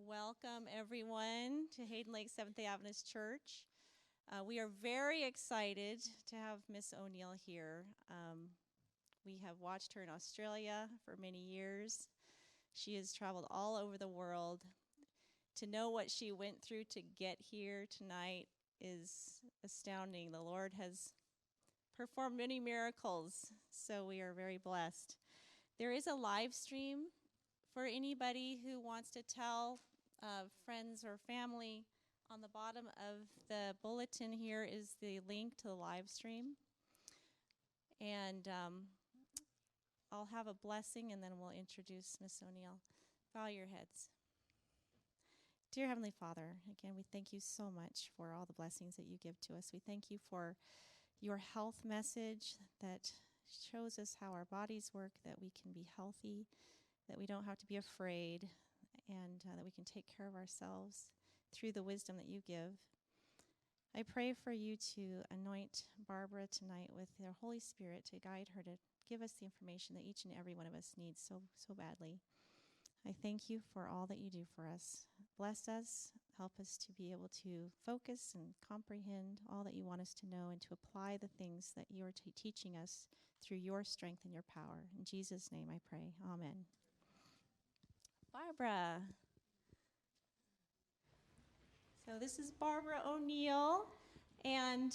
Welcome, everyone, to Hayden Lake Seventh-day Adventist Church. We are very excited to have Miss O'Neill here. We have watched her in Australia for many years. She has traveled all over the world. To know what she went through to get here tonight is astounding. The Lord has performed many miracles, so we are very blessed. There is a live stream for anybody who wants to tell friends or family. On the bottom of the bulletin here is the link to the live stream. And I'll have a blessing, and then we'll introduce Miss O'Neill. Bow your heads. Dear Heavenly Father, again, we thank you so much for all the blessings that you give to us. We thank you for your health message that shows us how our bodies work, that we can be healthy, that we don't have to be afraid, and that we can take care of ourselves through the wisdom that you give. I pray for you to anoint Barbara tonight with your Holy Spirit to guide her, to give us the information that each and every one of us needs so badly. I thank you for all that you do for us. Bless us, help us to be able to focus and comprehend all that you want us to know and to apply the things that you are teaching us through your strength and your power. In Jesus' name I pray. Amen. Barbara. So this is Barbara O'Neill, and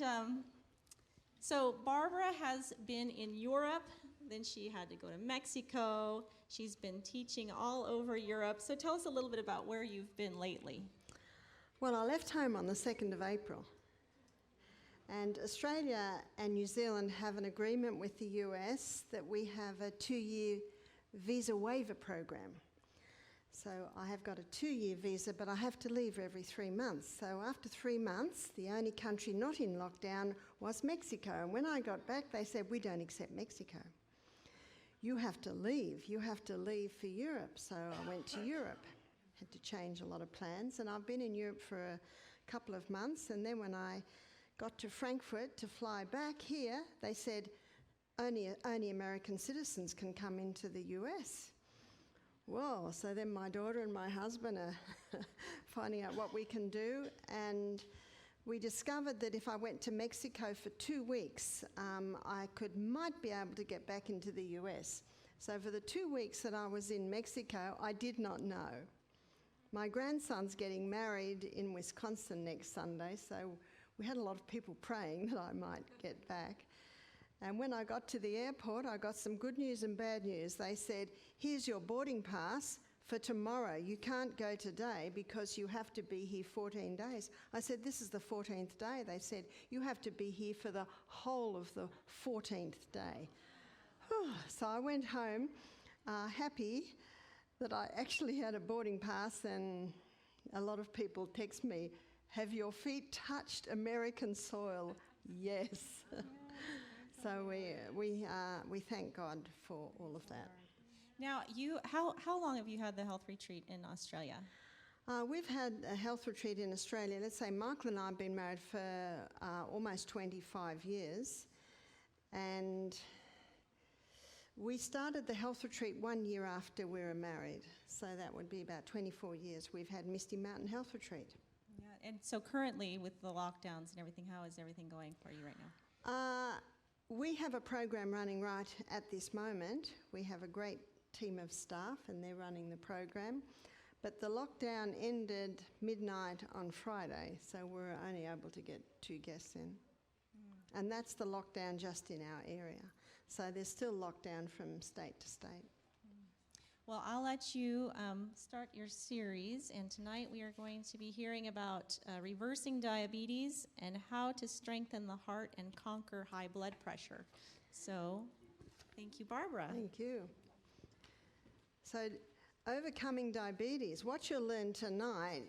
so Barbara has been in Europe, then she had to go to Mexico. She's been teaching all over Europe. So tell us a little bit about where you've been lately. Well, I left home on the 2nd of April, and Australia and New Zealand have an agreement with the US that we have a 2-year visa waiver program. So I have got a 2-year visa, but I have to leave every 3 months. So after 3 months, the only country not in lockdown was Mexico. And when I got back, they said, we don't accept Mexico. You have to leave. You have to leave for Europe. So I went to Europe, had to change a lot of plans. And I've been in Europe for a couple of months. And then when I got to Frankfurt to fly back here, they said, only American citizens can come into the US. Well, so then my daughter and my husband are finding out what we can do, and we discovered that if I went to Mexico for 2 weeks, I might be able to get back into the US. So for the 2 weeks that I was in Mexico, I did not know. My grandson's getting married in Wisconsin next Sunday, so we had a lot of people praying that I might get back. And when I got to the airport, I got some good news and bad news. They said, here's your boarding pass for tomorrow. You can't go today because you have to be here 14 days. I said, this is the 14th day. They said, you have to be here for the whole of the 14th day. So I went home happy that I actually had a boarding pass, and a lot of people text me, have your feet touched American soil? Yes. So we thank God for all of that. Now, how long have you had the health retreat in Australia? We've had a health retreat in Australia. Let's say Michael and I have been married for almost 25 years. And we started the health retreat 1 year after we were married. So that would be about 24 years. We've had Misty Mountain Health Retreat. Yeah, and so currently with the lockdowns and everything, how is everything going for you right now? We have a program running right at this moment. We have a great team of staff, and they're running the program. But the lockdown ended midnight on Friday, so we're only able to get 2 guests in. And that's the lockdown just in our area. So there's still lockdown from state to state. Well, I'll let you start your series, and tonight we are going to be hearing about reversing diabetes and how to strengthen the heart and conquer high blood pressure. So, thank you, Barbara. Thank you. So, overcoming diabetes. What you'll learn tonight,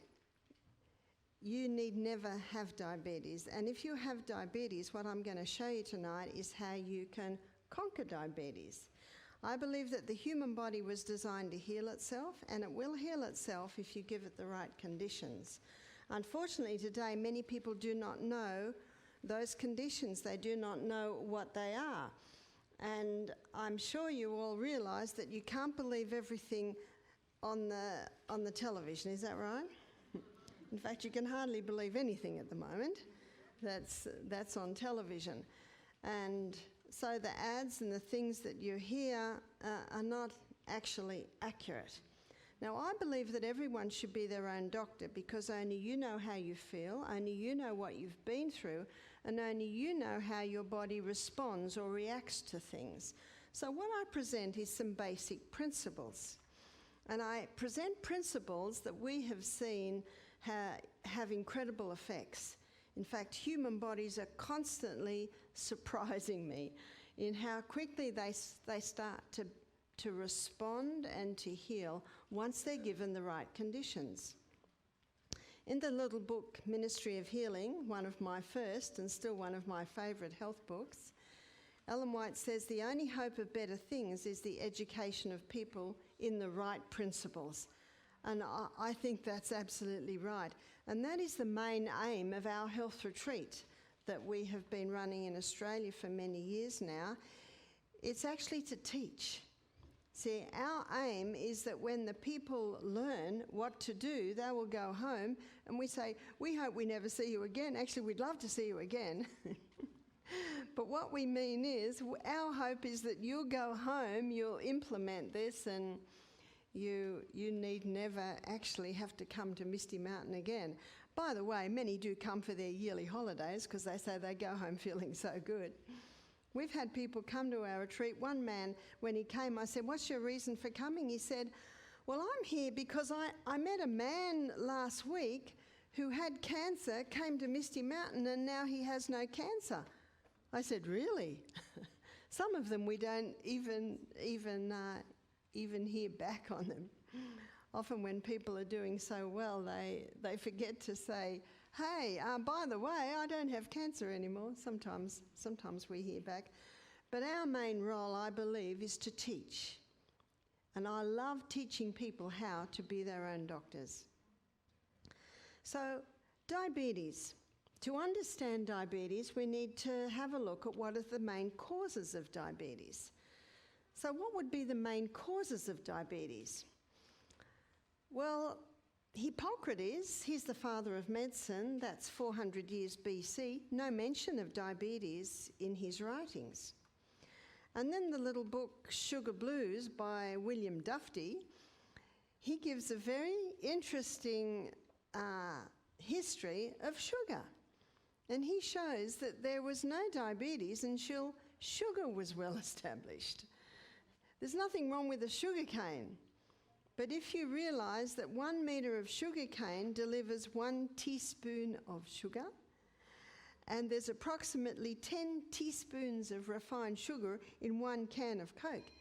you need never have diabetes. And if you have diabetes, what I'm going to show you tonight is how you can conquer diabetes. I believe that the human body was designed to heal itself, and it will heal itself if you give it the right conditions. Unfortunately, today, many people do not know those conditions. They do not know what they are. And I'm sure you all realize that you can't believe everything on the television, is that right? In fact, you can hardly believe anything at the moment that's on television. And so the ads and the things that you hear are not actually accurate. Now, I believe that everyone should be their own doctor, because only you know how you feel, only you know what you've been through, and only you know how your body responds or reacts to things. So what I present is some basic principles. And I present principles that we have seen have incredible effects. In fact, human bodies are constantly surprising me in how quickly they start to respond and to heal once they're given the right conditions. In the little book, Ministry of Healing, one of my first and still one of my favourite health books, Ellen White says the only hope of better things is the education of people in the right principles. And I think that's absolutely right. And that is the main aim of our health retreat that we have been running in Australia for many years now. It's actually to teach. See, our aim is that when the people learn what to do, they will go home and we say, we hope we never see you again. Actually, we'd love to see you again. But what we mean is, our hope is that you'll go home, you'll implement this, and you need never actually have to come to Misty Mountain again. By the way, many do come for their yearly holidays because they say they go home feeling so good. We've had people come to our retreat. One man, when he came, I said, "What's your reason for coming?" He said, "Well, I'm here because I met a man last week who had cancer, came to Misty Mountain, and now he has no cancer." I said, "Really?" Some of them we don't even hear back on them. Often when people are doing so well, they forget to say, "Hey, by the way, I don't have cancer anymore." Sometimes we hear back. But our main role, I believe, is to teach. And I love teaching people how to be their own doctors. So, diabetes. To understand diabetes, we need to have a look at what are the main causes of diabetes. So what would be the main causes of diabetes? Well, Hippocrates, he's the father of medicine, that's 400 years BC, no mention of diabetes in his writings. And then the little book Sugar Blues by William Dufty, he gives a very interesting history of sugar. And he shows that there was no diabetes until sugar was well established. There's nothing wrong with a sugar cane. But if you realise that 1 metre of sugar cane delivers 1 teaspoon of sugar, and there's approximately 10 teaspoons of refined sugar in 1 can of Coke.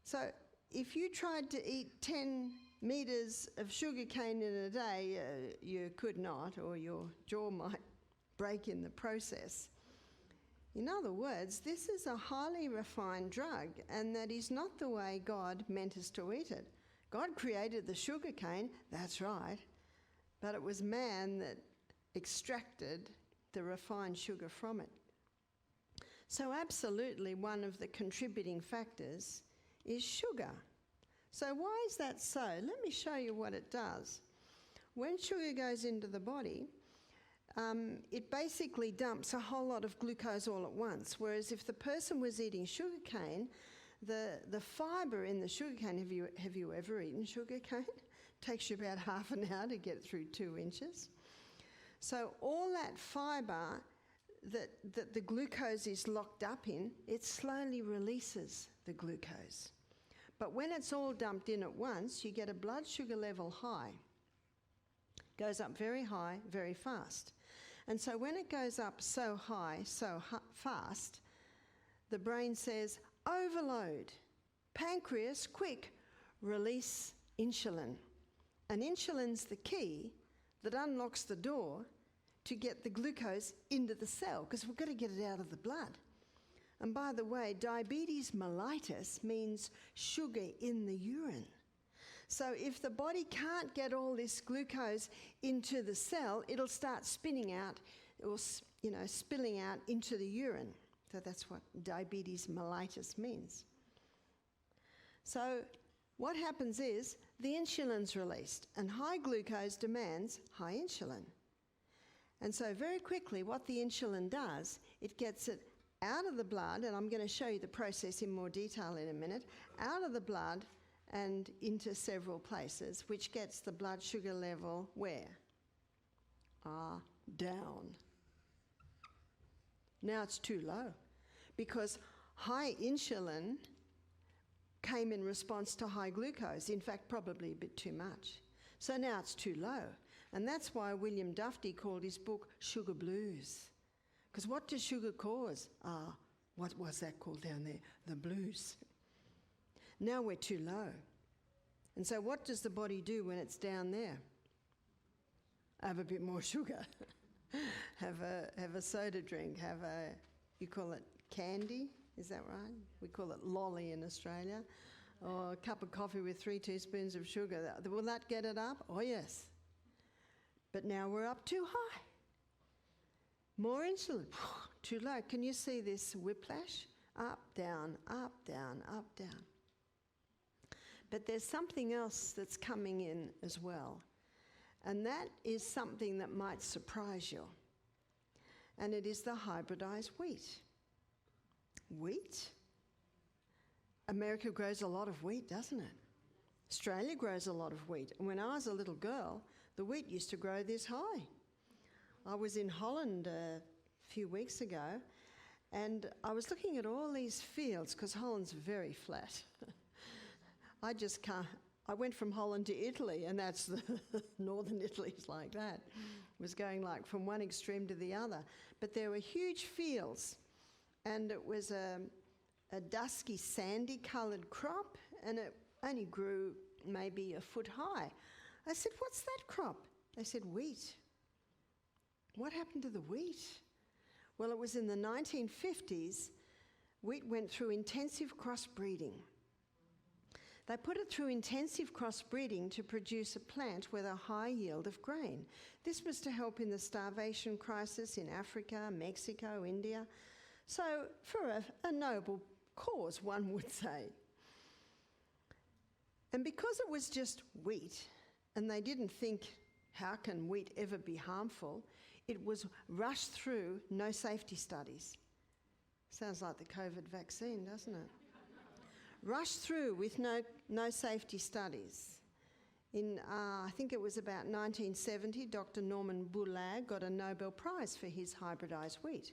So if you tried to eat 10 metres of sugar cane in a day, you could not, or your jaw might break in the process. In other words, this is a highly refined drug, and that is not the way God meant us to eat it. God created the sugar cane, that's right, but it was man that extracted the refined sugar from it. So absolutely one of the contributing factors is sugar. So why is that so? Let me show you what it does. When sugar goes into the body, it basically dumps a whole lot of glucose all at once, whereas if the person was eating sugar cane, the fibre in the sugar cane, have you ever eaten sugar cane? Takes you about half an hour to get through 2 inches. So all that fibre that the glucose is locked up in, it slowly releases the glucose. But when it's all dumped in at once, you get a blood sugar level high. Goes up very high, very fast. And so when it goes up so high, fast, the brain says, overload. Pancreas, quick, release insulin. And insulin's the key that unlocks the door to get the glucose into the cell, because we've got to get it out of the blood. And by the way, diabetes mellitus means sugar in the urine. So if the body can't get all this glucose into the cell, it'll start spinning out, or spilling out into the urine. So that's what diabetes mellitus means. So what happens is the insulin's released, and high glucose demands high insulin. And so very quickly what the insulin does, it gets it out of the blood, and I'm going to show you the process in more detail in a minute, out of the blood and into several places, which gets the blood sugar level where? Down. Now it's too low because high insulin came in response to high glucose, in fact probably a bit too much. So now it's too low. And that's why William Duffy called his book Sugar Blues. Because what does sugar cause? What was that called down there? The blues. Now we're too low. And so what does the body do when it's down there? Have a bit more sugar. have a soda drink. You call it candy, is that right? We call it lolly in Australia. Or a cup of coffee with 3 teaspoons of sugar. Will that get it up? Oh yes. But now we're up too high. More insulin. Too low. Can you see this whiplash? Up, down, up, down, up, down. But there's something else that's coming in as well. And that is something that might surprise you. And it is the hybridized wheat. Wheat? America grows a lot of wheat, doesn't it? Australia grows a lot of wheat. And when I was a little girl, the wheat used to grow this high. I was in Holland a few weeks ago, and I was looking at all these fields, because Holland's very flat. I went from Holland to Italy, and that's the northern Italy's like that. It was going like from one extreme to the other. But there were huge fields, and it was a dusky, sandy-coloured crop, and it only grew maybe a foot high. I said, "What's that crop?" They said, "Wheat." What happened to the wheat? Well, it was in the 1950s, wheat went through intensive crossbreeding. They put it through intensive crossbreeding to produce a plant with a high yield of grain. This was to help in the starvation crisis in Africa, Mexico, India. So for a noble cause, one would say. And because it was just wheat, and they didn't think, how can wheat ever be harmful? It was rushed through no safety studies. Sounds like the COVID vaccine, doesn't it? Rushed through with no safety studies. In, I think it was about 1970, Dr. Norman Bourlag got a Nobel Prize for his hybridized wheat.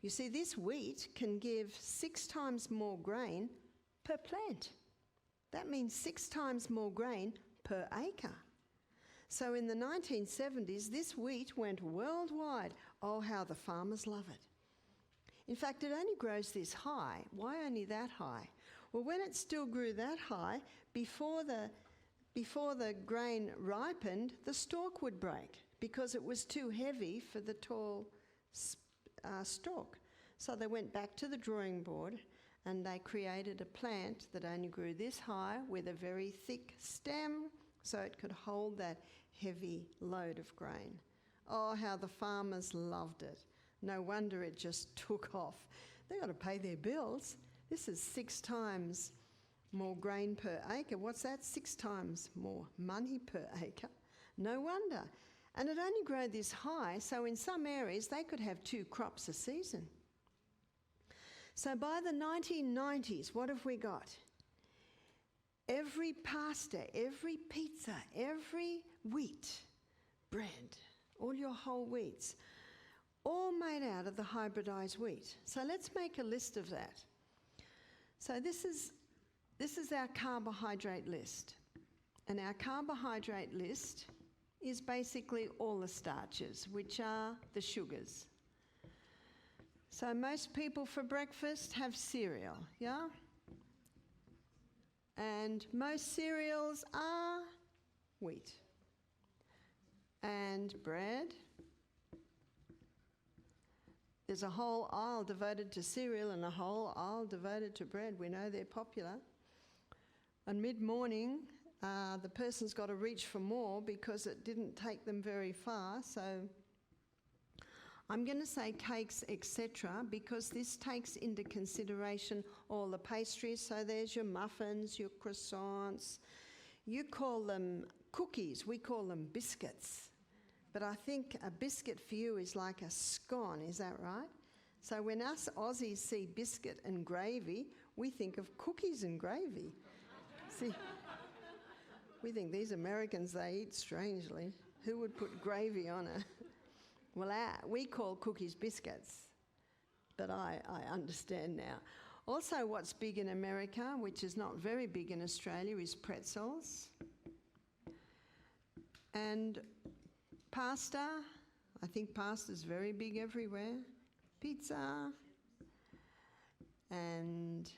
You see, this wheat can give 6 times more grain per plant. That means 6 times more grain per acre. So in the 1970s, this wheat went worldwide. Oh, how the farmers love it. In fact, it only grows this high. Why only that high? Well, when it still grew that high, before the grain ripened, the stalk would break because it was too heavy for the tall stalk. So they went back to the drawing board and they created a plant that only grew this high with a very thick stem so it could hold that heavy load of grain. Oh, how the farmers loved it. No wonder it just took off. They've got to pay their bills. This is 6 times more grain per acre. What's that? 6 times more money per acre. No wonder. And it only grew this high, so in some areas they could have 2 crops a season. So by the 1990s, what have we got? Every pasta, every pizza, every wheat, bread, all your whole wheats, all made out of the hybridized wheat. So let's make a list of that. So this is our carbohydrate list. And our carbohydrate list is basically all the starches, which are the sugars. So most people for breakfast have cereal, yeah? And most cereals are wheat. And bread. There's a whole aisle devoted to cereal and a whole aisle devoted to bread. We know they're popular. And mid-morning, the person's got to reach for more because it didn't take them very far. So I'm going to say cakes, etc., because this takes into consideration all the pastries. So there's your muffins, your croissants. You call them cookies, we call them biscuits. But I think a biscuit for you is like a scone, is that right? So when us Aussies see biscuit and gravy, we think of cookies and gravy. See, we think these Americans, they eat strangely. Who would put gravy on it? Well, we call cookies biscuits, but I understand now. Also, what's big in America, which is not very big in Australia, is pretzels. And pasta, I think pasta's very big everywhere. Pizza. And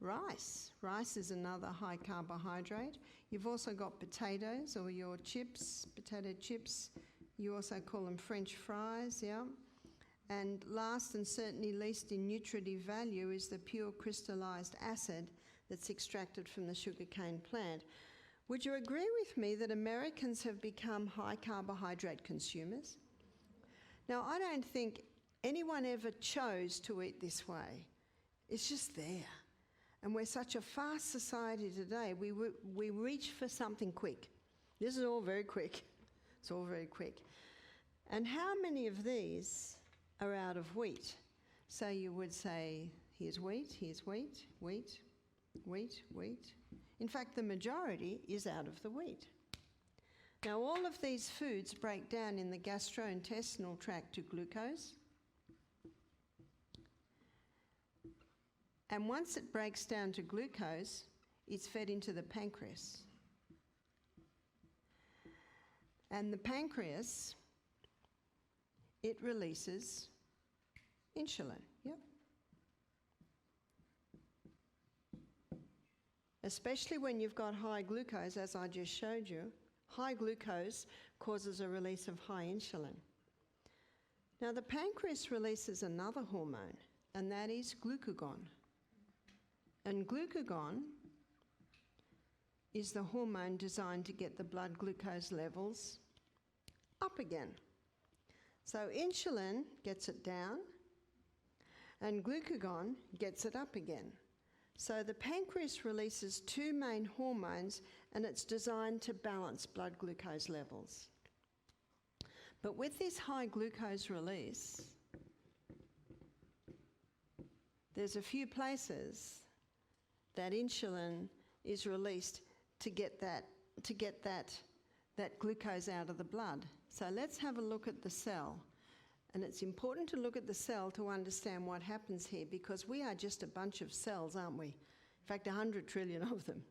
rice. Rice is another high carbohydrate. You've also got potatoes, or your chips, potato chips. You also call them French fries, yeah. And last and certainly least in nutritive value is the pure crystallized acid that's extracted from the sugarcane plant. Would you agree with me that Americans have become high carbohydrate consumers? Now, I don't think anyone ever chose to eat this way. It's just there. And we're such a fast society today, we reach for something quick. This is all very quick. It's all very quick. And how many of these are out of wheat? So you would say, here's wheat, here's wheat, wheat, wheat, wheat. In fact, the majority is out of the wheat. Now, all of these foods break down in the gastrointestinal tract to glucose. And once it breaks down to glucose, it's fed into the pancreas. And the pancreas, it releases insulin, yep. Especially when you've got high glucose, as I just showed you. High glucose causes a release of high insulin. Now, the pancreas releases another hormone, and that is glucagon. And glucagon is the hormone designed to get the blood glucose levels up again. So insulin gets it down, and glucagon gets it up again. So the pancreas releases two main hormones, and it's designed to balance blood glucose levels. But with this high glucose release, there's a few places that insulin is released to get that glucose out of the blood. So let's have a look at the cell. And it's important to look at the cell to understand what happens here, because we are just a bunch of cells, aren't we? In fact, 100 trillion of them.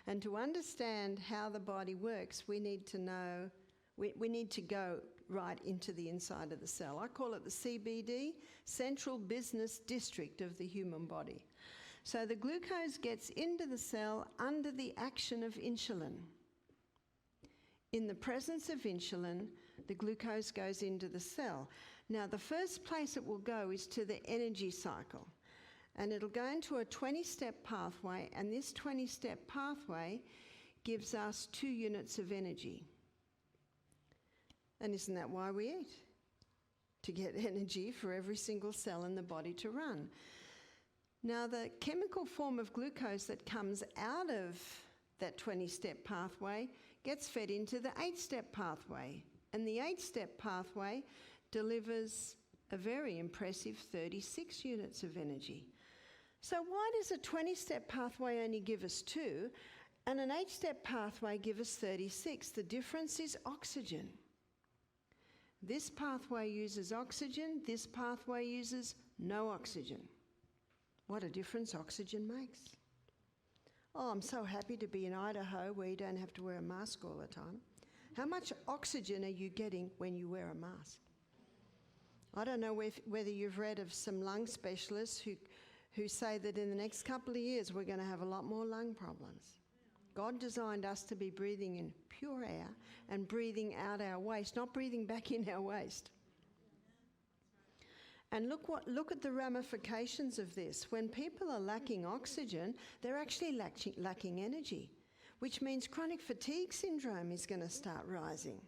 And to understand how the body works, we need to know, we need to go right into the inside of the cell. I call it the CBD, Central Business District of the human body. So the glucose gets into the cell under the action of insulin. In the presence of insulin, the glucose goes into the cell. Now, the first place it will go is to the energy cycle. And it'll go into a 20-step pathway, and this 20-step pathway gives us 2 units of energy. And isn't that why we eat? To get energy for every single cell in the body to run. Now, the chemical form of glucose that comes out of that 20-step pathway gets fed into the 8-step pathway. And the 8-step pathway delivers a very impressive 36 units of energy. So why does a 20-step pathway only give us 2 and an 8-step pathway give us 36? The difference is oxygen. This pathway uses oxygen, this pathway uses no oxygen. What a difference oxygen makes. Oh, I'm so happy to be in Idaho where you don't have to wear a mask all the time. How much oxygen are you getting when you wear a mask? I don't know whether you've read of some lung specialists who say that in the next couple of years we're going to have a lot more lung problems. God designed us to be breathing in pure air and breathing out our waste, not breathing back in our waste. And look at the ramifications of this. When people are lacking oxygen, they're actually lacking energy, which means chronic fatigue syndrome is going to start rising.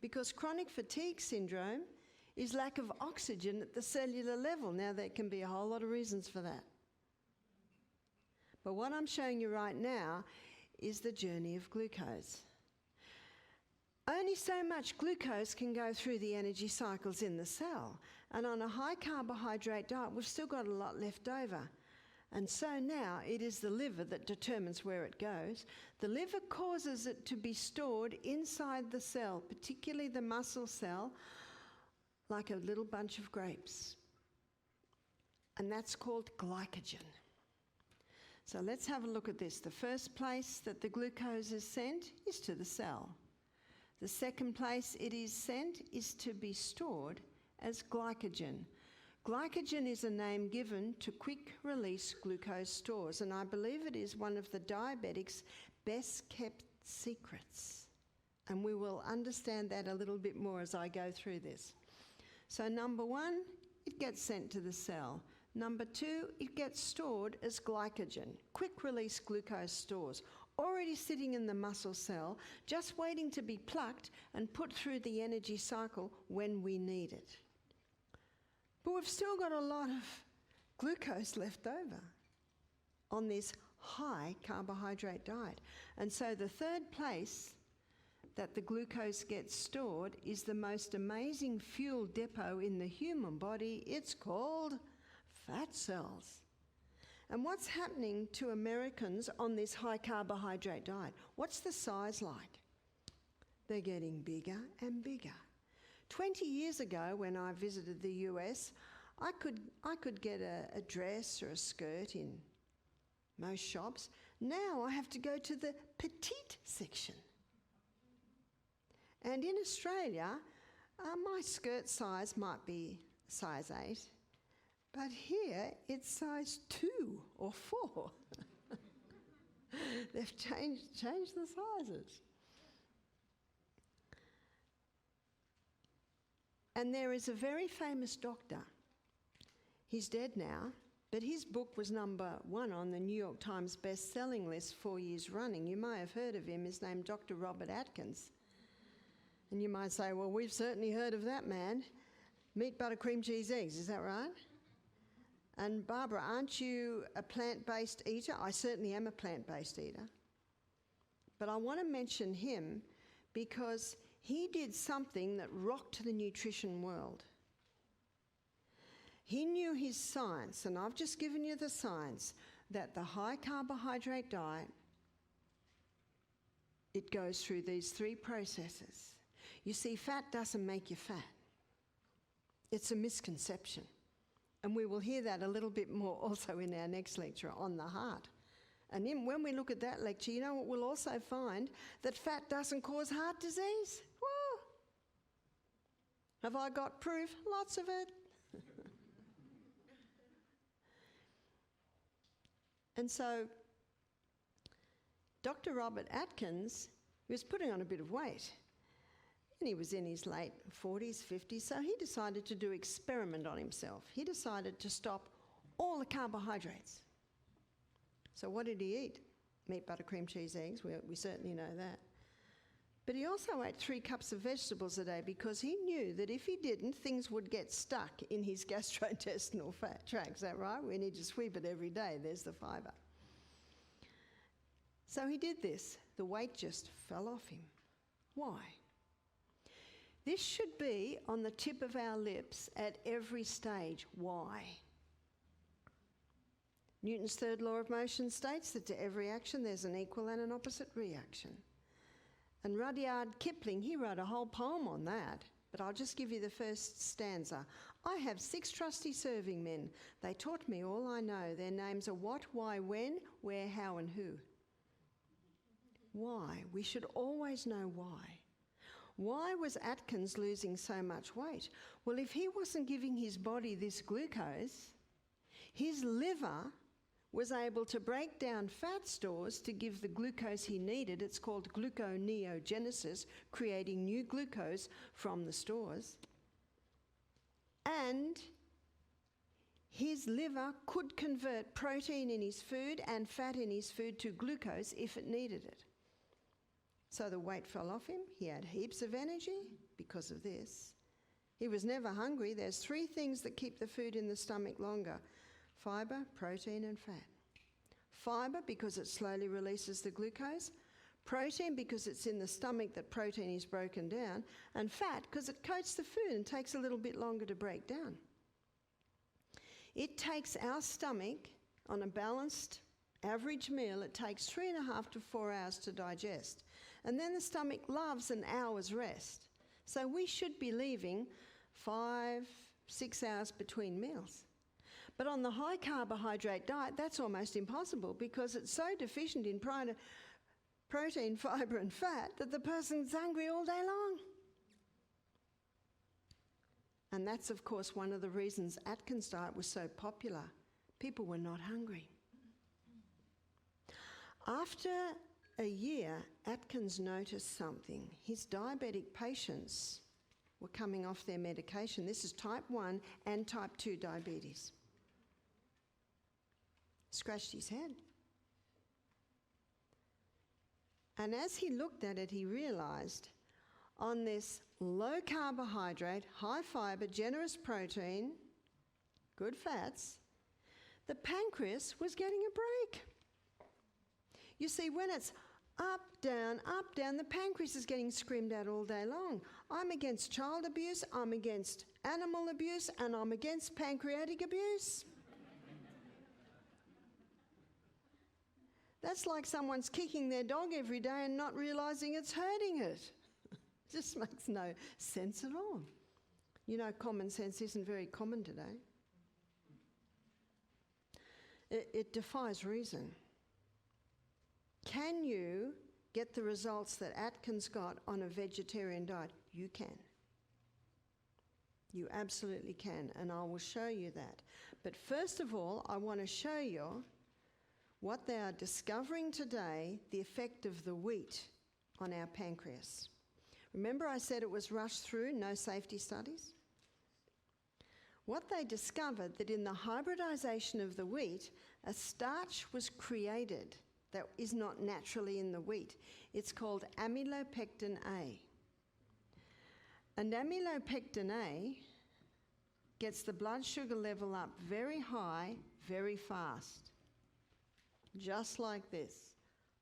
Because chronic fatigue syndrome is lack of oxygen at the cellular level. Now, there can be a whole lot of reasons for that. But what I'm showing you right now is the journey of glucose. Only so much glucose can go through the energy cycles in the cell. And on a high carbohydrate diet, we've still got a lot left over. And so now it is the liver that determines where it goes. The liver causes it to be stored inside the cell, particularly the muscle cell, like a little bunch of grapes. And that's called glycogen. So let's have a look at this. The first place that the glucose is sent is to the cell. The second place it is sent is to be stored as glycogen. Glycogen is a name given to quick-release glucose stores, and I believe it is one of the diabetics' best-kept secrets. And we will understand that a little bit more as I go through this. So number one, it gets sent to the cell. Number two, it gets stored as glycogen, quick-release glucose stores, already sitting in the muscle cell, just waiting to be plucked and put through the energy cycle when we need it. But we've still got a lot of glucose left over on this high carbohydrate diet. And so the third place that the glucose gets stored is the most amazing fuel depot in the human body. It's called fat cells. And what's happening to Americans on this high carbohydrate diet? What's the size like? They're getting bigger and bigger. 20 years ago, when I visited the US, I could get a dress or a skirt in most shops. Now I have to go to the petite section. And in Australia, my skirt size might be size 8, but here it's size 2 or 4. They've changed the sizes. And there is a very famous doctor. He's dead now, but his book was number 1 on the New York Times best-selling list 4 years running. You may have heard of him. His name is Dr. Robert Atkins. And you might say, well, we've certainly heard of that man. Meat, butter, cream, cheese, eggs, is that right? And Barbara, aren't you a plant-based eater? I certainly am a plant-based eater. But I want to mention him because he did something that rocked the nutrition world. He knew his science, and I've just given you the science, that the high carbohydrate diet, it goes through these 3 processes. You see, fat doesn't make you fat. It's a misconception. And we will hear that a little bit more also in our next lecture on the heart. And when we look at that lecture, you know what we'll also find? That fat doesn't cause heart disease. Whoa! Have I got proof? Lots of it. And so Dr. Robert Atkins was putting on a bit of weight. And he was in his late 40s, 50s, so he decided to do an experiment on himself. He decided to stop all the carbohydrates. So what did he eat? Meat, butter, cream, cheese, eggs. We certainly know that. But he also ate 3 cups of vegetables a day because he knew that if he didn't, things would get stuck in his gastrointestinal tract. Is that right? We need to sweep it every day. There's the fibre. So he did this. The weight just fell off him. Why? This should be on the tip of our lips at every stage. Why? Newton's third law of motion states that to every action there's an equal and an opposite reaction. And Rudyard Kipling, he wrote a whole poem on that, but I'll just give you the first stanza. I have 6 trusty serving men. They taught me all I know. Their names are what, why, when, where, how, and who. Why? We should always know why. Why was Atkins losing so much weight? Well, if he wasn't giving his body this glucose, his liver was able to break down fat stores to give the glucose he needed. It's called gluconeogenesis, creating new glucose from the stores. And his liver could convert protein in his food and fat in his food to glucose if it needed it. So the weight fell off him. He had heaps of energy because of this. He was never hungry. There's 3 things that keep the food in the stomach longer: fibre, protein and fat. Fibre because it slowly releases the glucose, protein because it's in the stomach that protein is broken down, and fat because it coats the food and takes a little bit longer to break down. It takes our stomach, on a balanced average meal, it takes 3.5 to 4 hours to digest. And then the stomach loves an hour's rest. So we should be leaving 5, 6 hours between meals. But on the high carbohydrate diet, that's almost impossible because it's so deficient in protein, fibre and fat that the person's hungry all day long. And that's, of course, one of the reasons Atkins' diet was so popular. People were not hungry. After a year, Atkins noticed something. His diabetic patients were coming off their medication. This is type 1 and type 2 diabetes. Scratched his head. And as he looked at it, he realised on this low carbohydrate, high fibre, generous protein, good fats, the pancreas was getting a break. You see, when it's up, down, the pancreas is getting screamed at all day long. I'm against child abuse, I'm against animal abuse, and I'm against pancreatic abuse. That's like someone's kicking their dog every day and not realising it's hurting it. Just makes no sense at all. You know, common sense isn't very common today. It defies reason. Can you get the results that Atkins got on a vegetarian diet? You can. You absolutely can, and I will show you that. But first of all, I want to show you what they are discovering today, the effect of the wheat on our pancreas. Remember I said it was rushed through, no safety studies? What they discovered that in the hybridization of the wheat, a starch was created that is not naturally in the wheat. It's called amylopectin A. And amylopectin A gets the blood sugar level up very high, very fast. Just like this.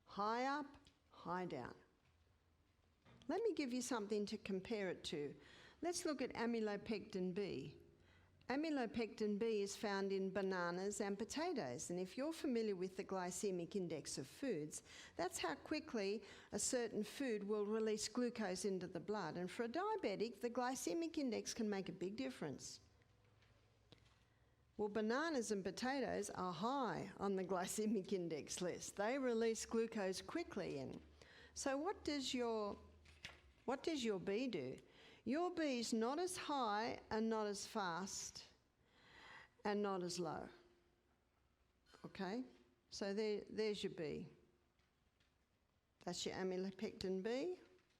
High up, high down. Let me give you something to compare it to. Let's look at amylopectin B. Amylopectin B is found in bananas and potatoes, and if you're familiar with the glycemic index of foods, that's how quickly a certain food will release glucose into the blood. And for a diabetic, the glycemic index can make a big difference. Well, bananas and potatoes are high on the glycemic index list. They release glucose quickly in. So what does your B do? Your B is not as high and not as fast and not as low. Okay? So there's your B. That's your amylopectin B.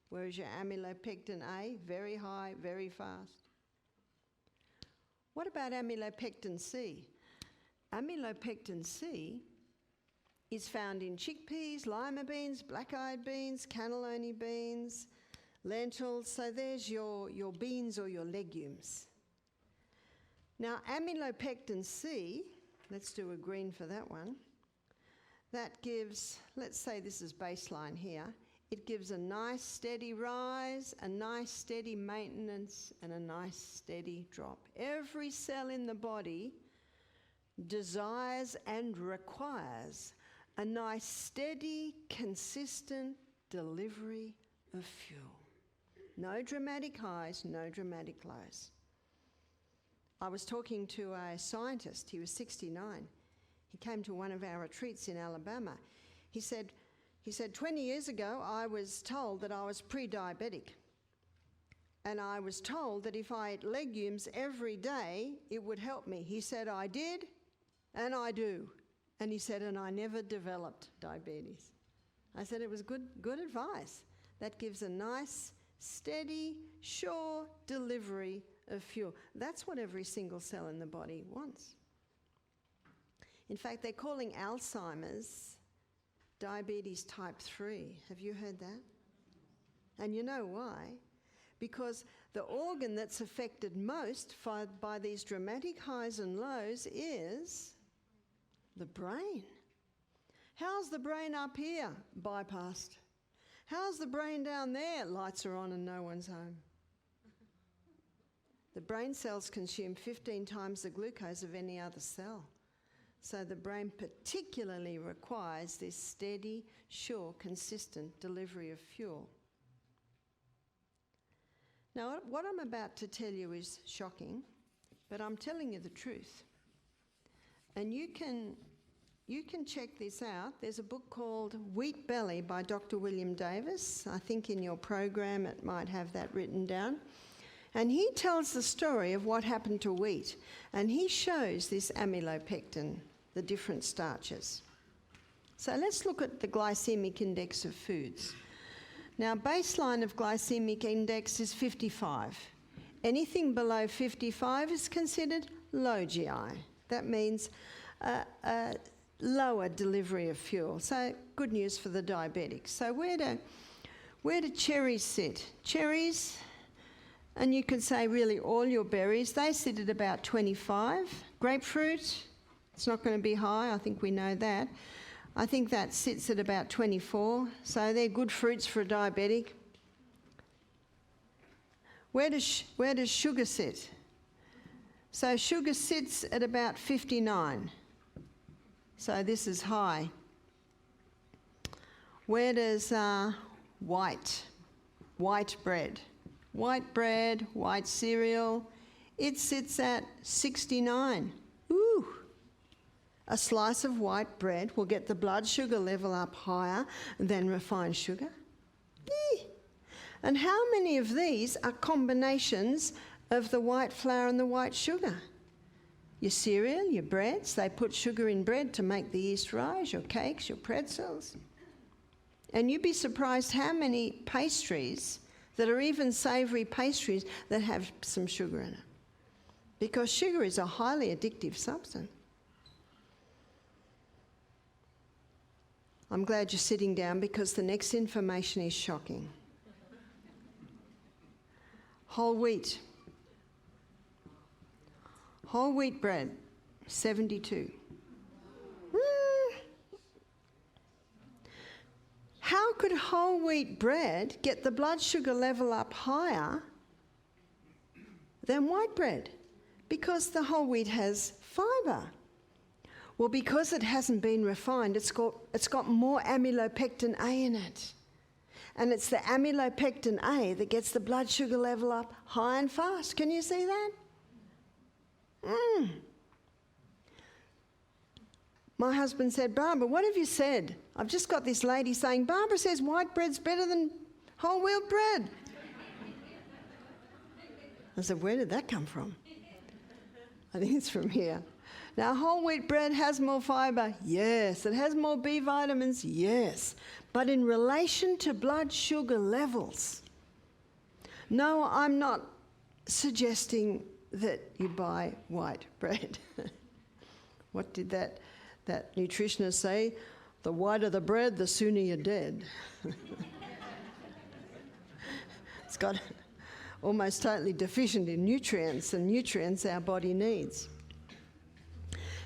Whereas your amylopectin A, very high, very fast. What about amylopectin C? Amylopectin C is found in chickpeas, lima beans, black-eyed beans, cannellini beans, lentils. So there's your beans or your legumes. Now amylopectin C, let's do a green for that one, that gives, let's say this is baseline here, it gives a nice steady rise, a nice steady maintenance, and a nice steady drop. Every cell in the body desires and requires a nice steady, consistent delivery of fuel. No dramatic highs, no dramatic lows. I was talking to a scientist, he was 69. He came to one of our retreats in Alabama. He said, 20 years ago, I was told that I was pre-diabetic. And I was told that if I ate legumes every day, it would help me. He said, I did, and I do. And he said, and I never developed diabetes. I said, it was good advice. That gives a nice, steady, sure delivery of fuel. That's what every single cell in the body wants. In fact, they're calling Alzheimer's diabetes type 3. Have you heard that? And you know why? because the organ that's affected most by these dramatic highs and lows is the brain. How's the brain up here? Bypassed. How's the brain down there? Lights are on and no one's home. The brain cells consume 15 times the glucose of any other cell. So the brain particularly requires this steady, sure, consistent delivery of fuel. Now, what I'm about to tell you is shocking, but I'm telling you the truth. And you can check this out. There's a book called Wheat Belly by Dr. William Davis. I think in your program it might have that written down. And he tells the story of what happened to wheat. And he shows this amylopectin, the different starches. So let's look at the glycemic index of foods. Now, baseline of glycemic index is 55. Anything below 55 is considered low GI. That means lower delivery of fuel. So good news for the diabetics. So where do cherries sit? Cherries, and you could say really all your berries, they sit at about 25. Grapefruit, it's not going to be high, I think we know that. I think that sits at about 24, so they're good fruits for a diabetic. Where does sugar sit? So sugar sits at about 59, so this is high. Where does white bread? White bread, white cereal, it sits at 69. Ooh! A slice of white bread will get the blood sugar level up higher than refined sugar. Eee. And how many of these are combinations of the white flour and the white sugar? Your cereal, your breads, they put sugar in bread to make the yeast rise, your cakes, your pretzels. And you'd be surprised how many pastries that are even savoury pastries that have some sugar in it. Because sugar is a highly addictive substance. I'm glad you're sitting down because the next information is shocking. Whole wheat. Whole wheat bread, 72. How could whole wheat bread get the blood sugar level up higher than white bread? Because the whole wheat has fibre. Well, because it hasn't been refined, it's got more amylopectin A in it. And it's the amylopectin A that gets the blood sugar level up high and fast. Can you see that? My husband said, Barbara, what have you said? I've just got this lady saying, Barbara says white bread's better than whole wheat bread. I said, where did that come from? I think it's from here. Now, whole wheat bread has more fibre. Yes. It has more B vitamins. Yes. But in relation to blood sugar levels, no, I'm not suggesting that you buy white bread. What did that nutritionist say? The whiter the bread, the sooner you're dead. It's got almost totally deficient in nutrients, and nutrients our body needs.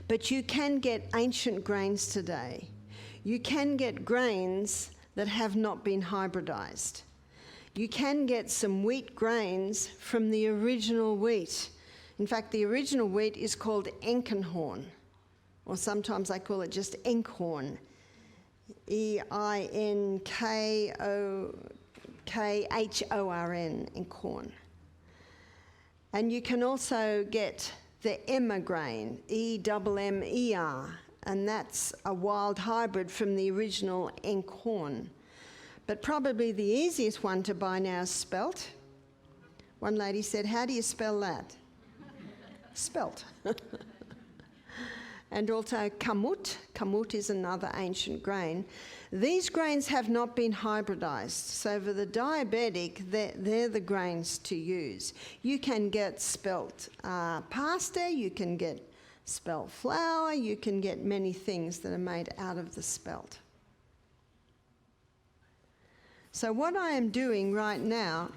But you can get ancient grains today. You can get grains that have not been hybridized. You can get some wheat grains from the original wheat. In fact, the original wheat is called Enkenhorn, or sometimes I call it just Enkhorn. E-I-N-K-H-O-R-N, Enkhorn. And you can also get the Emmer grain, E-M-M-E-R, and that's a wild hybrid from the original Enkhorn. But probably the easiest one to buy now is spelt. One lady said, how do you spell that? Spelt. And also kamut. Kamut is another ancient grain. These grains have not been hybridized. So for the diabetic, they're the grains to use. You can get spelt pasta, you can get spelt flour, you can get many things that are made out of the spelt. So what I am doing right now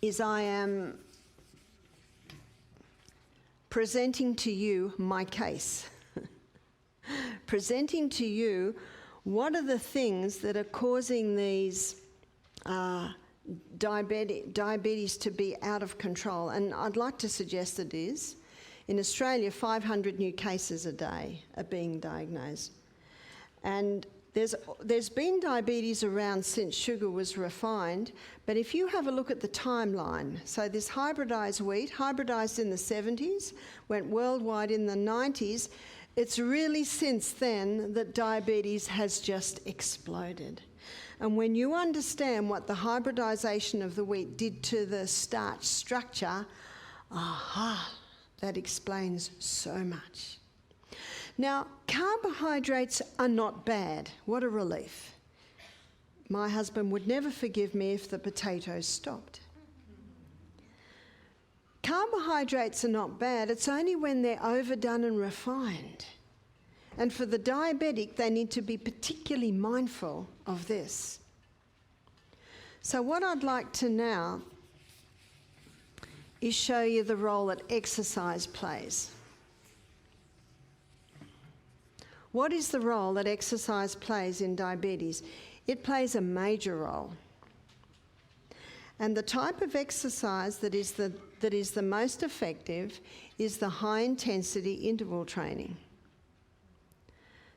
is I am presenting to you my case. Presenting to you what are the things that are causing these diabetes to be out of control. And I'd like to suggest it is. In Australia, 500 new cases a day are being diagnosed. And there's been diabetes around since sugar was refined, but if you have a look at the timeline, so this hybridized wheat, hybridized in the 70s, went worldwide in the 90s, it's really since then that diabetes has just exploded. And when you understand what the hybridization of the wheat did to the starch structure, that explains so much. Now, carbohydrates are not bad. What a relief. My husband would never forgive me if the potatoes stopped. Carbohydrates are not bad. It's only when they're overdone and refined. And for the diabetic, they need to be particularly mindful of this. So what I'd like to now is show you the role that exercise plays. What is the role that exercise plays in diabetes? It plays a major role. And the type of exercise that is the most effective is the high-intensity interval training.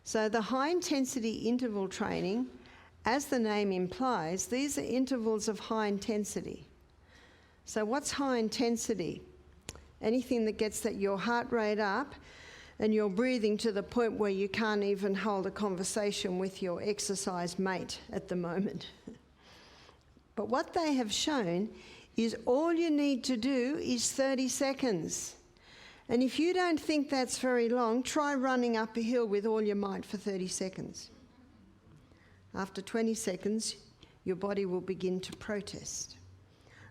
So the high-intensity interval training, as the name implies, these are intervals of high intensity. So what's high intensity? Anything that gets your heart rate up and you're breathing to the point where you can't even hold a conversation with your exercise mate at the moment. But what they have shown is all you need to do is 30 seconds. And if you don't think that's very long, try running up a hill with all your might for 30 seconds. After 20 seconds, your body will begin to protest.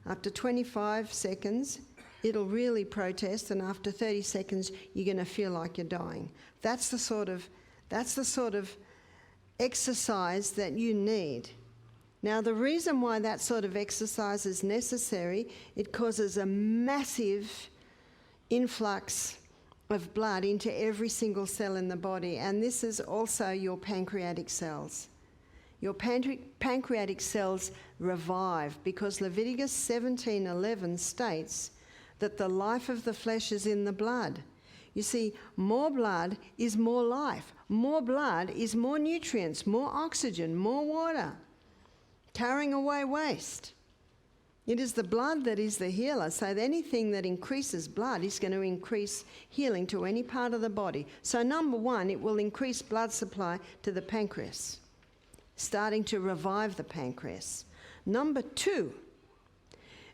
After 25 seconds, it'll really protest, and after 30 seconds, you're going to feel like you're dying. That's the sort of exercise that you need. Now, the reason why that sort of exercise is necessary, it causes a massive influx of blood into every single cell in the body, and this is also your pancreatic cells. Your pancreatic cells revive because Leviticus 17:11 states that the life of the flesh is in the blood. You see, more blood is more life. More blood is more nutrients, more oxygen, more water, carrying away waste. It is the blood that is the healer, so anything that increases blood is going to increase healing to any part of the body. So number one, it will increase blood supply to the pancreas, starting to revive the pancreas. Number two,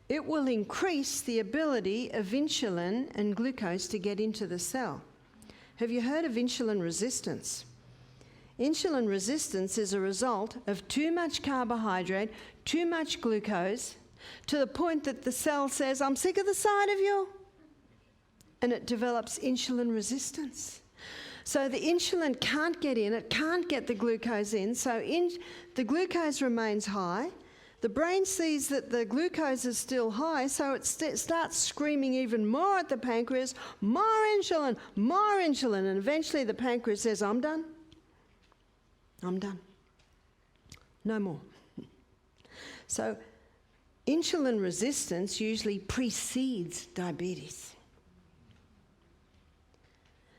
it will increase the ability of insulin and glucose to get into the cell. Have you heard of insulin resistance? Insulin resistance is a result of too much carbohydrate, too much glucose, to the point that the cell says, I'm sick of the sight of you. And it develops insulin resistance. So the insulin can't get in, it can't get the glucose in, so the glucose remains high. The brain sees that the glucose is still high, so it starts screaming even more at the pancreas, more insulin, and eventually the pancreas says, I'm done. I'm done. No more. So insulin resistance usually precedes diabetes.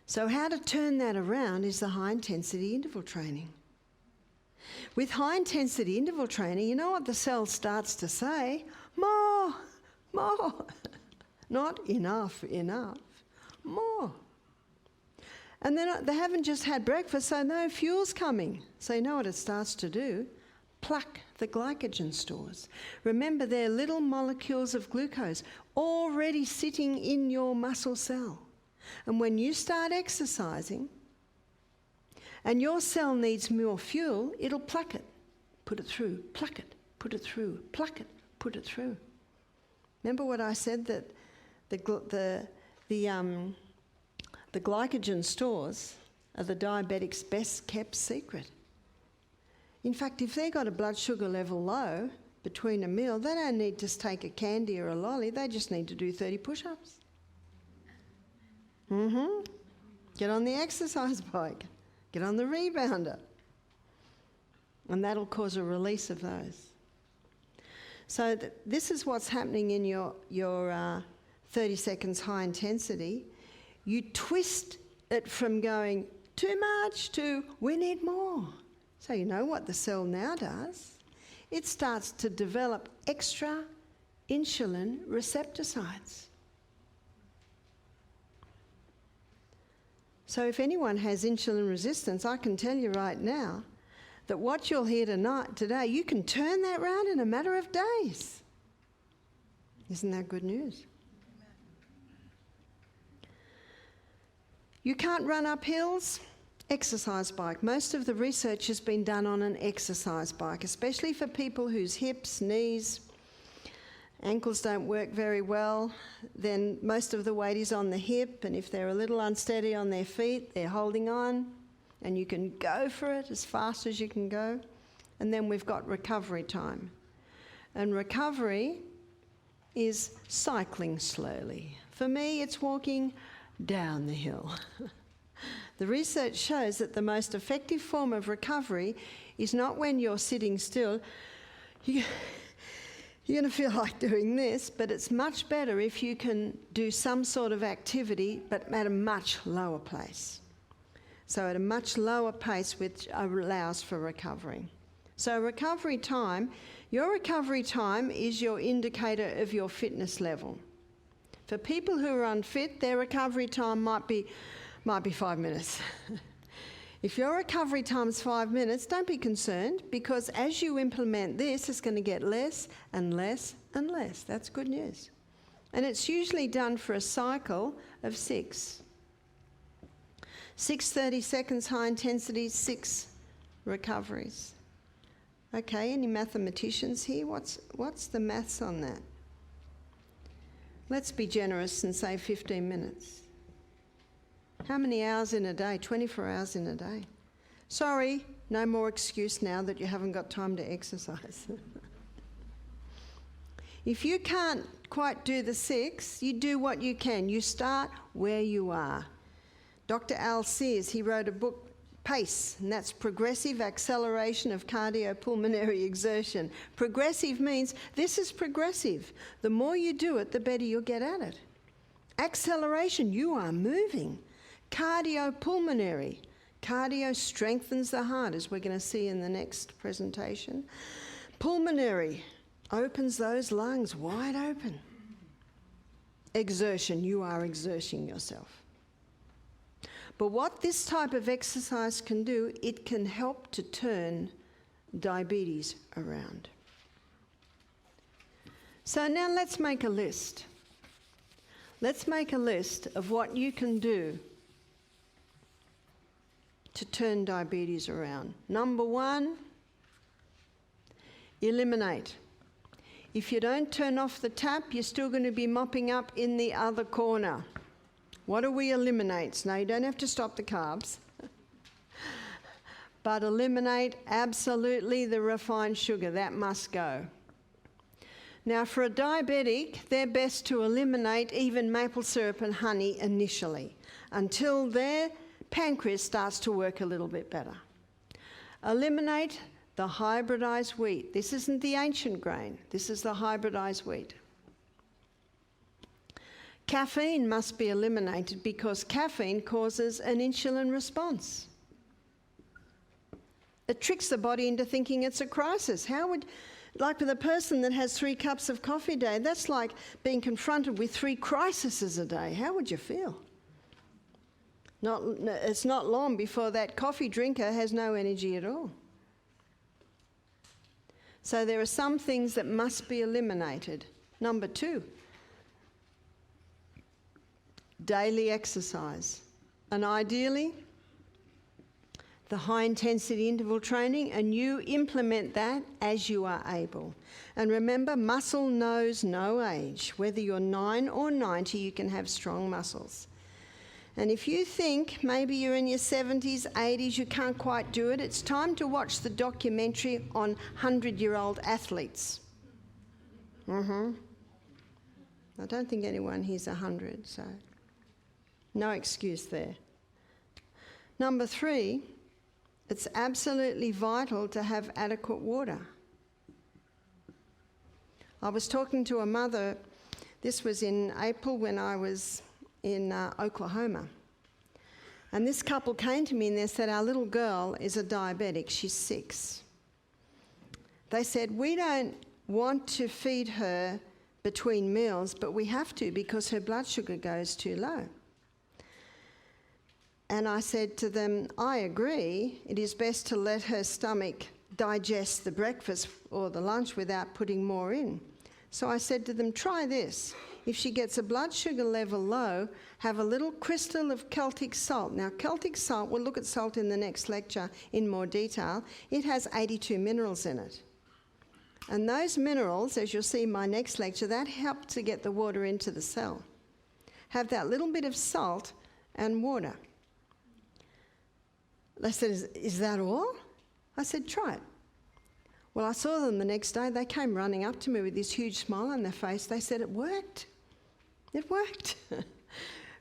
So how to turn that around is the high-intensity interval training. With high-intensity interval training, you know what the cell starts to say? More, more. Not enough, more. And then they haven't just had breakfast, so no fuel's coming. So you know what it starts to do? Pluck the glycogen stores. Remember, they're little molecules of glucose already sitting in your muscle cell. And when you start exercising and your cell needs more fuel, it'll pluck it, put it through, pluck it, put it through, pluck it, put it through. Remember what I said, that the glycogen stores are the diabetic's best kept secret. In fact, if they've got a blood sugar level low, between a meal, they don't need to take a candy or a lolly. They just need to do 30 push-ups. Get on the exercise bike. Get on the rebounder. And that'll cause a release of those. So this is what's happening in your 30 seconds high intensity. You twist it from going too much to we need more. So you know what the cell now does? It starts to develop extra insulin receptor sites. So if anyone has insulin resistance, I can tell you right now that what you'll hear today, you can turn that round in a matter of days. Isn't that good news? You can't run up hills? Exercise bike. Most of the research has been done on an exercise bike, especially for people whose hips, knees, ankles don't work very well. Then most of the weight is on the hip, and if they're a little unsteady on their feet, they're holding on, and you can go for it as fast as you can go. And then we've got recovery time. And recovery is cycling slowly. For me, it's walking down the hill. The research shows that the most effective form of recovery is not when you're sitting still. You're going to feel like doing this, but it's much better if you can do some sort of activity, but at a much lower pace. So at a much lower pace, which allows for recovery. So recovery time, your recovery time is your indicator of your fitness level. For people who are unfit, their recovery time might be 5 minutes. If your recovery time is 5 minutes, don't be concerned, because as you implement this, it's going to get less and less and less. That's good news. And it's usually done for a cycle of 6. 30 seconds high intensity, 6 recoveries. Okay, any mathematicians here? What's the maths on that? Let's be generous and say 15 minutes. How many hours in a day? 24 hours in a day. Sorry, no more excuse now that you haven't got time to exercise. If you can't quite do the 6, you do what you can. You start where you are. Dr. Al Sears, he wrote a book, PACE, and that's Progressive Acceleration of Cardiopulmonary Exertion. Progressive means this is progressive. The more you do it, the better you'll get at it. Acceleration, you are moving. Cardiopulmonary, cardio strengthens the heart, as we're going to see in the next presentation. Pulmonary opens those lungs wide open. Exertion, you are exerting yourself. But what this type of exercise can do, it can help to turn diabetes around. So now let's make a list. Let's make a list of what you can do to turn diabetes around. Number 1, eliminate. If you don't turn off the tap, you're still going to be mopping up in the other corner. What do we eliminate? Now, you don't have to stop the carbs, but eliminate absolutely the refined sugar. That must go. Now, for a diabetic, they're best to eliminate even maple syrup and honey initially, until their pancreas starts to work a little bit better. Eliminate the hybridized wheat. This isn't the ancient grain. This is the hybridized wheat. Caffeine must be eliminated because caffeine causes an insulin response. It tricks the body into thinking it's a crisis. Like with a person that has 3 cups of coffee a day, that's like being confronted with 3 crises a day. How would you feel? It's not long before that coffee drinker has no energy at all. So there are some things that must be eliminated. Number 2, daily exercise. And ideally, the high-intensity interval training, and you implement that as you are able. And remember, muscle knows no age. Whether you're 9 or 90, you can have strong muscles. And if you think maybe you're in your 70s, 80s, you can't quite do it, it's time to watch the documentary on 100-year-old athletes. I don't think anyone here's 100, so no excuse there. Number 3, it's absolutely vital to have adequate water. I was talking to a mother, this was in April when I was in Oklahoma. And this couple came to me and they said, our little girl is a diabetic, she's 6. They said, we don't want to feed her between meals, but we have to because her blood sugar goes too low. And I said to them, I agree, it is best to let her stomach digest the breakfast or the lunch without putting more in. So I said to them, try this. If she gets a blood sugar level low, have a little crystal of Celtic salt. Now, Celtic salt, we'll look at salt in the next lecture in more detail. It has 82 minerals in it. And those minerals, as you'll see in my next lecture, that help to get the water into the cell. Have that little bit of salt and water. They said, is that all? I said, try it. Well, I saw them the next day. They came running up to me with this huge smile on their face. They said, it worked. It worked.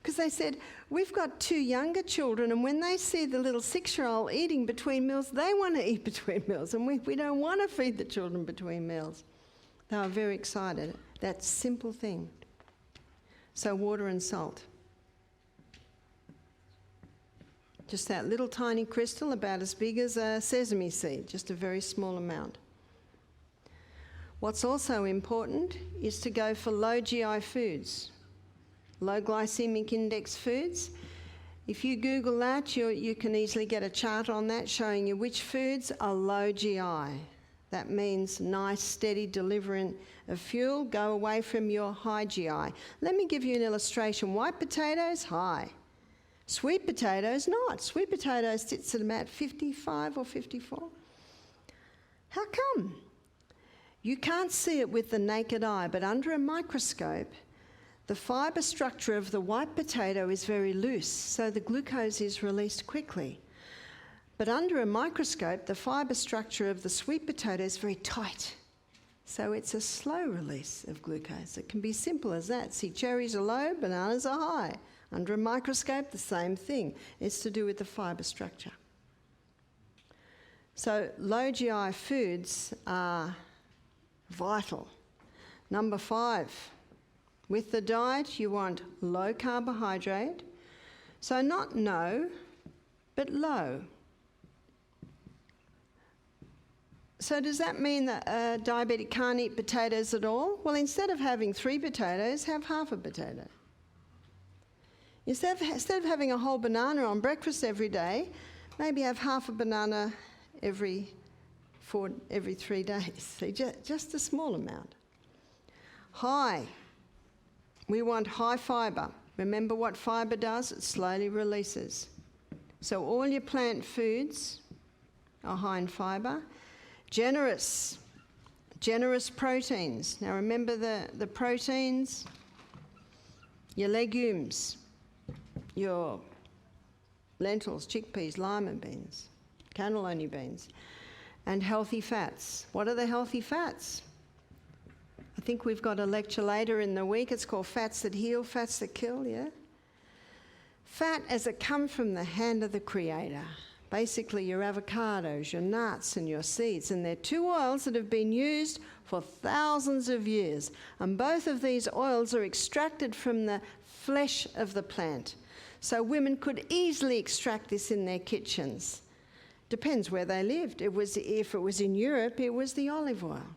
Because they said, we've got 2 younger children, and when they see the little 6-year-old eating between meals, they want to eat between meals, and we don't want to feed the children between meals. They were very excited. That simple thing. So water and salt. Just that little tiny crystal, about as big as a sesame seed, just a very small amount. What's also important is to go for low GI foods, low glycemic index foods. If you Google that, you can easily get a chart on that showing you which foods are low GI. That means nice, steady delivery of fuel. Go away from your high GI. Let me give you an illustration. White potatoes, high. Sweet potatoes, not. Sweet potatoes sits at about 55 or 54. How come? You can't see it with the naked eye, but under a microscope, the fibre structure of the white potato is very loose, so the glucose is released quickly. But under a microscope, the fibre structure of the sweet potato is very tight, so it's a slow release of glucose. It can be simple as that. See, cherries are low, bananas are high. Under a microscope, the same thing. It's to do with the fibre structure. So low GI foods are vital. Number 5, with the diet you want low carbohydrate. So not no, but low. So does that mean that a diabetic can't eat potatoes at all? Well, instead of having 3 potatoes, have half a potato. Instead of having a whole banana on breakfast every day, maybe have half a banana every 3 days. So just a small amount. High. We want high fibre. Remember what fibre does? It slowly releases. So all your plant foods are high in fibre. Generous proteins. Now remember the proteins, your legumes, your lentils, chickpeas, lima beans, cannellini beans, and healthy fats. What are the healthy fats? I think we've got a lecture later in the week. It's called Fats That Heal, Fats That Kill, yeah? Fat as it comes from the hand of the Creator. Basically your avocados, your nuts and your seeds. And they're 2 oils that have been used for thousands of years. And both of these oils are extracted from the flesh of the plant. So women could easily extract this in their kitchens. Depends where they lived. If it was in Europe, it was the olive oil.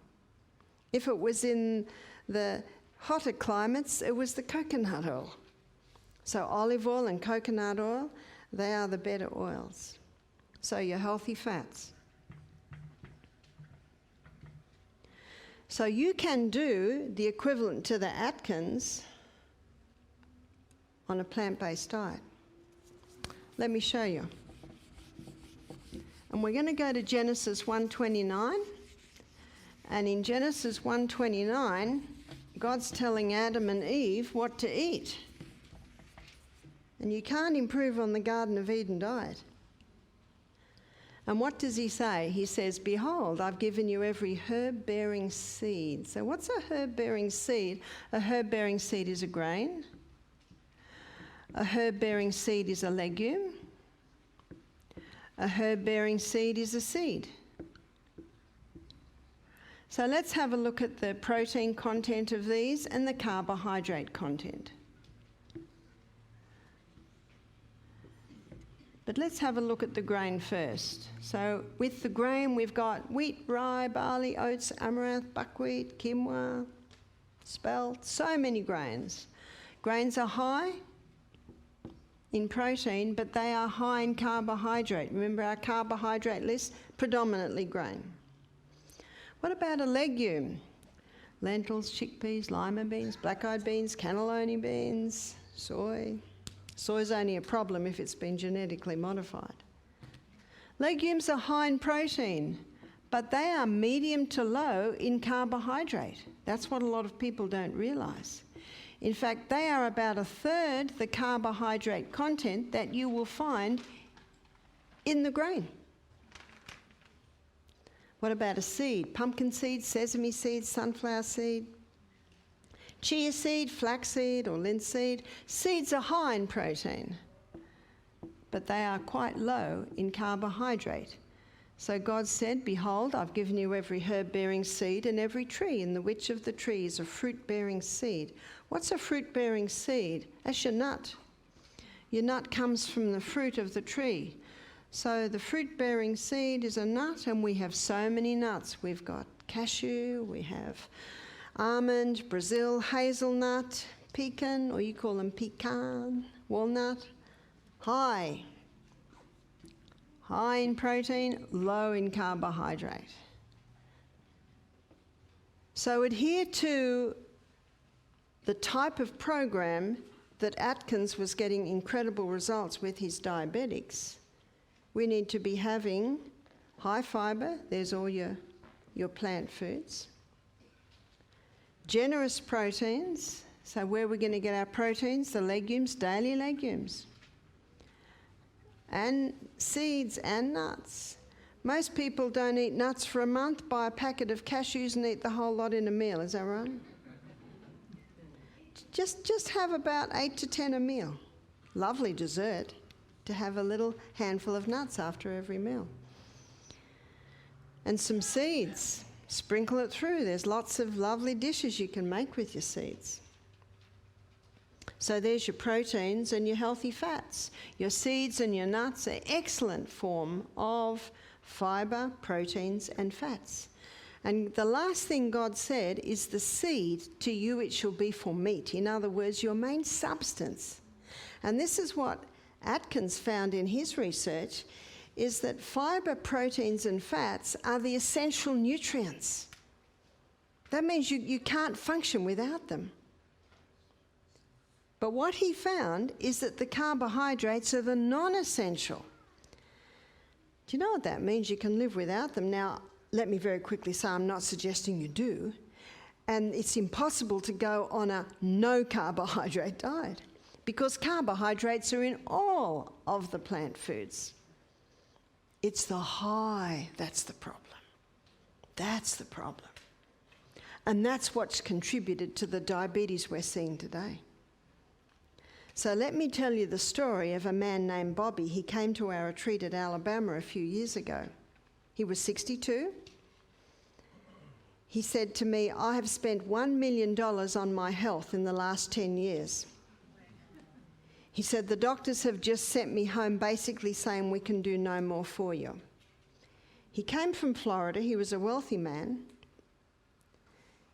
If it was in the hotter climates, it was the coconut oil. So olive oil and coconut oil, they are the better oils. So your healthy fats. So you can do the equivalent to the Atkins on a plant-based diet. Let me show you. And we're going to go to Genesis 1:29. And in Genesis 1:29, God's telling Adam and Eve what to eat. And you can't improve on the Garden of Eden diet. And what does he say? He says, behold, I've given you every herb-bearing seed. So what's a herb-bearing seed? A herb-bearing seed is a grain. A herb-bearing seed is a legume. A herb-bearing seed is a seed. So let's have a look at the protein content of these and the carbohydrate content. But let's have a look at the grain first. So with the grain, we've got wheat, rye, barley, oats, amaranth, buckwheat, quinoa, spelt, so many grains. Grains are high in protein, but they are high in carbohydrate. Remember our carbohydrate list? Predominantly grain. What about a legume? Lentils, chickpeas, lima beans, black-eyed beans, cannellini beans, soy. Soy's only a problem if it's been genetically modified. Legumes are high in protein, but they are medium to low in carbohydrate. That's what a lot of people don't realise. In fact, they are about a third the carbohydrate content that you will find in the grain. What about a seed? Pumpkin seed, sesame seed, sunflower seed, chia seed, flaxseed or linseed. Seeds are high in protein, but they are quite low in carbohydrate. So God said, behold, I've given you every herb-bearing seed and every tree, in the which of the trees a fruit-bearing seed. What's a fruit-bearing seed? That's your nut. Your nut comes from the fruit of the tree. So the fruit-bearing seed is a nut, and we have so many nuts. We've got cashew, we have almond, Brazil, hazelnut, pecan, or you call them pecan, walnut. High in protein, low in carbohydrate. So adhere to the type of program that Atkins was getting incredible results with his diabetics. We need to be having high fibre, there's all your plant foods. Generous proteins, so where we're going to get our proteins, the legumes, daily legumes. And seeds and nuts. Most people don't eat nuts for a month, buy a packet of cashews and eat the whole lot in a meal, is that right? Just have about 8 to 10 a meal. Lovely dessert to have a little handful of nuts after every meal. And some seeds. Sprinkle it through. There's lots of lovely dishes you can make with your seeds. So there's your proteins and your healthy fats. Your seeds and your nuts are excellent form of fibre, proteins and fats. And the last thing God said is the seed, to you it shall be for meat. In other words, your main substance. And this is what Atkins found in his research, is that fibre, proteins and fats are the essential nutrients. That means you can't function without them. But what he found is that the carbohydrates are the non-essential. Do you know what that means? You can live without them. Now, let me very quickly say I'm not suggesting you do. And it's impossible to go on a no-carbohydrate diet because carbohydrates are in all of the plant foods. It's the high that's the problem. That's the problem. And that's what's contributed to the diabetes we're seeing today. So let me tell you the story of a man named Bobby. He came to our retreat at Alabama a few years ago. He was 62. He said to me, I have spent $1 million on my health in the last 10 years. He said, the doctors have just sent me home basically saying we can do no more for you. He came from Florida. He was a wealthy man.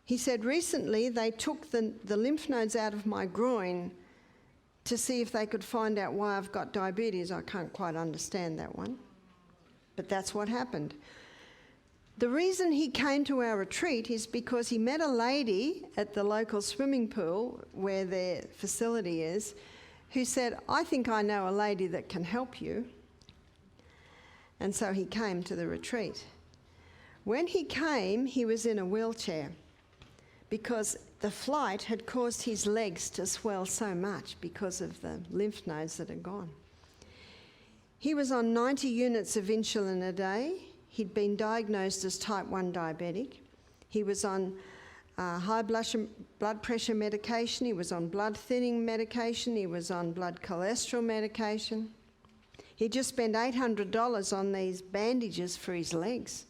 He said, recently they took the lymph nodes out of my groin to see if they could find out why I've got diabetes. I can't quite understand that one. But that's what happened. The reason he came to our retreat is because he met a lady at the local swimming pool where their facility is, who said, I think I know a lady that can help you. And so he came to the retreat. When he came, he was in a wheelchair because the flight had caused his legs to swell so much because of the lymph nodes that had gone. He was on 90 units of insulin a day. He'd been diagnosed as type 1 diabetic. He was on high blood pressure medication. He was on blood thinning medication. He was on blood cholesterol medication. He just spent $800 on these bandages for his legs,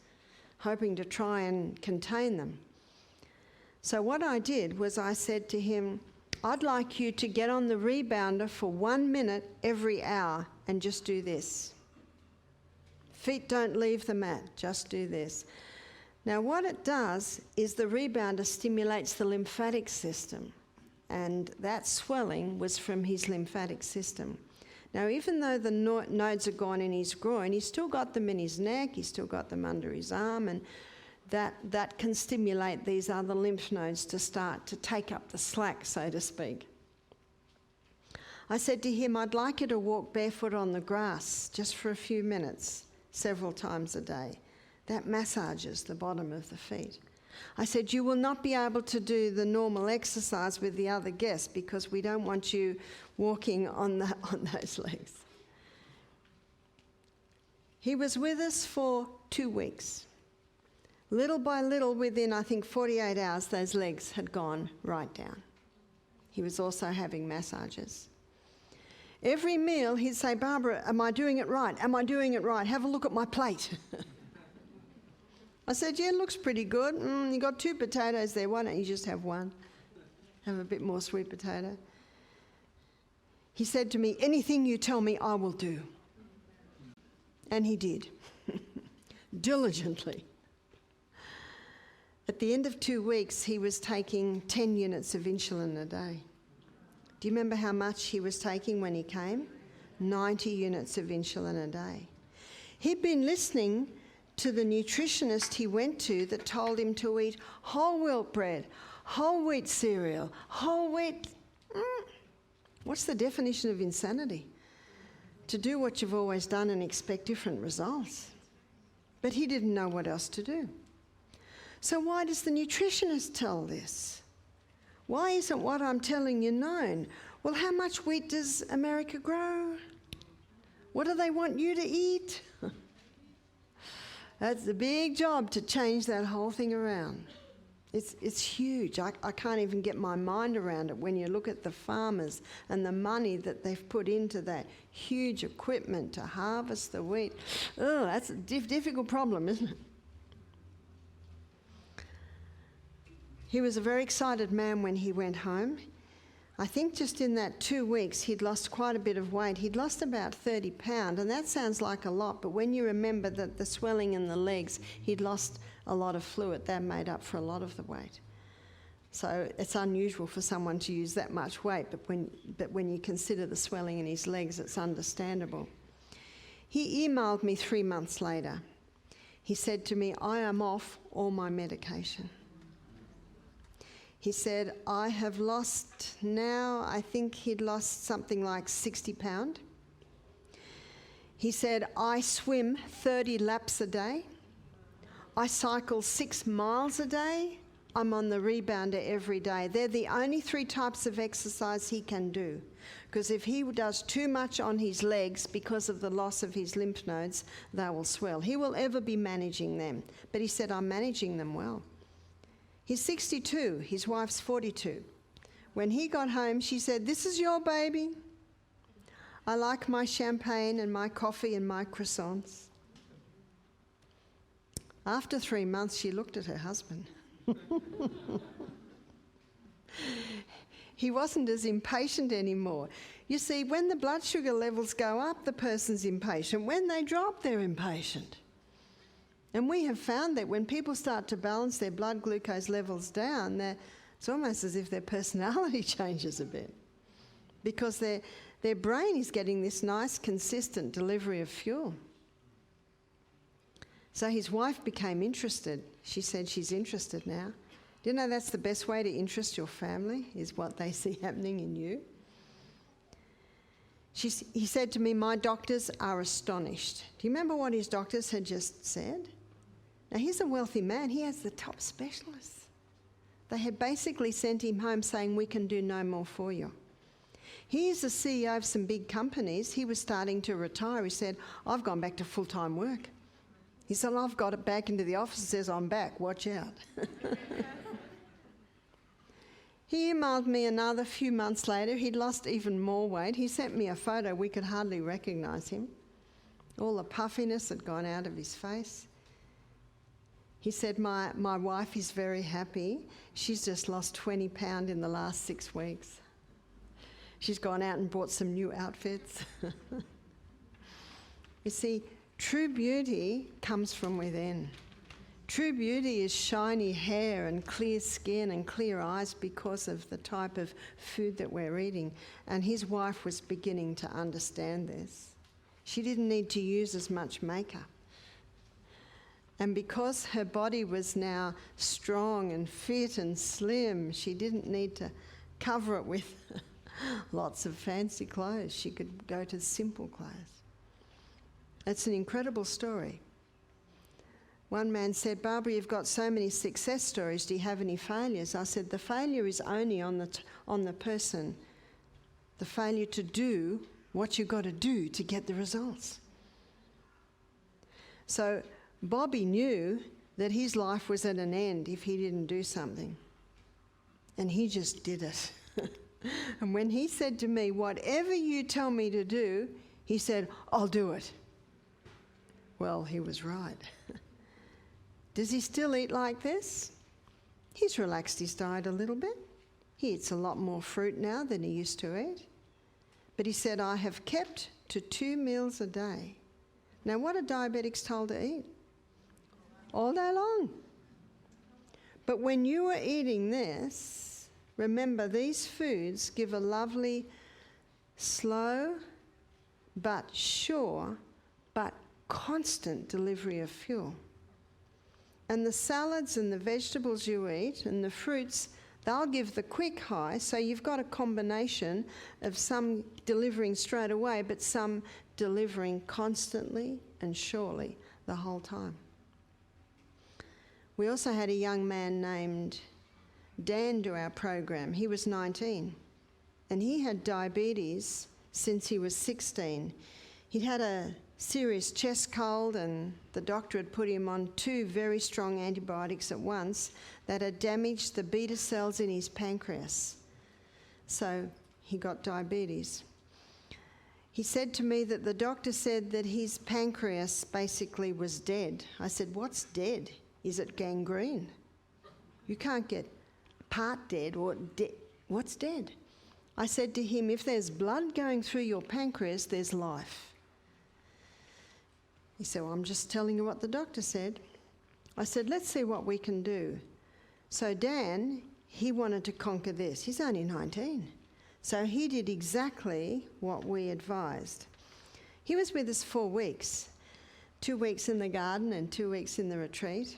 hoping to try and contain them. So what I did was I said to him, I'd like you to get on the rebounder for 1 minute every hour and just do this. Feet don't leave the mat, just do this. Now what it does is the rebounder stimulates the lymphatic system, and that swelling was from his lymphatic system. Now even though the nodes are gone in his groin, he's still got them in his neck, he's still got them under his arm, and that can stimulate these other lymph nodes to start to take up the slack, so to speak. I said to him, I'd like you to walk barefoot on the grass just for a few minutes, several times a day. That massages the bottom of the feet. I said, you will not be able to do the normal exercise with the other guests because we don't want you walking on those legs. He was with us for 2 weeks. Little by little, within, I think, 48 hours, those legs had gone right down. He was also having massages. Every meal, he'd say, Barbara, am I doing it right? Am I doing it right? Have a look at my plate. I said, yeah, it looks pretty good. You got 2 potatoes there. Why don't you just have 1? Have a bit more sweet potato. He said to me, anything you tell me, I will do. And he did. Diligently. At the end of 2 weeks, he was taking 10 units of insulin a day. Do you remember how much he was taking when he came? 90 units of insulin a day. He'd been listening to the nutritionist he went to that told him to eat whole wheat bread, whole wheat cereal, whole wheat. What's the definition of insanity? To do what you've always done and expect different results. But he didn't know what else to do. So why does the nutritionist tell this? Why isn't what I'm telling you known? Well, how much wheat does America grow? What do they want you to eat? That's a big job to change that whole thing around. It's huge. I can't even get my mind around it when you look at the farmers and the money that they've put into that huge equipment to harvest the wheat. Oh, that's a difficult problem, isn't it? He was a very excited man when he went home. I think just in that 2 weeks, he'd lost quite a bit of weight. He'd lost about 30 pounds, and that sounds like a lot, but when you remember that the swelling in the legs, he'd lost a lot of fluid, that made up for a lot of the weight. So it's unusual for someone to use that much weight, but when you consider the swelling in his legs, it's understandable. He emailed me 3 months later. He said to me, I am off all my medication. He said, I have lost now, I think he'd lost something like 60 pounds. He said, I swim 30 laps a day. I cycle 6 miles a day. I'm on the rebounder every day. They're the only 3 types of exercise he can do. Because if he does too much on his legs because of the loss of his lymph nodes, they will swell. He will ever be managing them. But he said, I'm managing them well. He's 62, his wife's 42. When he got home, she said, this is your baby. I like my champagne and my coffee and my croissants. After 3 months, she looked at her husband. He wasn't as impatient anymore. You see, when the blood sugar levels go up, the person's impatient. When they drop, they're impatient. And we have found that when people start to balance their blood glucose levels down, it's almost as if their personality changes a bit, because their brain is getting this nice, consistent delivery of fuel. So his wife became interested. She said she's interested now. Do you know that's the best way to interest your family, is what they see happening in you? He said to me, my doctors are astonished. Do you remember what his doctors had just said? Now, he's a wealthy man. He has the top specialists. They had basically sent him home saying, we can do no more for you. He's the CEO of some big companies. He was starting to retire. He said, I've gone back to full-time work. He said, I've got it back into the office. He says, I'm back, watch out. He emailed me another few months later. He'd lost even more weight. He sent me a photo. We could hardly recognise him. All the puffiness had gone out of his face. He said, my wife is very happy. She's just lost 20 pounds in the last 6 weeks. She's gone out and bought some new outfits. You see, true beauty comes from within. True beauty is shiny hair and clear skin and clear eyes because of the type of food that we're eating. And his wife was beginning to understand this. She didn't need to use as much makeup. And because her body was now strong and fit and slim, she didn't need to cover it with lots of fancy clothes. She could go to simple clothes. It's an incredible story. One man said, Barbara, you've got so many success stories. Do you have any failures? I said, the failure is only on the person. The failure to do what you've got to do to get the results. So Bobby knew that his life was at an end if he didn't do something. And he just did it. And when he said to me, whatever you tell me to do, he said, I'll do it. Well, he was right. Does he still eat like this? He's relaxed his diet a little bit. He eats a lot more fruit now than he used to eat. But he said, I have kept to 2 meals a day. Now, what are diabetics told to eat? All day long. But when you are eating this, remember these foods give a lovely, slow, but sure, but constant delivery of fuel. And the salads and the vegetables you eat and the fruits, they'll give the quick high. So you've got a combination of some delivering straight away, but some delivering constantly and surely the whole time. We also had a young man named Dan do our program. He was 19 and he had diabetes since he was 16. He'd had a serious chest cold and the doctor had put him on 2 very strong antibiotics at once that had damaged the beta cells in his pancreas. So he got diabetes. He said to me that the doctor said that his pancreas basically was dead. I said, what's dead? Is it gangrene? You can't get part dead or what's dead? I said to him, if there's blood going through your pancreas, there's life. He said, well, I'm just telling you what the doctor said. I said, let's see what we can do. So Dan, he wanted to conquer this. He's only 19. So he did exactly what we advised. He was with us 4 weeks, 2 weeks in the garden and 2 weeks in the retreat.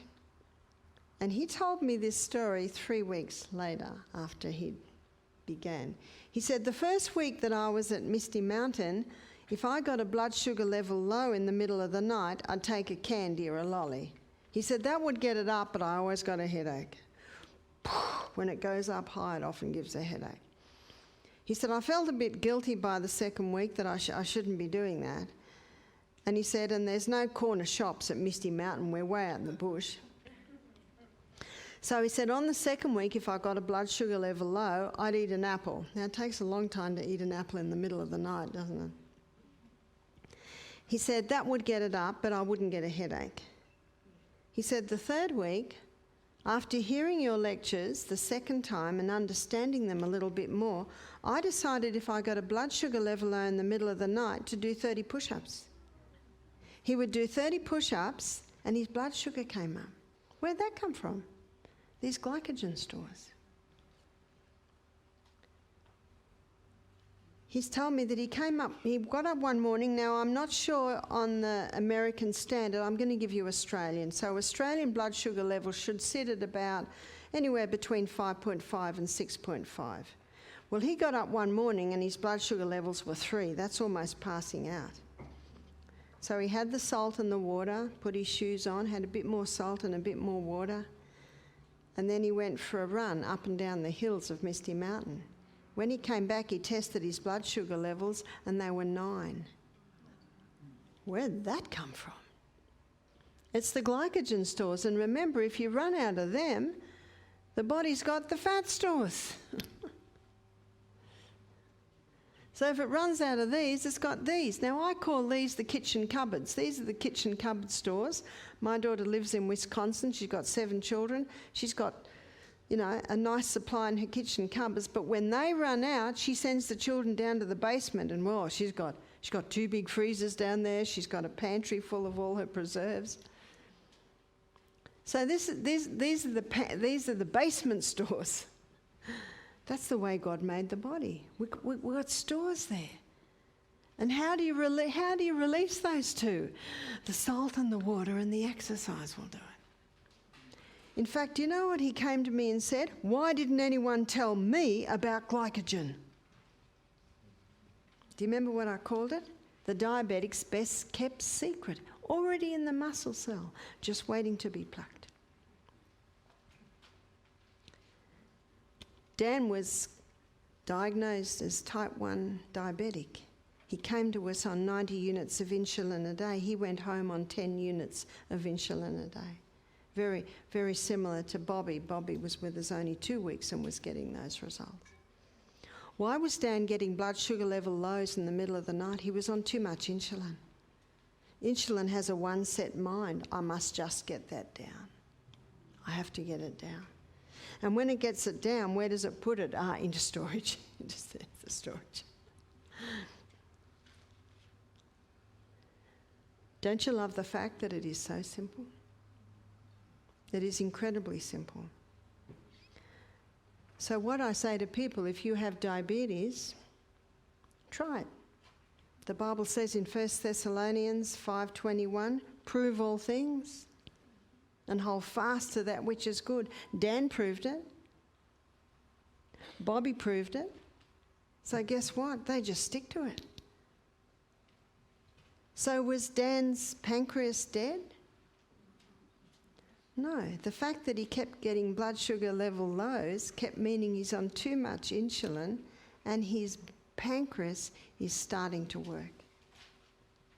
And he told me this story 3 weeks later after he began. He said, the first week that I was at Misty Mountain, if I got a blood sugar level low in the middle of the night, I'd take a candy or a lolly. He said that would get it up, but I always got a headache. When it goes up high, it often gives a headache. He said, I felt a bit guilty by the 2nd week that I shouldn't be doing that. And he said, and there's no corner shops at Misty Mountain, we're way out in the bush. So he said, on the 2nd week, if I got a blood sugar level low, I'd eat an apple. Now, it takes a long time to eat an apple in the middle of the night, doesn't it? He said that would get it up, but I wouldn't get a headache. He said the 3rd week, after hearing your lectures the 2nd time and understanding them a little bit more, I decided if I got a blood sugar level low in the middle of the night to do 30 push-ups. He would do 30 push-ups and his blood sugar came up. Where'd that come from? These glycogen stores. He's told me that he got up one morning. Now, I'm not sure on the American standard. I'm going to give you Australian. So Australian blood sugar levels should sit at about anywhere between 5.5 and 6.5. Well, he got up one morning and his blood sugar levels were 3. That's almost passing out. So he had the salt and the water, put his shoes on, had a bit more salt and a bit more water. And then he went for a run up and down the hills of Misty Mountain. When he came back, he tested his blood sugar levels and they were 9. Where did that come from? It's the glycogen stores. And remember, if you run out of them, the body's got the fat stores. So if it runs out of these, it's got these. Now, I call these the kitchen cupboards. These are the kitchen cupboard stores. My daughter lives in Wisconsin. She's got 7 children. She's got, a nice supply in her kitchen cupboards. But when they run out, she sends the children down to the basement. And, well, she's got 2 big freezers down there. She's got a pantry full of all her preserves. So these are the basement stores. That's the way God made the body. We've got stores there. And how do you release those two? The salt and the water and the exercise will do it. In fact, do you know what he came to me and said? Why didn't anyone tell me about glycogen? Do you remember what I called it? The diabetic's best kept secret, already in the muscle cell, just waiting to be plucked. Dan was diagnosed as type 1 diabetic. He came to us on 90 units of insulin a day. He went home on 10 units of insulin a day. Very, very similar to Bobby. Bobby was with us only 2 weeks and was getting those results. Why was Dan getting blood sugar level lows in the middle of the night? He was on too much insulin. Insulin has a one set mind. I must just get that down. I have to get it down. And when it gets it down, where does it put it? Into storage. Just the storage. Don't you love the fact that it is so simple? It is incredibly simple. So what I say to people, if you have diabetes, try it. The Bible says in 1 Thessalonians 5:21, prove all things and hold fast to that which is good. Dan proved it. Bobby proved it. So guess what? They just stick to it. So was Dan's pancreas dead? No. The fact that he kept getting blood sugar level lows kept meaning he's on too much insulin and his pancreas is starting to work.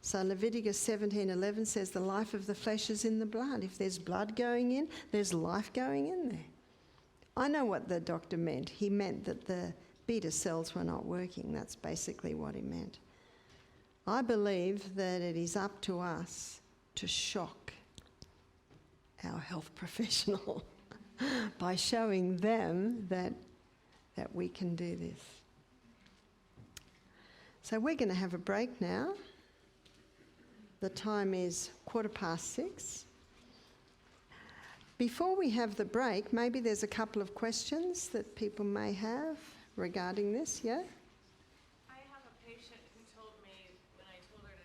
So Leviticus 17:11 says the life of the flesh is in the blood. If there's blood going in, there's life going in there. I know what the doctor meant. He meant that the beta cells were not working. That's basically what he meant. I believe that it is up to us to shock our health professional by showing them that we can do this. So we're going to have a break now. The time is 6:15. Before we have the break, maybe there's a couple of questions that people may have regarding this, yeah? I have a patient who told me, when I told her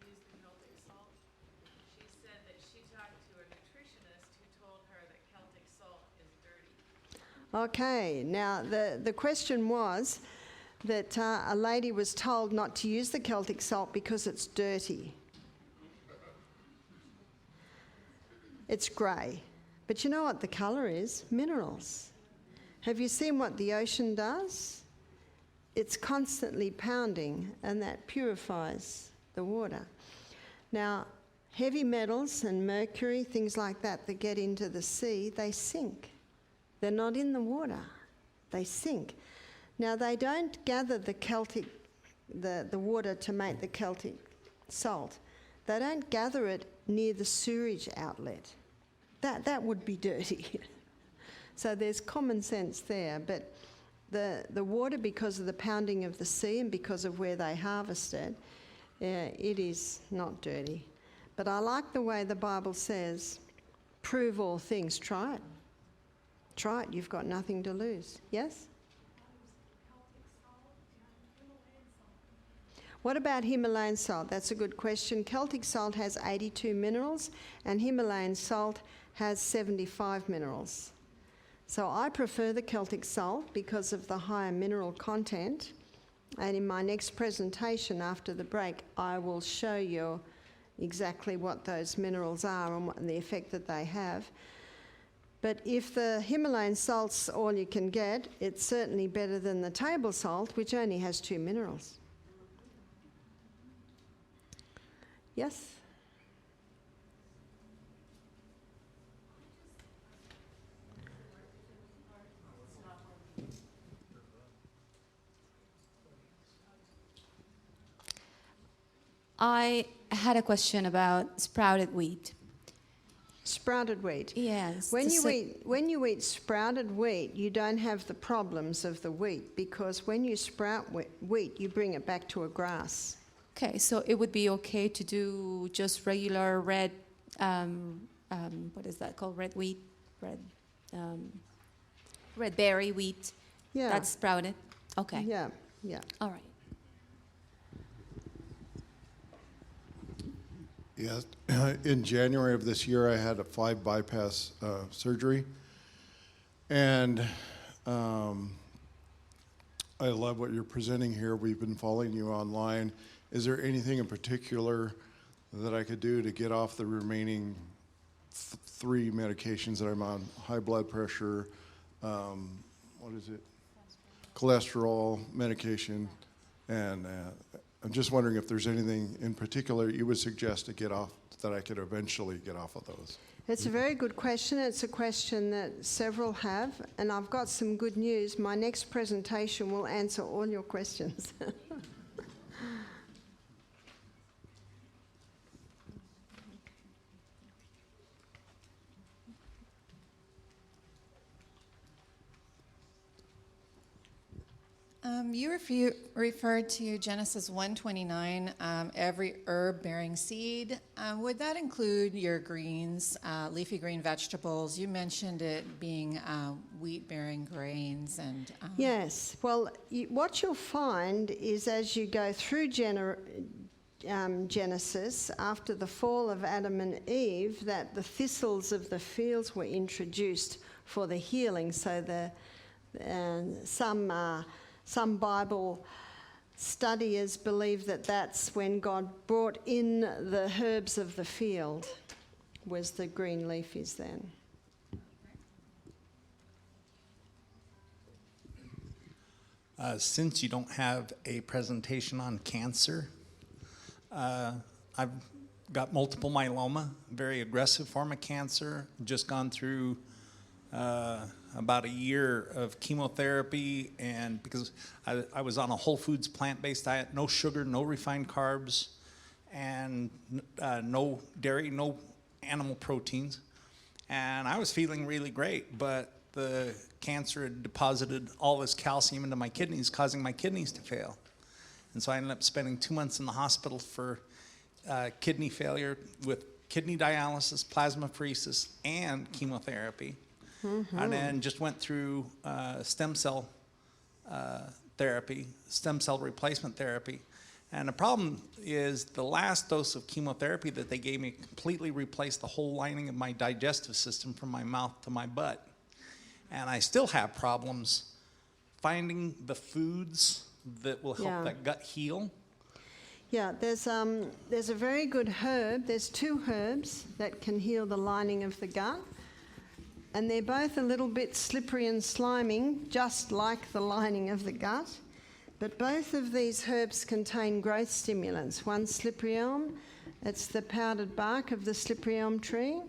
to use the Celtic salt, she said that she talked to a nutritionist who told her that Celtic salt is dirty. Okay, now the question was that a lady was told not to use the Celtic salt because it's dirty. It's grey. But you know what the colour is? Minerals. Have you seen what the ocean does? It's constantly pounding, and that purifies the water. Now, heavy metals and mercury, things like that get into the sea, they sink. They're not in the water. They sink. Now, they don't gather the water to make the Celtic salt. They don't gather it near the sewerage outlet. That would be dirty. So there's common sense there. But the water, because of the pounding of the sea and because of where they harvest it, it is not dirty. But I like the way the Bible says, prove all things. Try it. Try it. You've got nothing to lose. Yes? What about Himalayan salt? That's a good question. Celtic salt has 82 minerals and Himalayan salt has 75 minerals. So I prefer the Celtic salt because of the higher mineral content. And in my next presentation after the break, I will show you exactly what those minerals are and the effect that they have. But if the Himalayan salt's all you can get, it's certainly better than the table salt, which only has 2 minerals. Yes? I had a question about sprouted wheat. Sprouted wheat. Yes. When you eat sprouted wheat, you don't have the problems of the wheat, because when you sprout wheat, you bring it back to a grass. Okay, so it would be okay to do just regular red, what is that called? Red wheat, red berry wheat. Yeah. That's sprouted. Okay. Yeah. Yeah. All right. Yes, in January of this year, I had a 5 bypass surgery, and I love what you're presenting here. We've been following you online. Is there anything in particular that I could do to get off the remaining 3 medications that I'm on? High blood pressure, what is it? Cholesterol medication, and I'm just wondering if there's anything in particular you would suggest to get off, that I could eventually get off of those. It's a very good question. It's a question that several have, and I've got some good news. My next presentation will answer all your questions. You referred to Genesis 1:29, every herb bearing seed. Would that include your greens, leafy green vegetables? You mentioned it being wheat bearing grains and. Yes. Well, what you'll find is as you go through Genesis, after the fall of Adam and Eve, that the thistles of the fields were introduced for the healing. So some Bible studiers believe that that's when God brought in the herbs of the field, was the green leafies then. Since you don't have a presentation on cancer, I've got multiple myeloma, very aggressive form of cancer, just gone through about a year of chemotherapy, and because I was on a whole foods plant-based diet, no sugar, no refined carbs, and no dairy, no animal proteins, and I was feeling really great, but the cancer had deposited all this calcium into my kidneys, causing my kidneys to fail. And so I ended up spending 2 months in the hospital for kidney failure with kidney dialysis, plasmapheresis, and chemotherapy. Mm-hmm. And then just went through stem cell therapy, stem cell replacement therapy. And the problem is the last dose of chemotherapy that they gave me completely replaced the whole lining of my digestive system from my mouth to my butt. And I still have problems finding the foods that will help that gut heal. Yeah, there's a very good herb. There's 2 herbs that can heal the lining of the gut. And they're both a little bit slippery and sliming, just like the lining of the gut. But both of these herbs contain growth stimulants. One, slippery elm. It's the powdered bark of the slippery elm tree.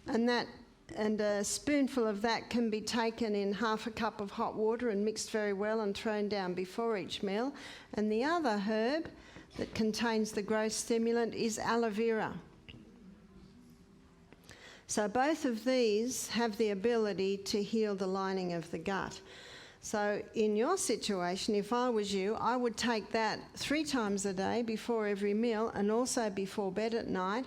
And a spoonful of that can be taken in half a cup of hot water and mixed very well and thrown down before each meal. And the other herb that contains the growth stimulant is aloe vera. So both of these have the ability to heal the lining of the gut. So in your situation, if I was you, I would take that 3 times a day before every meal, and also before bed at night.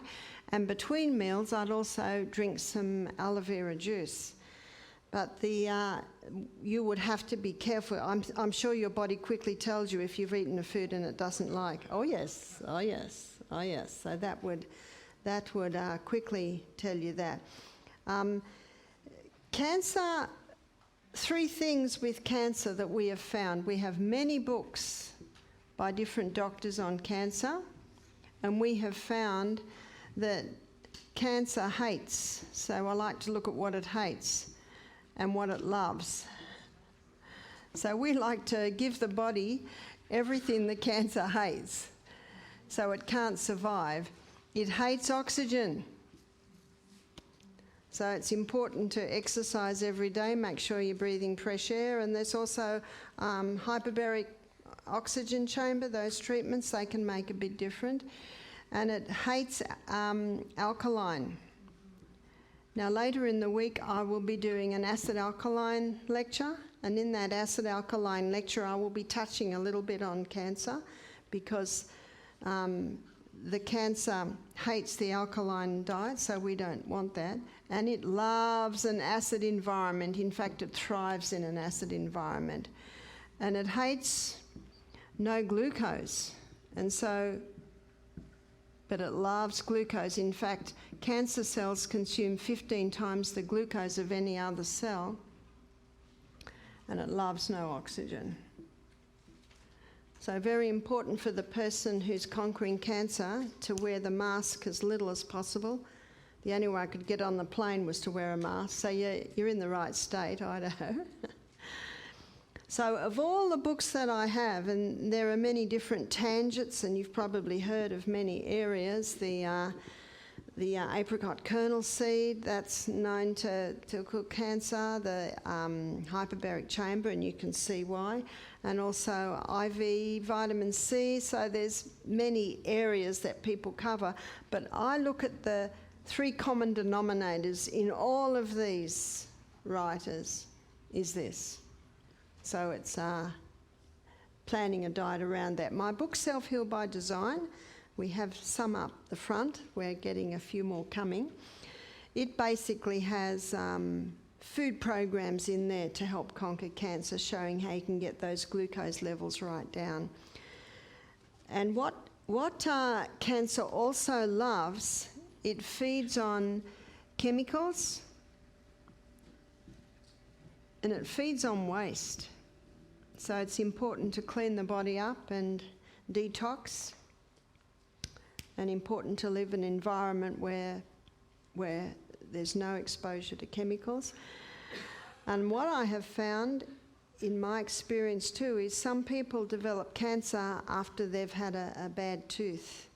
And between meals, I'd also drink some aloe vera juice. But you would have to be careful. I'm sure your body quickly tells you if you've eaten a food and it doesn't like. Oh yes, oh yes, oh yes. So that would quickly tell you that. Cancer, 3 things with cancer that we have found. We have many books by different doctors on cancer, and we have found that cancer hates. So I like to look at what it hates and what it loves. So we like to give the body everything the cancer hates, so it can't survive. It hates oxygen. So it's important to exercise every day, make sure you're breathing fresh air, and there's also hyperbaric oxygen chamber, those treatments, they can make a bit different. And it hates alkaline. Now later in the week I will be doing an acid alkaline lecture, and in that acid alkaline lecture I will be touching a little bit on cancer, because the cancer hates the alkaline diet, so we don't want that. And it loves an acid environment. In fact, it thrives in an acid environment. And it hates no glucose. And so, but it loves glucose. In fact, cancer cells consume 15 times the glucose of any other cell. And it loves no oxygen. So very important for the person who's conquering cancer to wear the mask as little as possible. The only way I could get on the plane was to wear a mask. So you're in the right state, Idaho. So of all the books that I have, and there are many different tangents, and you've probably heard of many areas, the apricot kernel seed, that's known to cook cancer, the hyperbaric chamber, and you can see why, and also IV vitamin C. So there's many areas that people cover, but I look at the three common denominators in all of these writers is this. So it's planning a diet around that. My book, Self-Heal by Design, we have some up the front. We're getting a few more coming. It basically has food programs in there to help conquer cancer, showing how you can get those glucose levels right down. And what cancer also loves, it feeds on chemicals and it feeds on waste. So it's important to clean the body up and detox, and important to live in an environment where there's no exposure to chemicals. And what I have found in my experience too is some people develop cancer after they've had a bad tooth.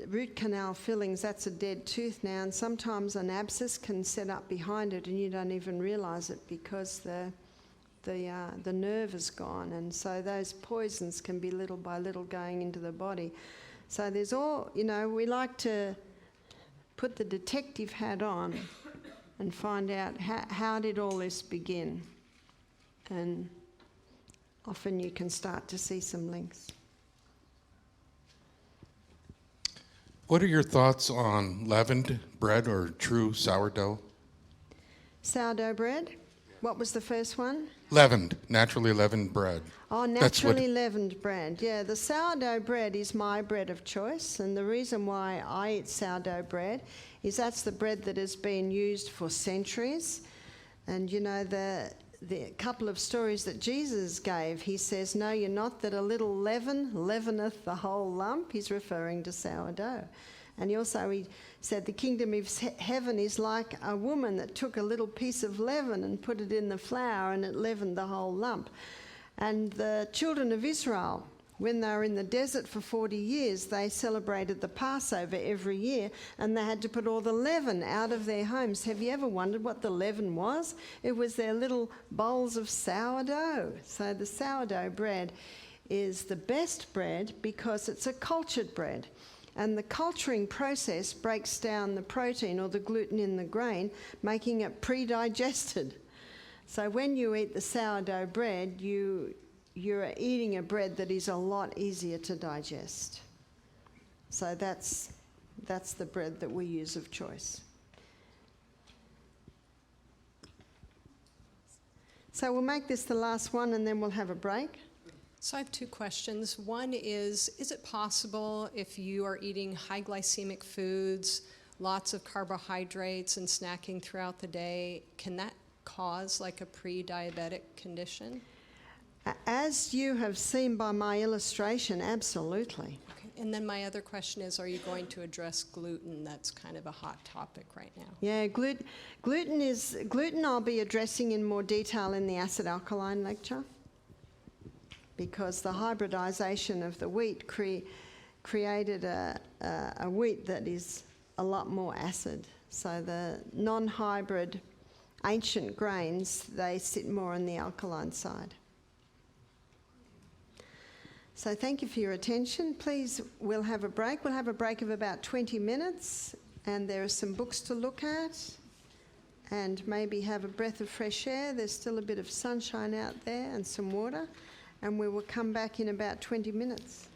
Root canal fillings, that's a dead tooth now, and sometimes an abscess can set up behind it and you don't even realise it because the nerve is gone, and so those poisons can be little by little going into the body. So there's all, we like to put the detective hat on and find out how did all this begin, and often you can start to see some links. What are your thoughts on leavened bread or true sourdough? Sourdough bread? What was the first one? Leavened, naturally leavened bread. Oh, naturally leavened bread. Yeah, the sourdough bread is my bread of choice, and the reason why I eat sourdough bread is that's the bread that has been used for centuries. And the couple of stories that Jesus gave, he says, "Know you not that a little leaven leaveneth the whole lump?" He's referring to sourdough. And he said the kingdom of heaven is like a woman that took a little piece of leaven and put it in the flour, and it leavened the whole lump. And the children of Israel, when they were in the desert for 40 years, they celebrated the Passover every year, and they had to put all the leaven out of their homes. Have you ever wondered what the leaven was? It was their little bowls of sourdough. So the sourdough bread is the best bread because it's a cultured bread. And the culturing process breaks down the protein or the gluten in the grain, making it pre-digested. So when you eat the sourdough bread, you're eating a bread that is a lot easier to digest. So that's the bread that we use of choice. So we'll make this the last one and then we'll have a break. So I have two questions. One is it possible if you are eating high glycemic foods, lots of carbohydrates and snacking throughout the day, can that cause like a pre-diabetic condition? As you have seen by my illustration, absolutely. Okay. And then my other question is, are you going to address gluten? That's kind of a hot topic right now. Yeah, gluten I'll be addressing in more detail in the acid alkaline lecture, because the hybridization of the wheat created a wheat that is a lot more acid. So the non-hybrid ancient grains, they sit more on the alkaline side. So thank you for your attention. Please, we'll have a break. We'll have a break of about 20 minutes, and there are some books to look at, and maybe have a breath of fresh air. There's still a bit of sunshine out there and some water, and we will come back in about 20 minutes.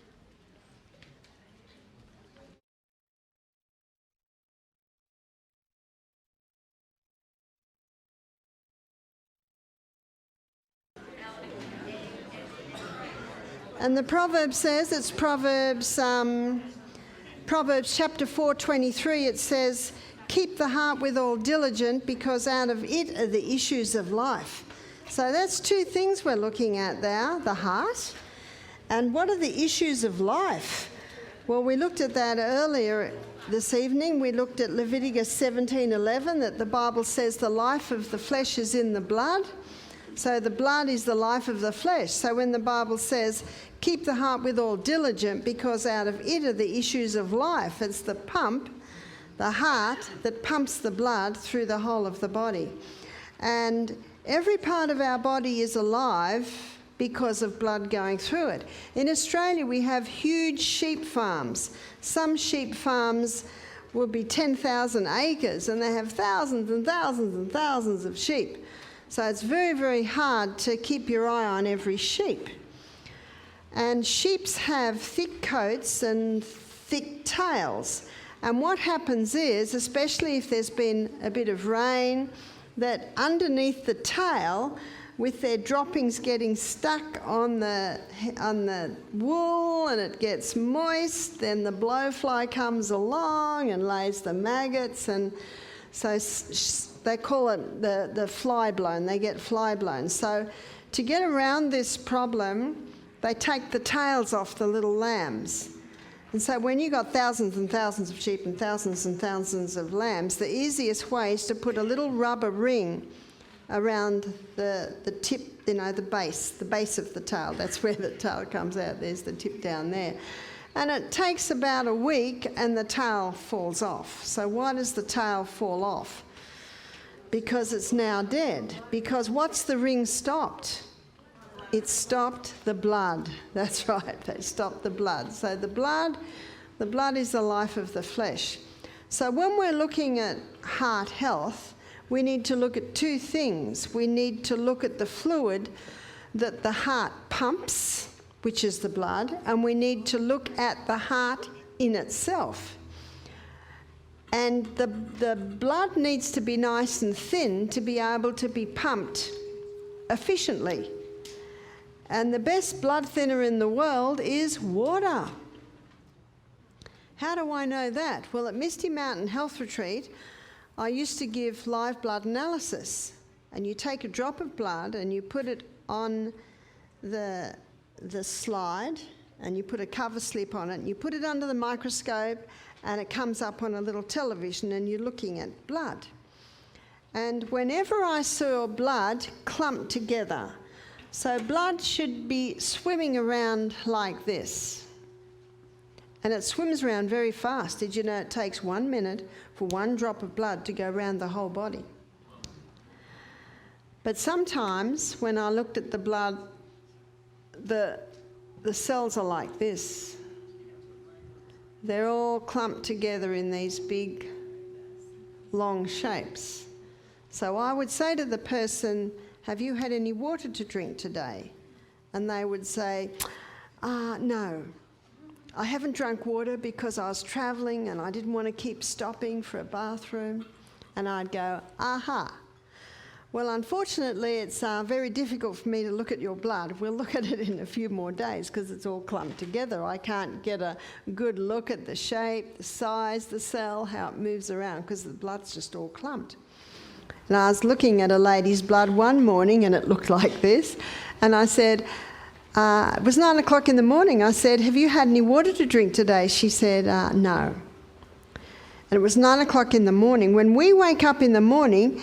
And the proverb says, it's Proverbs chapter 4:23, it says, keep the heart with all diligence, because out of it are the issues of life. So that's two things we're looking at there, the heart. And what are the issues of life? Well, we looked at that earlier this evening. We looked at Leviticus 17:11, that the Bible says the life of the flesh is in the blood. So the blood is the life of the flesh. So when the Bible says, keep the heart with all diligence, because out of it are the issues of life, it's the pump, the heart, that pumps the blood through the whole of the body. And every part of our body is alive because of blood going through it. In Australia, we have huge sheep farms. Some sheep farms will be 10,000 acres, and they have thousands and thousands and thousands of sheep. So it's very, very hard to keep your eye on every sheep. And sheep have thick coats and thick tails. And what happens is, especially if there's been a bit of rain, that underneath the tail, with their droppings getting stuck on the wool and it gets moist, then the blowfly comes along and lays the maggots, and so they call it the fly blown. They get fly blown. So to get around this problem, they take the tails off the little lambs. And so when you've got thousands and thousands of sheep and thousands of lambs, the easiest way is to put a little rubber ring around the tip, the base of the tail. That's where the tail comes out. There's the tip down there. And it takes about a week and the tail falls off. So why does the tail fall off? Because it's now dead. Because what's the ring stopped? It stopped the blood. That's right, they stopped the blood. So the blood is the life of the flesh. So when we're looking at heart health, we need to look at two things. We need to look at the fluid that the heart pumps, which is the blood, and we need to look at the heart in itself. And the blood needs to be nice and thin to be able to be pumped efficiently. And the best blood thinner in the world is water. How do I know that? Well, at Misty Mountain Health Retreat, I used to give live blood analysis. And you take a drop of blood and you put it on the slide, and you put a cover slip on it, and you put it under the microscope, and it comes up on a little television, and you're looking at blood. And whenever I saw blood clumped together, so blood should be swimming around like this. And it swims around very fast. Did you know it takes 1 minute for one drop of blood to go around the whole body? But sometimes when I looked at the blood, the cells are like this. They're all clumped together in these big, long shapes. So I would say to the person, have you had any water to drink today? And they would say, no. I haven't drunk water because I was travelling and I didn't want to keep stopping for a bathroom. And I'd go, aha. Well, unfortunately, it's very difficult for me to look at your blood. We'll look at it in a few more days because it's all clumped together. I can't get a good look at the shape, the size, the cell, how it moves around, because the blood's just all clumped. And I was looking at a lady's blood one morning and it looked like this. And I said, It was 9 o'clock in the morning. I said, have you had any water to drink today? She said, no. And it was 9 o'clock in the morning. When we wake up in the morning,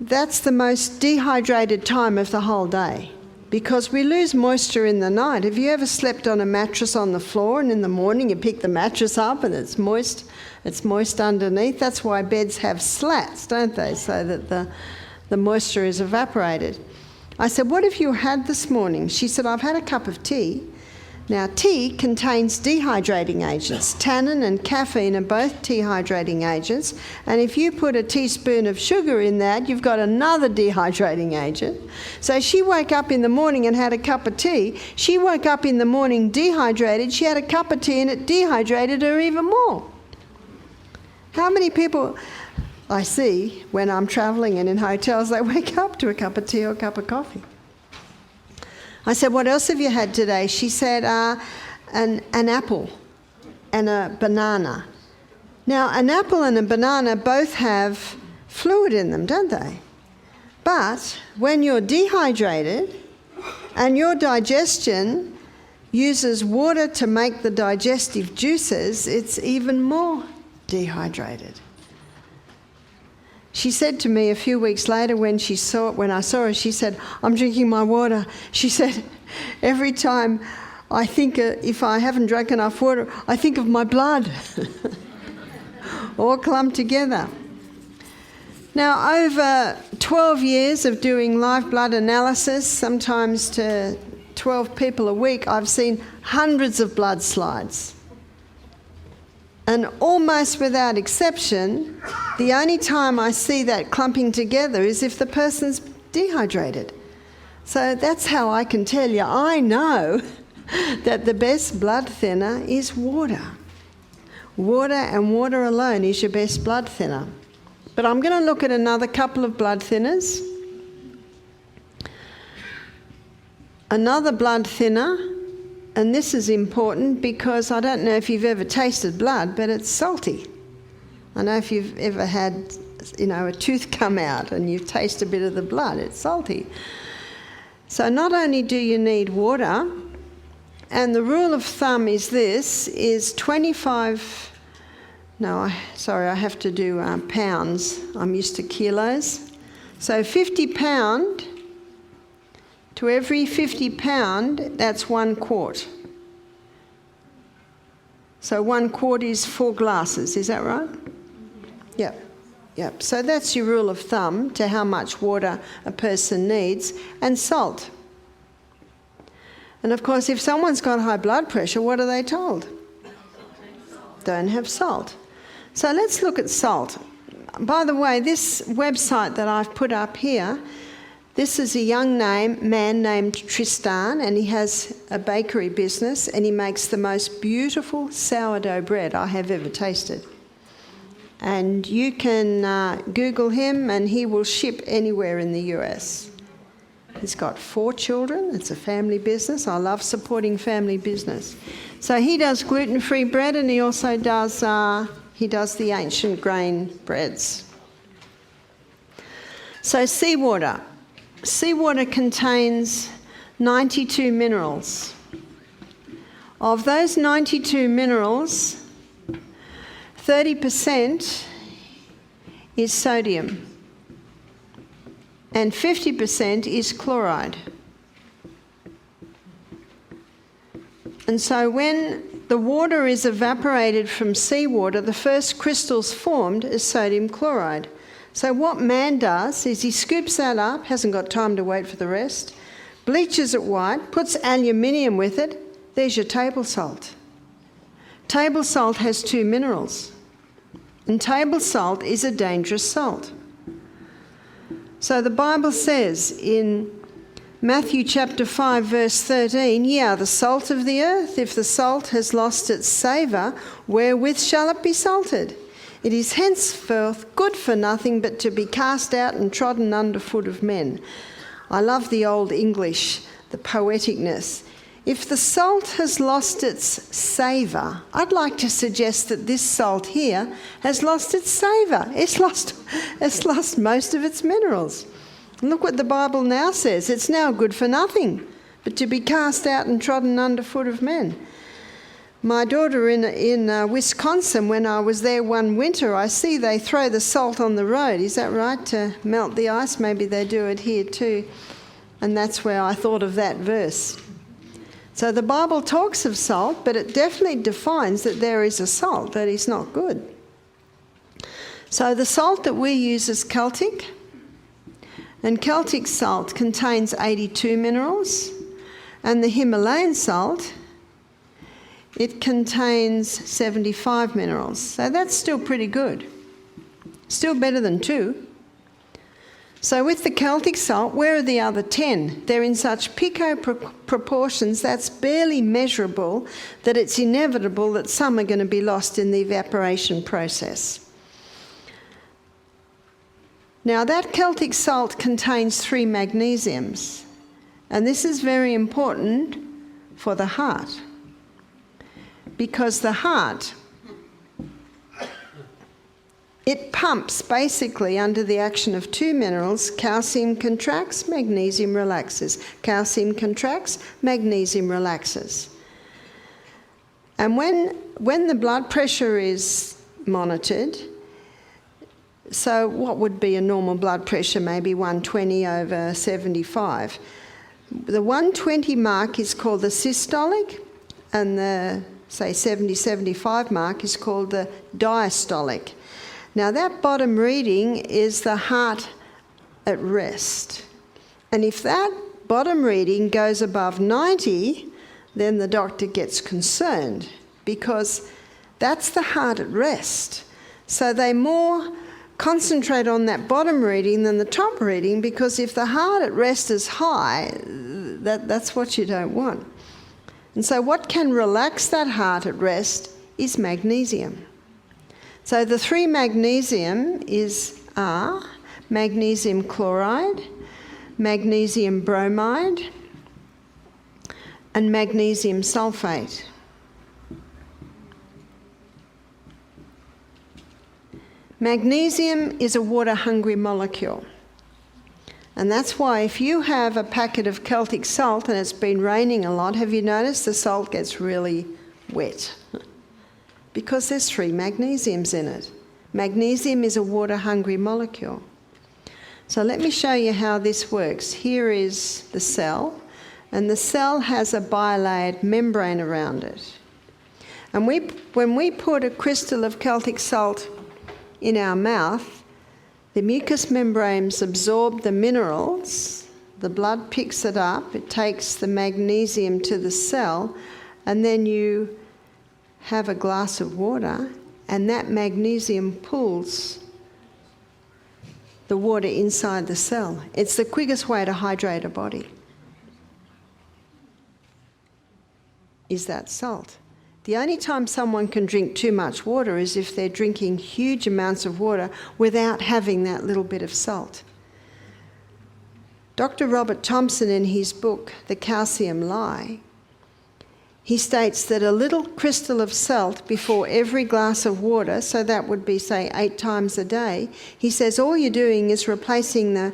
that's the most dehydrated time of the whole day because we lose moisture in the night. Have you ever slept on a mattress on the floor and in the morning you pick the mattress up and it's moist underneath? That's why beds have slats, don't they, so that the moisture is evaporated. I said, what have you had this morning? She said, I've had a cup of tea. Now, tea contains dehydrating agents. Tannin and caffeine are both dehydrating agents. And if you put a teaspoon of sugar in that, you've got another dehydrating agent. So she woke up in the morning and had a cup of tea. She woke up in the morning dehydrated. She had a cup of tea and it dehydrated her even more. How many people I see when I'm traveling and in hotels, they wake up to a cup of tea or a cup of coffee? I said, what else have you had today? She said, an apple and a banana. Now, an apple and a banana both have fluid in them, don't they? But when you're dehydrated and your digestion uses water to make the digestive juices, it's even more dehydrated. She said to me a few weeks later when I saw her, she said, I'm drinking my water. She said, every time I think if I haven't drunk enough water, I think of my blood. All clumped together. Now, over 12 years of doing live blood analysis, sometimes to 12 people a week, I've seen hundreds of blood slides. And almost without exception, the only time I see that clumping together is if the person's dehydrated. So that's how I can tell you, I know that the best blood thinner is water. Water and water alone is your best blood thinner. But I'm going to look at another couple of blood thinners. Another blood thinner, and this is important because I don't know if you've ever tasted blood, but it's salty. I know if you've ever had, a tooth come out and you taste a bit of the blood, it's salty. So not only do you need water, and the rule of thumb is this, is 25, I have to do pounds. I'm used to kilos. So 50 pound, to every 50 pound, that's 1 quart. So 1 quart is 4 glasses, is that right? Yep. So that's your rule of thumb to how much water a person needs, and salt. And of course, if someone's got high blood pressure, what are they told? Don't have salt. So let's look at salt. By the way, this website that I've put up here, this is a young man named Tristan, and he has a bakery business, and he makes the most beautiful sourdough bread I have ever tasted. And you can Google him, and he will ship anywhere in the US. He's got 4 children. It's a family business. I love supporting family business. So he does gluten-free bread, and he also does the ancient grain breads. So seawater. Seawater contains 92 minerals. Of those 92 minerals, 30% is sodium and 50% is chloride. And so when the water is evaporated from seawater, the first crystals formed is sodium chloride. So what man does is he scoops that up, hasn't got time to wait for the rest, bleaches it white, puts aluminium with it, there's your table salt. Table salt has 2 minerals, and table salt is a dangerous salt. So the Bible says in Matthew chapter 5 verse 13, ye are the salt of the earth. If the salt has lost its savour, wherewith shall it be salted? It is henceforth good for nothing but to be cast out and trodden under foot of men. I love the old English, the poeticness. If the salt has lost its savour, I'd like to suggest that this salt here has lost its savour. It's lost most of its minerals. And look what the Bible now says. It's now good for nothing but to be cast out and trodden underfoot of men. My daughter in Wisconsin, when I was there one winter, I see they throw the salt on the road. Is that right? To melt the ice? Maybe they do it here too. And that's where I thought of that verse. So the Bible talks of salt, but it definitely defines that there is a salt that is not good. So the salt that we use is Celtic, and Celtic salt contains 82 minerals, and the Himalayan salt, it contains 75 minerals. So that's still pretty good. Still better than 2. So with the Celtic salt, where are the other 10? They're in such proportions that's barely measurable that it's inevitable that some are going to be lost in the evaporation process. Now that Celtic salt contains 3 magnesiums, and this is very important for the heart, because the heart, it pumps basically under the action of 2 minerals. Calcium contracts, magnesium relaxes. Calcium contracts, magnesium relaxes. And when the blood pressure is monitored, so what would be a normal blood pressure? Maybe 120/75. The 120 mark is called the systolic, and the, say, 70/75 mark is called the diastolic. Now that bottom reading is the heart at rest. And if that bottom reading goes above 90, then the doctor gets concerned, because that's the heart at rest. So they more concentrate on that bottom reading than the top reading, because if the heart at rest is high, that's what you don't want. And so what can relax that heart at rest is magnesium. So the 3 magnesium are magnesium chloride, magnesium bromide, and magnesium sulfate. Magnesium is a water-hungry molecule. And that's why if you have a packet of Celtic salt and it's been raining a lot, have you noticed the salt gets really wet? Because there's 3 magnesiums in it. Magnesium is a water-hungry molecule. So let me show you how this works. Here is the cell, and the cell has a bilayered membrane around it. And when we put a crystal of Celtic salt in our mouth, the mucous membranes absorb the minerals, the blood picks it up, it takes the magnesium to the cell, and then you have a glass of water, and that magnesium pulls the water inside the cell. It's the quickest way to hydrate a body, is that salt. The only time someone can drink too much water is if they're drinking huge amounts of water without having that little bit of salt. Dr. Robert Thompson, in his book, The Calcium Lie, he states that a little crystal of salt before every glass of water, so that would be, say, 8 times a day, he says all you're doing is replacing the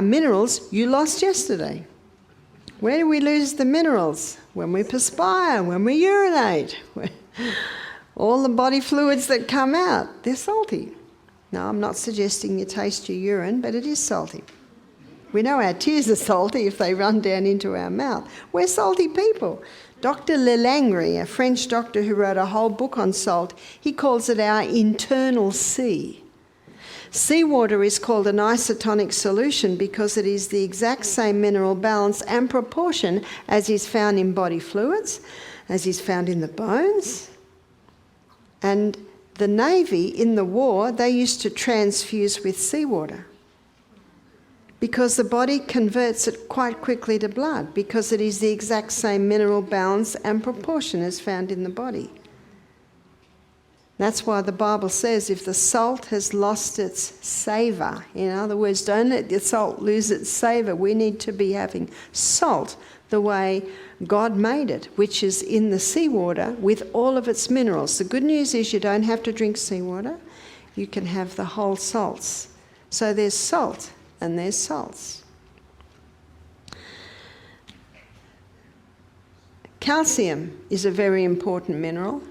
minerals you lost yesterday. Where do we lose the minerals? When we perspire, when we urinate. All the body fluids that come out, they're salty. Now, I'm not suggesting you taste your urine, but it is salty. We know our tears are salty if they run down into our mouth. We're salty people. Dr. Lelangry, a French doctor who wrote a whole book on salt, he calls it our internal sea. Seawater is called an isotonic solution because it is the exact same mineral balance and proportion as is found in body fluids, as is found in the bones. And the Navy in the war, they used to transfuse with seawater because the body converts it quite quickly to blood, because it is the exact same mineral balance and proportion as found in the body. That's why the Bible says if the salt has lost its savour, in other words, don't let the salt lose its savour. We need to be having salt the way God made it, which is in the seawater with all of its minerals. The good news is you don't have to drink seawater. You can have the whole salts. So there's salt and there's salts. Calcium is a very important mineral.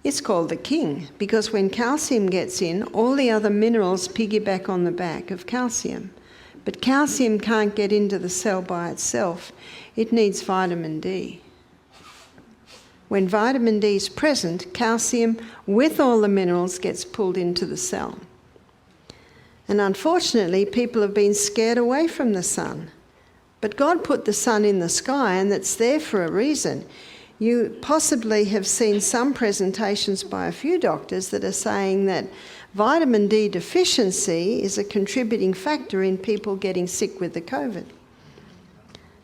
It's called the king because when calcium gets in, all the other minerals piggyback on the back of calcium. But calcium can't get into the cell by itself. It needs vitamin D. When vitamin D is present, calcium with all the minerals gets pulled into the cell. And unfortunately, people have been scared away from the sun. But God put the sun in the sky, and it's there for a reason. You possibly have seen some presentations by a few doctors that are saying that vitamin D deficiency is a contributing factor in people getting sick with the COVID.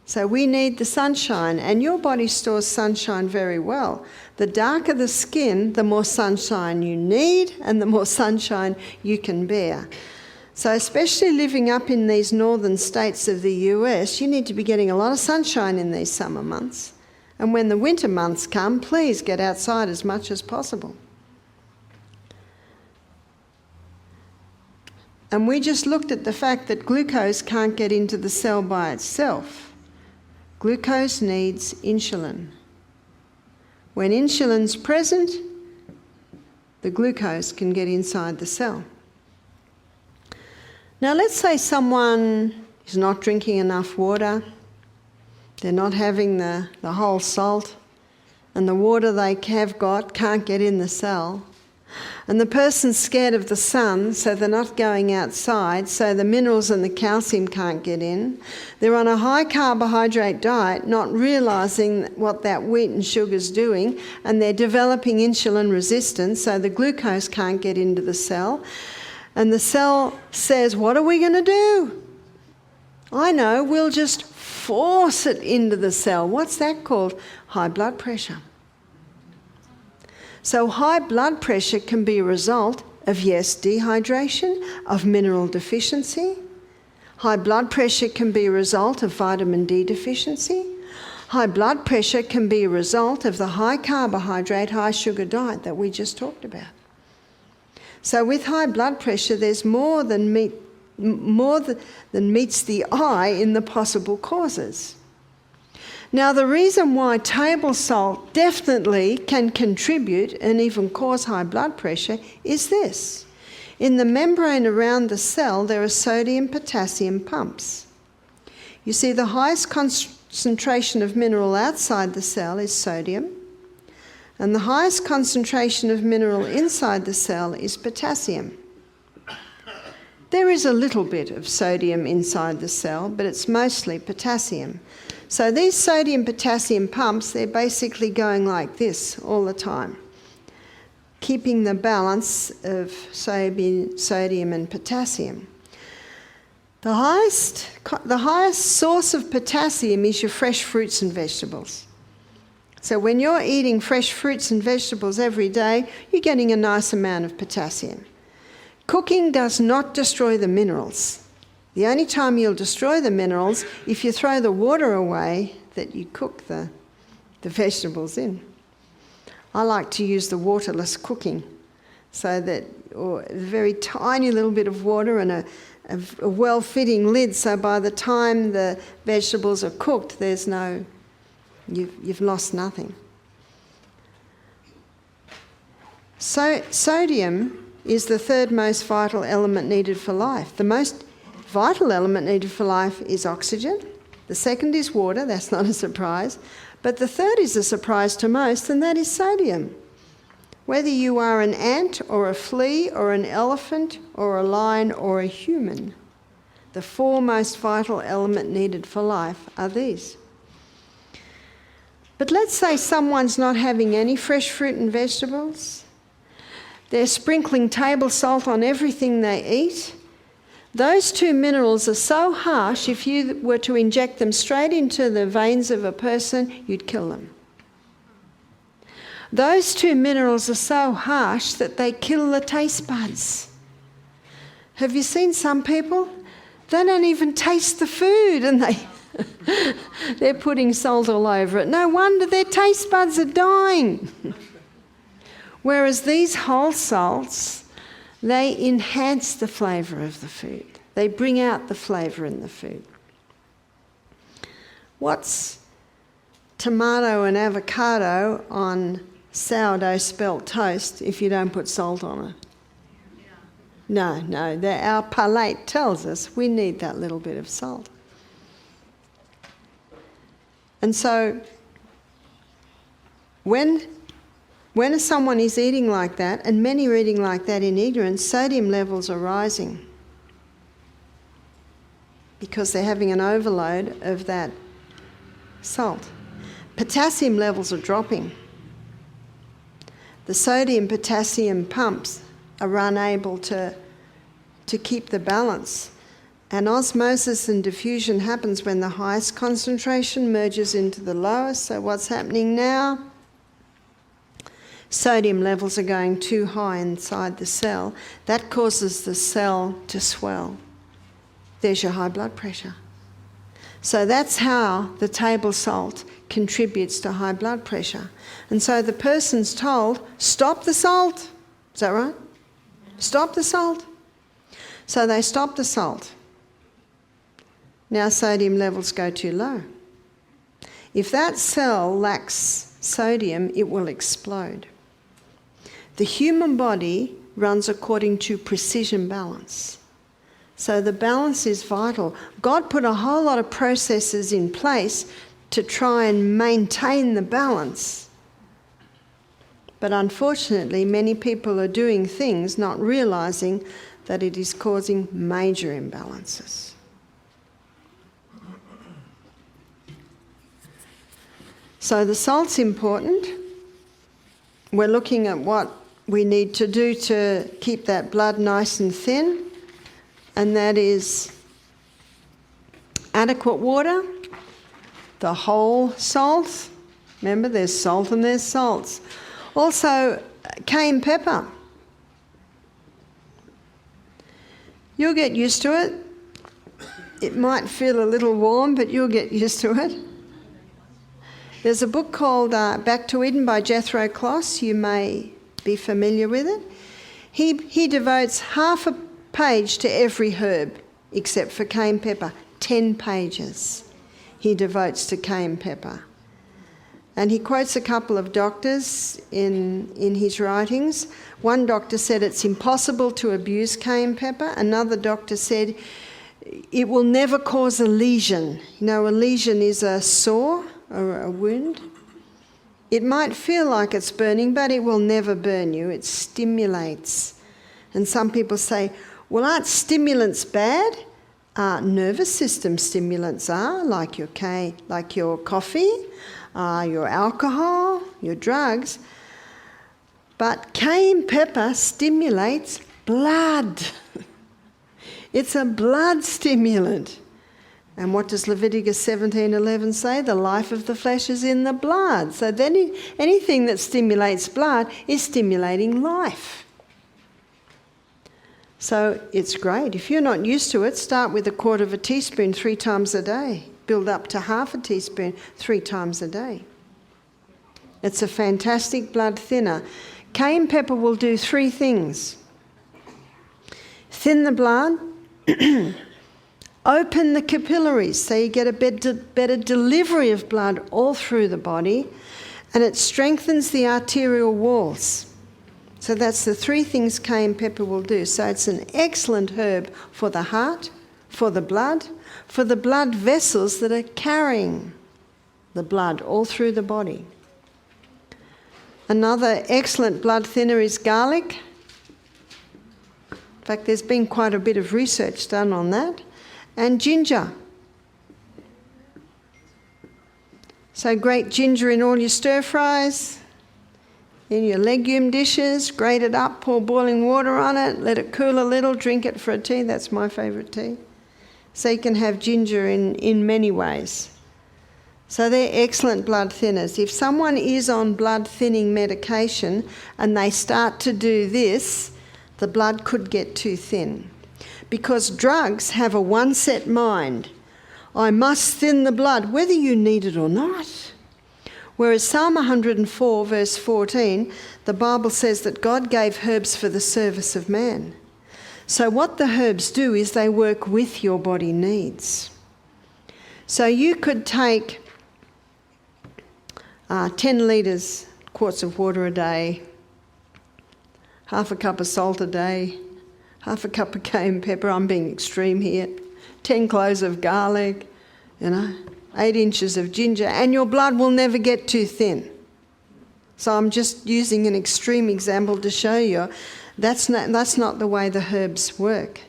So we need the sunshine, and your body stores sunshine very well. The darker the skin, the more sunshine you need and the more sunshine you can bear. So especially living up in these northern states of the US, you need to be getting a lot of sunshine in these summer months. And when the winter months come, please get outside as much as possible. And we just looked at the fact that glucose can't get into the cell by itself. Glucose needs insulin. When insulin's present, the glucose can get inside the cell. Now let's say someone is not drinking enough water, they're not having the whole salt, and the water they have got can't get in the cell. And the person's scared of the sun, so they're not going outside, so the minerals and the calcium can't get in. They're on a high carbohydrate diet, not realising what that wheat and sugar's doing, and they're developing insulin resistance, so the glucose can't get into the cell. And the cell says, what are we going to do? I know, we'll just force it into the cell. What's that called? High blood pressure. So high blood pressure can be a result of, yes, dehydration, of mineral deficiency. High blood pressure can be a result of vitamin D deficiency. High blood pressure can be a result of the high carbohydrate, high sugar diet that we just talked about. So with high blood pressure, there's more than meets the eye in the possible causes. Now, the reason why table salt definitely can contribute and even cause high blood pressure is this. In the membrane around the cell, there are sodium-potassium pumps. You see, the highest concentration of mineral outside the cell is sodium, and the highest concentration of mineral inside the cell is potassium. There is a little bit of sodium inside the cell, but it's mostly potassium. So these sodium-potassium pumps, they're basically going like this all the time, keeping the balance of sodium and potassium. The highest source of potassium is your fresh fruits and vegetables. So when you're eating fresh fruits and vegetables every day, you're getting a nice amount of potassium. Cooking does not destroy the minerals. The only time you'll destroy the minerals if you throw the water away that you cook the vegetables in. I like to use the waterless cooking, so that, or a very tiny little bit of water and a well-fitting lid, so by the time the vegetables are cooked, there's no, you've lost nothing. So sodium is the third most vital element needed for life. The most vital element needed for life is oxygen. The second is water, that's not a surprise. But the third is a surprise to most, and that is sodium. Whether you are an ant or a flea or an elephant or a lion or a human, the four most vital elements needed for life are these. But let's say someone's not having any fresh fruit and vegetables. They're sprinkling table salt on everything they eat. Those two minerals are so harsh, if you were to inject them straight into the veins of a person, you'd kill them. Those two minerals are so harsh that they kill the taste buds. Have you seen some people? They don't even taste the food, and they're putting salt all over it. No wonder their taste buds are dying. Whereas these whole salts, they enhance the flavour of the food. They bring out the flavour in the food. What's tomato and avocado on sourdough spelt toast if you don't put salt on it. No, our palate tells us we need that little bit of salt. And so when someone is eating like that, and many are eating like that in ignorance, sodium levels are rising because they're having an overload of that salt. Potassium levels are dropping. The sodium-potassium pumps are unable to keep the balance. And osmosis and diffusion happens when the highest concentration merges into the lowest. So what's happening now? Sodium levels are going too high inside the cell. That causes the cell to swell. There's your high blood pressure. So that's how the table salt contributes to high blood pressure. And so the person's told, stop the salt. Is that right? Stop the salt. So they stop the salt. Now sodium levels go too low. If that cell lacks sodium, it will explode. The human body runs according to precision balance. So the balance is vital. God put a whole lot of processes in place to try and maintain the balance. But unfortunately, many people are doing things not realizing that it is causing major imbalances. So the salt's important. We're looking at what we need to do to keep that blood nice and thin, and that is adequate water, the whole salt. Remember, there's salt and there's salts. Also, cayenne pepper. You'll get used to it. It might feel a little warm, but you'll get used to it. There's a book called Back to Eden by Jethro Kloss. You may be familiar with it. He devotes half a page to every herb except for cayenne pepper. 10 pages he devotes to cayenne pepper. And he quotes a couple of doctors in his writings. One doctor said it's impossible to abuse cayenne pepper. Another doctor said it will never cause a lesion. You know, a lesion is a sore or a wound. It might feel like it's burning, but it will never burn you. It stimulates. And some people say, well, aren't stimulants bad? Nervous system stimulants are, like your coffee, your alcohol, your drugs. But cayenne pepper stimulates blood. It's a blood stimulant. And what does Leviticus 17:11 say? The life of the flesh is in the blood. So then anything that stimulates blood is stimulating life. So it's great. If you're not used to it, start with 1/4 teaspoon 3 times a day. Build up to 1/2 teaspoon 3 times a day. It's a fantastic blood thinner. Cayenne pepper will do 3 things. Thin the blood, open the capillaries so you get a better delivery of blood all through the body, and it strengthens the arterial walls. So that's the 3 things cayenne pepper will do. So it's an excellent herb for the heart, for the blood vessels that are carrying the blood all through the body. Another excellent blood thinner is garlic. In fact, there's been quite a bit of research done on that. And ginger. So grate ginger in all your stir fries, in your legume dishes, grate it up, pour boiling water on it, let it cool a little, drink it for a tea. That's my favourite tea. So you can have ginger in many ways. So they're excellent blood thinners. If someone is on blood thinning medication and they start to do this, the blood could get too thin. Because drugs have a one-set mind. I must thin the blood, whether you need it or not. Whereas Psalm 104, verse 14, the Bible says that God gave herbs for the service of man. So what the herbs do is they work with your body needs. So you could take 10 litres, quarts of water a day, half a cup of salt a day, half a cup of cayenne pepper, I'm being extreme here, 10 cloves of garlic, 8 inches of ginger, and your blood will never get too thin. So I'm just using an extreme example to show you that's not the way the herbs work.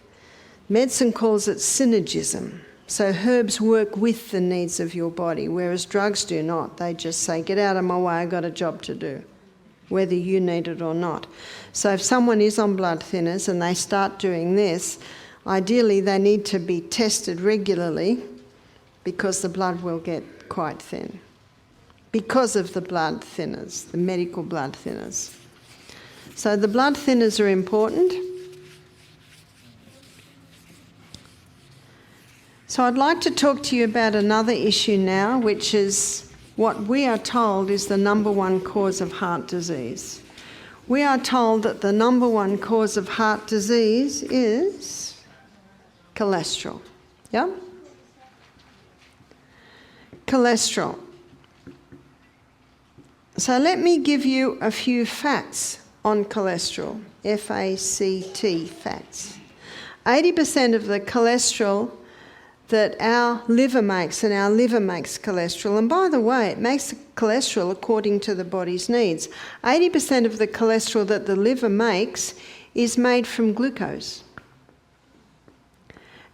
Medicine calls it synergism. So herbs work with the needs of your body, whereas drugs do not. They just say, get out of my way, I've got a job to do, whether you need it or not. So if someone is on blood thinners and they start doing this, ideally they need to be tested regularly because the blood will get quite thin. Because of the blood thinners, the medical blood thinners. So the blood thinners are important. So I'd like to talk to you about another issue now, which is what we are told is the number one cause of heart disease. We are told that the number one cause of heart disease is cholesterol. Yeah? Cholesterol. So let me give you a few facts on cholesterol, F-A-C-T, facts. 80% of the cholesterol that our liver makes, and our liver makes cholesterol, and by the way, it makes cholesterol according to the body's needs. 80% of the cholesterol that the liver makes is made from glucose.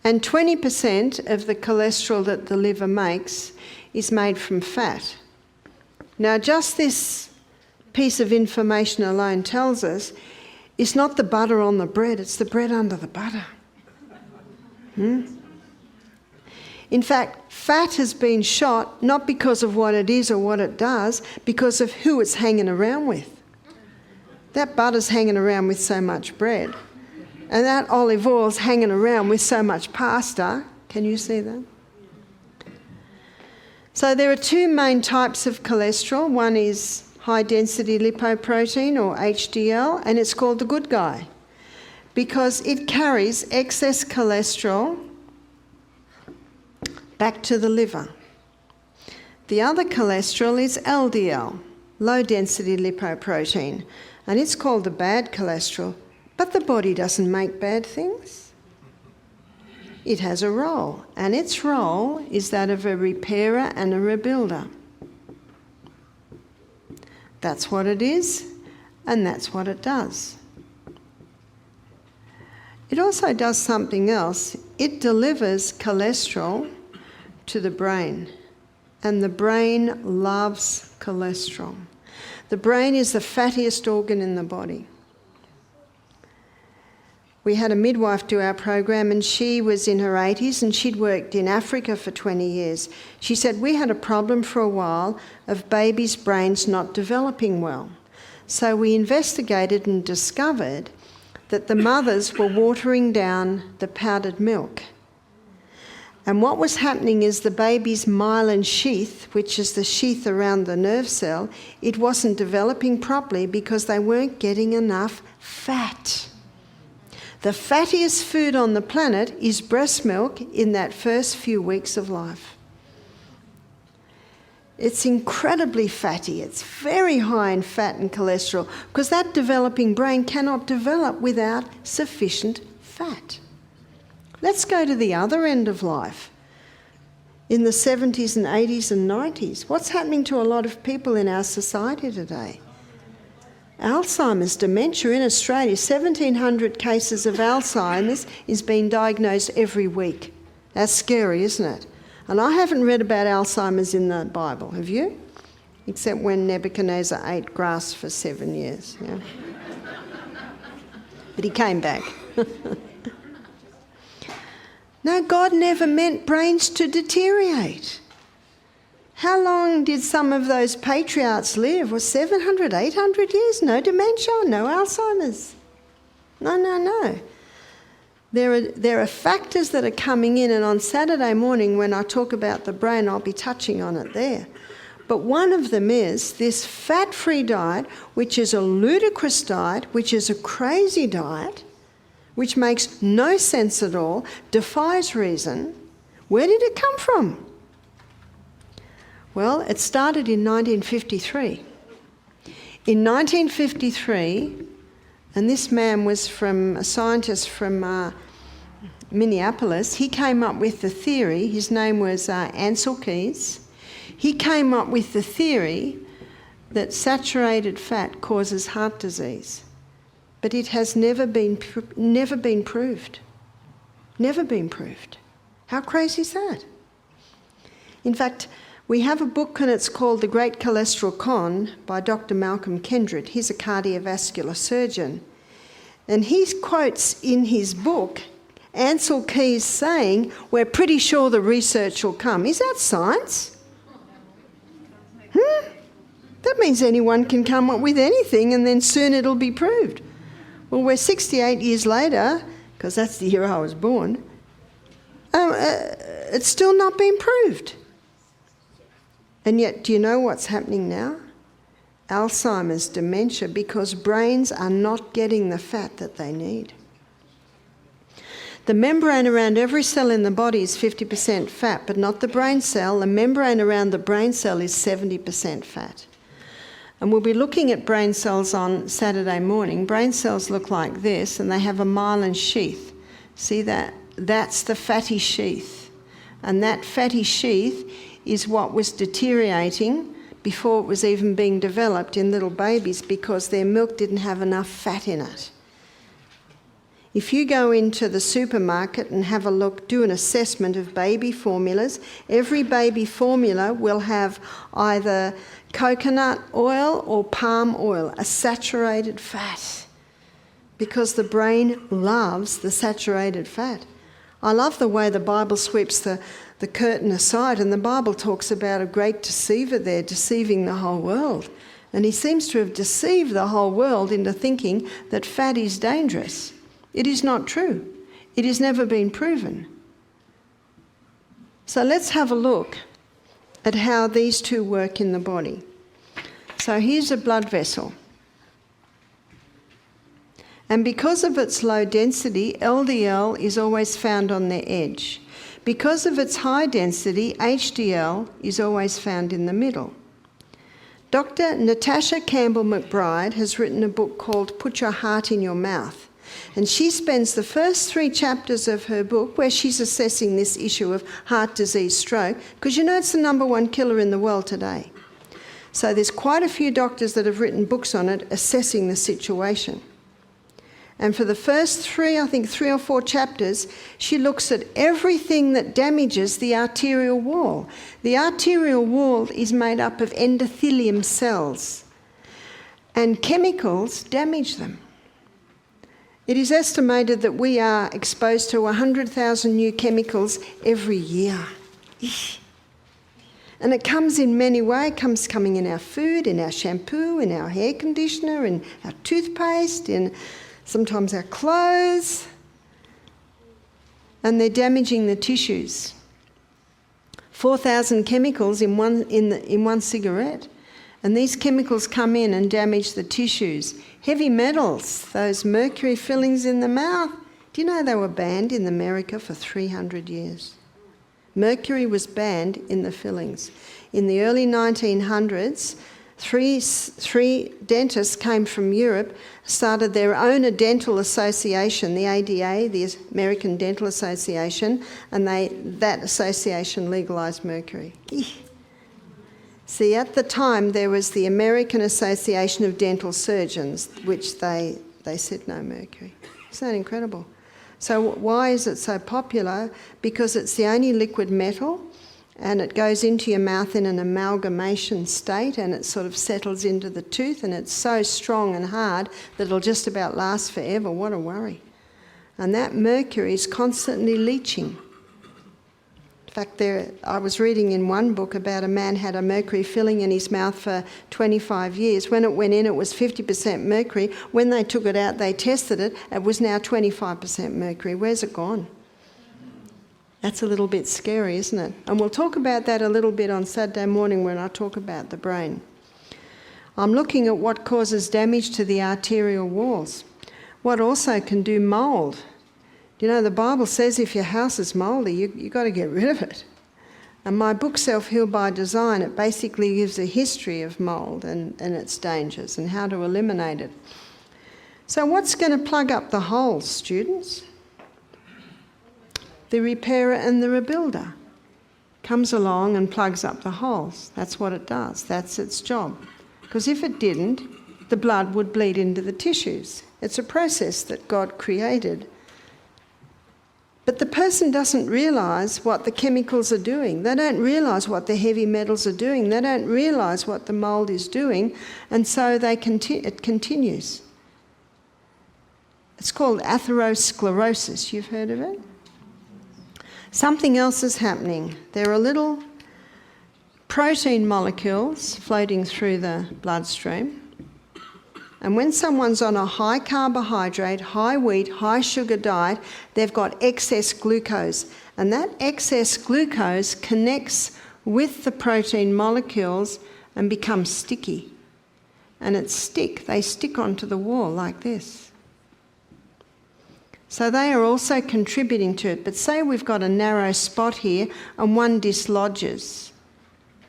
And 20% of the cholesterol that the liver makes is made from fat. Now, just this piece of information alone tells us it's not the butter on the bread, it's the bread under the butter. In fact, fat has been shot not because of what it is or what it does, because of who it's hanging around with. That butter's hanging around with so much bread, and that olive oil's hanging around with so much pasta. Can you see that? So there are two main types of cholesterol. One is high-density lipoprotein, or HDL, and it's called the good guy because it carries excess cholesterol back to the liver. The other cholesterol is LDL, low-density lipoprotein, and it's called the bad cholesterol, but the body doesn't make bad things. It has a role, and its role is that of a repairer and a rebuilder. That's what it is, and that's what it does. It also does something else. It delivers cholesterol to the brain, and the brain loves cholesterol. The brain is the fattiest organ in the body. We had a midwife do our program, and she was in her 80s, and she'd worked in Africa for 20 years. She said, we had a problem for a while of babies' brains not developing well. So we investigated and discovered that the mothers were watering down the powdered milk. And what was happening is the baby's myelin sheath, which is the sheath around the nerve cell, it wasn't developing properly because they weren't getting enough fat. The fattiest food on the planet is breast milk in that first few weeks of life. It's incredibly fatty. It's very high in fat and cholesterol because that developing brain cannot develop without sufficient fat. Let's go to the other end of life. In the 70s and 80s and 90s, what's happening to a lot of people in our society today? Alzheimer's, dementia in Australia, 1,700 cases of Alzheimer's is being diagnosed every week. That's scary, isn't it? And I haven't read about Alzheimer's in the Bible, have you? Except when Nebuchadnezzar ate grass for 7 years. Yeah? But he came back. No, God never meant brains to deteriorate. How long did some of those patriarchs live? Was 700, 800 years? No dementia, no Alzheimer's. No. There are factors that are coming in, and on Saturday morning when I talk about the brain, I'll be touching on it there. But one of them is this fat-free diet, which is a ludicrous diet, which is a crazy diet, which makes no sense at all, defies reason. Where did it come from? Well, it started in 1953. In 1953, and this man was a scientist from Minneapolis, he came up with the theory, his name was Ansel Keys. He came up with the theory that saturated fat causes heart disease. But it has never been proved. Never been proved. How crazy is that? In fact, we have a book and it's called The Great Cholesterol Con by Dr. Malcolm Kendrick. He's a cardiovascular surgeon. And he quotes in his book Ansel Keys saying, "We're pretty sure the research will come." Is that science? That means anyone can come up with anything and then soon it'll be proved. Well, we're 68 years later, because that's the year I was born, it's still not been proved. And yet, do you know what's happening now? Alzheimer's, dementia, because brains are not getting the fat that they need. The membrane around every cell in the body is 50% fat, but not the brain cell. The membrane around the brain cell is 70% fat. And we'll be looking at brain cells on Saturday morning. Brain cells look like this, and they have a myelin sheath. See that? That's the fatty sheath. And that fatty sheath is what was deteriorating before it was even being developed in little babies because their milk didn't have enough fat in it. If you go into the supermarket and have a look, do an assessment of baby formulas, every baby formula will have either coconut oil or palm oil, a saturated fat, because the brain loves the saturated fat. I love the way the Bible sweeps the curtain aside, and the Bible talks about a great deceiver there, deceiving the whole world. And he seems to have deceived the whole world into thinking that fat is dangerous. It is not true. It has never been proven. So let's have a look at how these two work in the body. So here's a blood vessel. And because of its low density, LDL is always found on the edge. Because of its high density, HDL is always found in the middle. Dr. Natasha Campbell McBride has written a book called Put Your Heart in Your Mouth. And she spends the first 3 chapters of her book where she's assessing this issue of heart disease, stroke, because you know it's the #1 killer in the world today. So there's quite a few doctors that have written books on it assessing the situation. And for the first 3 or 4 chapters, she looks at everything that damages the arterial wall. The arterial wall is made up of endothelium cells, and chemicals damage them. It is estimated that we are exposed to 100,000 new chemicals every year. And it comes in many ways. It comes coming in our food, in our shampoo, in our hair conditioner, in our toothpaste, in sometimes our clothes. And they're damaging the tissues. 4,000 chemicals in one cigarette. And these chemicals come in and damage the tissues. Heavy metals, those mercury fillings in the mouth. Do you know they were banned in America for 300 years? Mercury was banned in the fillings. In the early 1900s, three dentists came from Europe, started their own dental association, the ADA, the American Dental Association, and that association legalised mercury. See, at the time, there was the American Association of Dental Surgeons, which they said no mercury. Isn't that incredible? So why is it so popular? Because it's the only liquid metal, and it goes into your mouth in an amalgamation state, and it sort of settles into the tooth, and it's so strong and hard that it'll just about last forever. What a worry. And that mercury is constantly leaching. In fact, I was reading in one book about a man had a mercury filling in his mouth for 25 years. When it went in, it was 50% mercury. When they took it out, they tested it. It was now 25% mercury. Where's it gone? That's a little bit scary, isn't it? And we'll talk about that a little bit on Saturday morning when I talk about the brain. I'm looking at what causes damage to the arterial walls. What also can do mold. You know, the Bible says if your house is mouldy, you've got to get rid of it. And my book, Self-Heal by Design, it basically gives a history of mould and its dangers and how to eliminate it. So what's going to plug up the holes, students? The repairer and the rebuilder comes along and plugs up the holes. That's what it does. That's its job. Because if it didn't, the blood would bleed into the tissues. It's a process that God created. But the person doesn't realise what the chemicals are doing. They don't realise what the heavy metals are doing. They don't realise what the mould is doing, and so it continues. It's called atherosclerosis. You've heard of it? Something else is happening. There are little protein molecules floating through the bloodstream. And when someone's on a high carbohydrate, high wheat, high sugar diet, they've got excess glucose. And that excess glucose connects with the protein molecules and becomes sticky. And they stick onto the wall like this. So they are also contributing to it. But say we've got a narrow spot here and one dislodges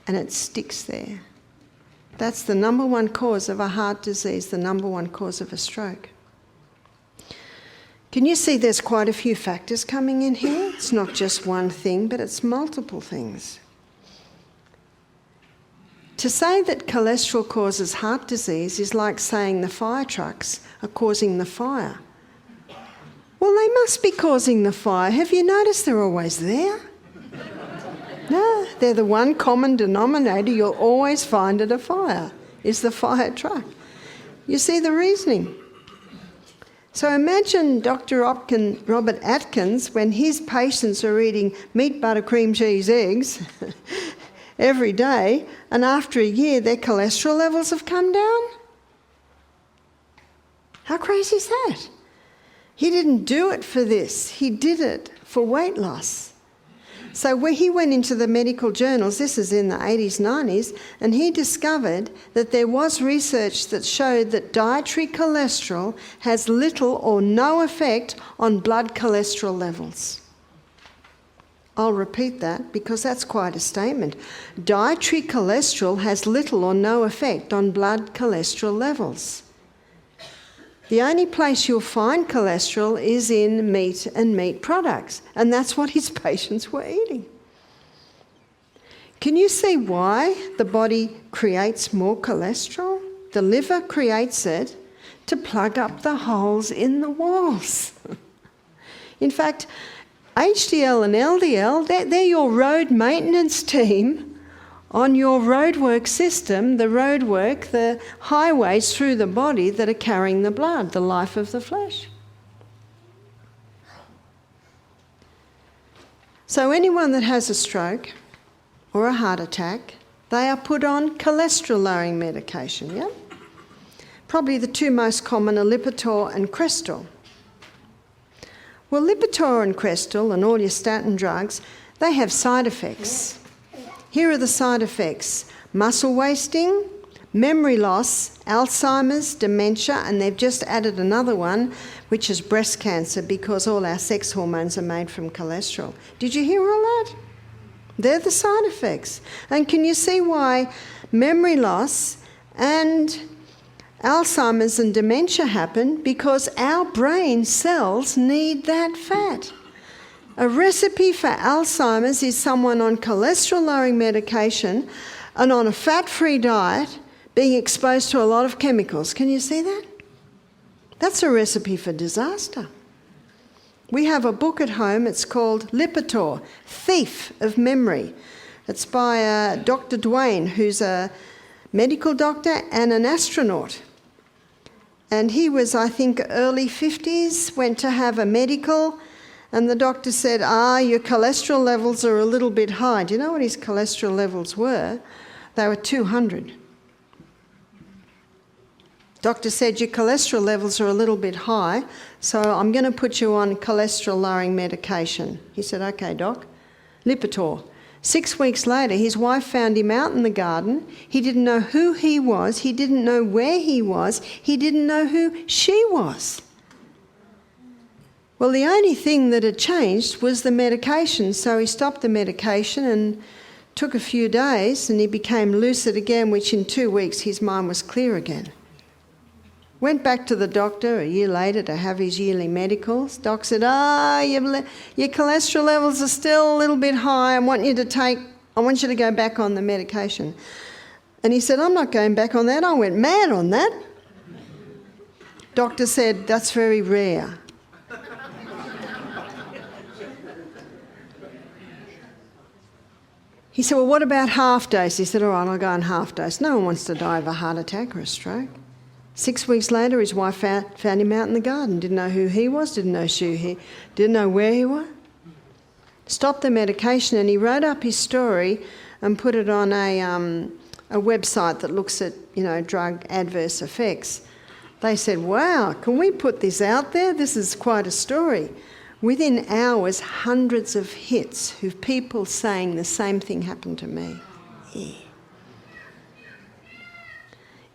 and it sticks there. That's the number one cause of a heart disease, the number one cause of a stroke. Can you see there's quite a few factors coming in here? It's not just one thing, but it's multiple things. To say that cholesterol causes heart disease is like saying the fire trucks are causing the fire. Well, they must be causing the fire. Have you noticed they're always there? No, they're the one common denominator you'll always find at a fire, is the fire truck. You see the reasoning? So imagine Dr. Robert Atkins, when his patients are eating meat, butter, cream, cheese, eggs every day, and after a year their cholesterol levels have come down? How crazy is that? He didn't do it for this. He did it for weight loss. So when he went into the medical journals, this is in the 80s, 90s, and he discovered that there was research that showed that dietary cholesterol has little or no effect on blood cholesterol levels. I'll repeat that because that's quite a statement. Dietary cholesterol has little or no effect on blood cholesterol levels. The only place you'll find cholesterol is in meat and meat products, and that's what his patients were eating. Can you see why the body creates more cholesterol? The liver creates it to plug up the holes in the walls. In fact, HDL and LDL, they're your road maintenance team on your roadwork system, the highways through the body that are carrying the blood, the life of the flesh. So anyone that has a stroke or a heart attack, they are put on cholesterol-lowering medication, yeah? Probably the two most common are Lipitor and Crestor. Well, Lipitor and Crestor and all your statin drugs, they have side effects. Here are the side effects: muscle wasting, memory loss, Alzheimer's, dementia, and they've just added another one, which is breast cancer, because all our sex hormones are made from cholesterol. Did you hear all that? They're the side effects. And can you see why memory loss and Alzheimer's and dementia happen? Because our brain cells need that fat. A recipe for Alzheimer's is someone on cholesterol-lowering medication and on a fat-free diet being exposed to a lot of chemicals. Can you see that? That's a recipe for disaster. We have a book at home. It's called Lipitor, Thief of Memory. It's by Dr. Dwayne, who's a medical doctor and an astronaut. And he was, I think, early 50s, went to have a medical, and the doctor said, your cholesterol levels are a little bit high. Do you know what his cholesterol levels were? They were 200. Doctor said, your cholesterol levels are a little bit high, so I'm going to put you on cholesterol-lowering medication. He said, okay, doc. Lipitor. 6 weeks later, his wife found him out in the garden. He didn't know who he was. He didn't know where he was. He didn't know who she was. Well, the only thing that had changed was the medication, so he stopped the medication, and Took a few days and he became lucid again, which in 2 weeks his mind was clear again. Went back to the doctor a year later to have his yearly medicals. Doc said, your cholesterol levels are still a little bit high. I want you to go back on the medication. And he said, I'm not going back on that. I went mad on that. Doctor said, that's very rare. He said, well, what about half dose? He said, all right, I'll go on half dose. No one wants to die of a heart attack or a stroke. 6 weeks later, his wife found him out in the garden. Didn't know who he was, didn't know where he was. Stopped the medication, and he wrote up his story and put it on a website that looks at, drug adverse effects. They said, wow, can we put this out there? This is quite a story. Within hours, hundreds of hits of people saying the same thing happened to me. Yeah.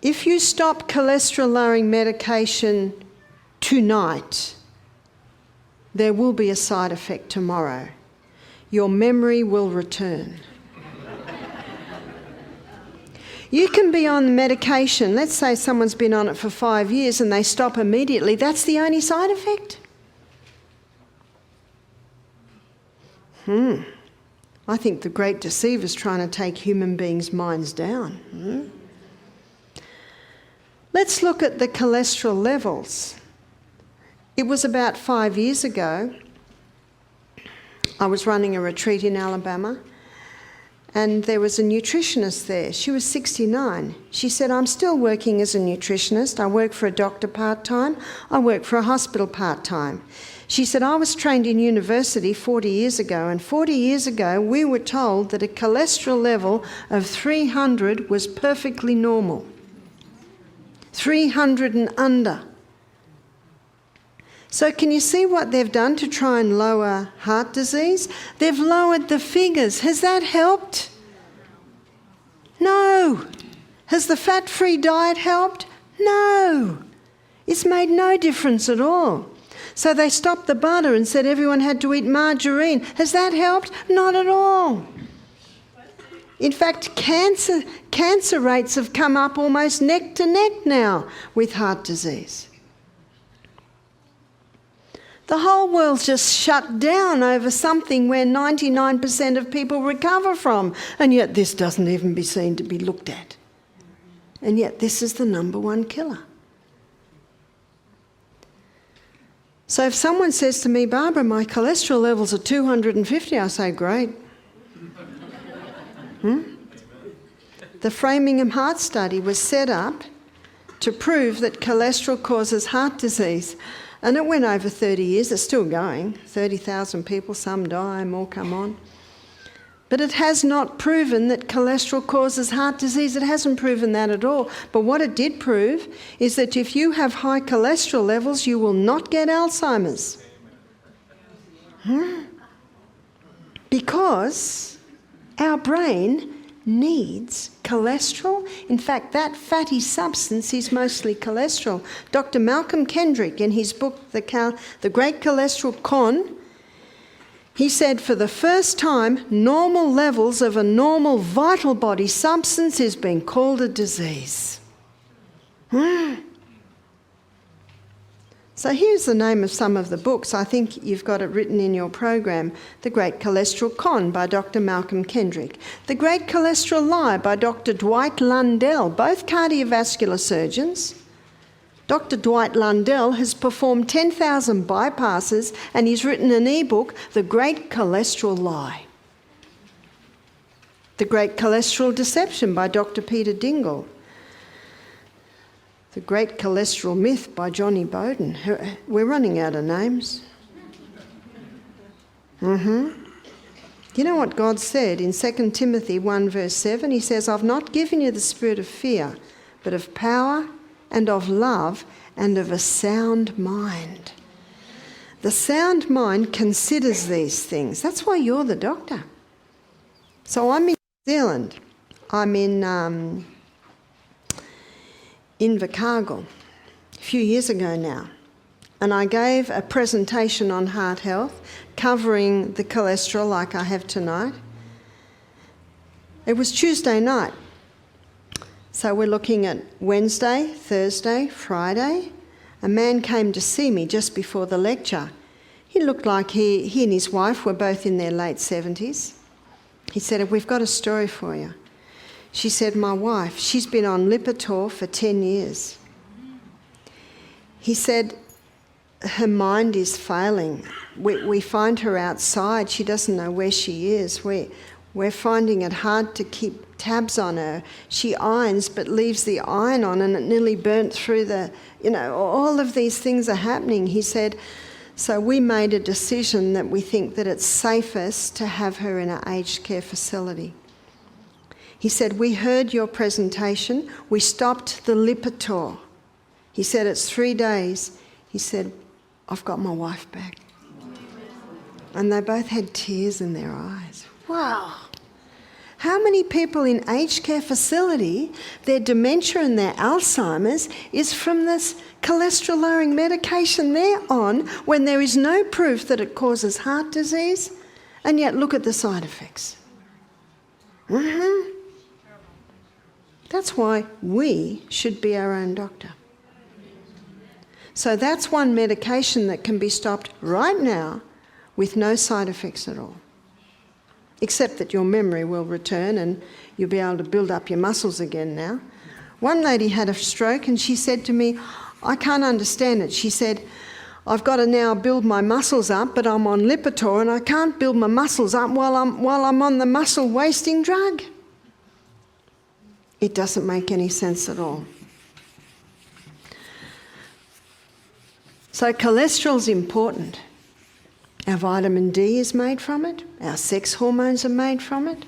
If you stop cholesterol-lowering medication tonight, there will be a side effect tomorrow. Your memory will return. You can be on medication. Let's say someone's been on it for 5 years and they stop immediately. That's the only side effect? I think the great deceiver's trying to take human beings' minds down. Let's look at the cholesterol levels. It was about 5 years ago. I was running a retreat in Alabama, and there was a nutritionist there. She was 69. She said, I'm still working as a nutritionist. I work for a doctor part-time. I work for a hospital part-time. She said, I was trained in university 40 years ago, and 40 years ago we were told that a cholesterol level of 300 was perfectly normal. 300 and under. So can you see what they've done to try and lower heart disease? They've lowered the figures. Has that helped? No. Has the fat-free diet helped? No. It's made no difference at all. So they stopped the butter and said everyone had to eat margarine. Has that helped? Not at all. In fact, cancer rates have come up almost neck to neck now with heart disease. The whole world's just shut down over something where 99% of people recover from, and yet this doesn't even be seen to be looked at. And yet this is the #1 killer. So if someone says to me, Barbara, my cholesterol levels are 250, I say, great. The Framingham Heart Study was set up to prove that cholesterol causes heart disease. And it went over 30 years. It's still going. 30,000 people, some die, more come on. But it has not proven that cholesterol causes heart disease. It hasn't proven that at all. But what it did prove is that if you have high cholesterol levels, you will not get Alzheimer's. Because our brain needs cholesterol. In fact, that fatty substance is mostly cholesterol. Dr. Malcolm Kendrick, in his book, The Great Cholesterol Con, he said, for the first time, normal levels of a normal vital body substance is being called a disease. So here's the name of some of the books. I think you've got it written in your program. The Great Cholesterol Con by Dr. Malcolm Kendrick. The Great Cholesterol Lie by Dr. Dwight Lundell, both cardiovascular surgeons. Dr. Dwight Lundell has performed 10,000 bypasses and he's written an ebook, The Great Cholesterol Lie. The Great Cholesterol Deception by Dr. Peter Dingle. The Great Cholesterol Myth by Johnny Bowden. We're running out of names. You know what God said in 2 Timothy 1 verse 7? He says, I've not given you the spirit of fear, but of power and of love and of a sound mind. The sound mind considers these things. That's why you're the doctor. So I'm in New Zealand. I'm in Invercargill a few years ago now. And I gave a presentation on heart health covering the cholesterol like I have tonight. It was Tuesday night. So we're looking at Wednesday, Thursday, Friday. A man came to see me just before the lecture. He looked like he and his wife were both in their late 70s. He said, "We've got a story for you." She said, "My wife, she's been on Lipitor for 10 years. He said, "Her mind is failing. We find her outside. She doesn't know where she is. We're finding it hard to keep tabs on her. She irons but leaves the iron on and it nearly burnt through all of these things are happening." He said, "So we made a decision that we think that it's safest to have her in an aged care facility." He said, "We heard your presentation. We stopped the Lipitor." He said, "It's 3 days." He said, "I've got my wife back." And they both had tears in their eyes. Wow. How many people in aged care facility, their dementia and their Alzheimer's is from this cholesterol-lowering medication they're on when there is no proof that it causes heart disease, and yet look at the side effects. That's why we should be our own doctor. So that's one medication that can be stopped right now with no side effects at all. Except that your memory will return and you'll be able to build up your muscles again now. One lady had a stroke and she said to me, "I can't understand it." She said, "I've got to now build my muscles up, but I'm on Lipitor and I can't build my muscles up while I'm on the muscle-wasting drug." It doesn't make any sense at all. So cholesterol's important. Our vitamin D is made from it. Our sex hormones are made from it.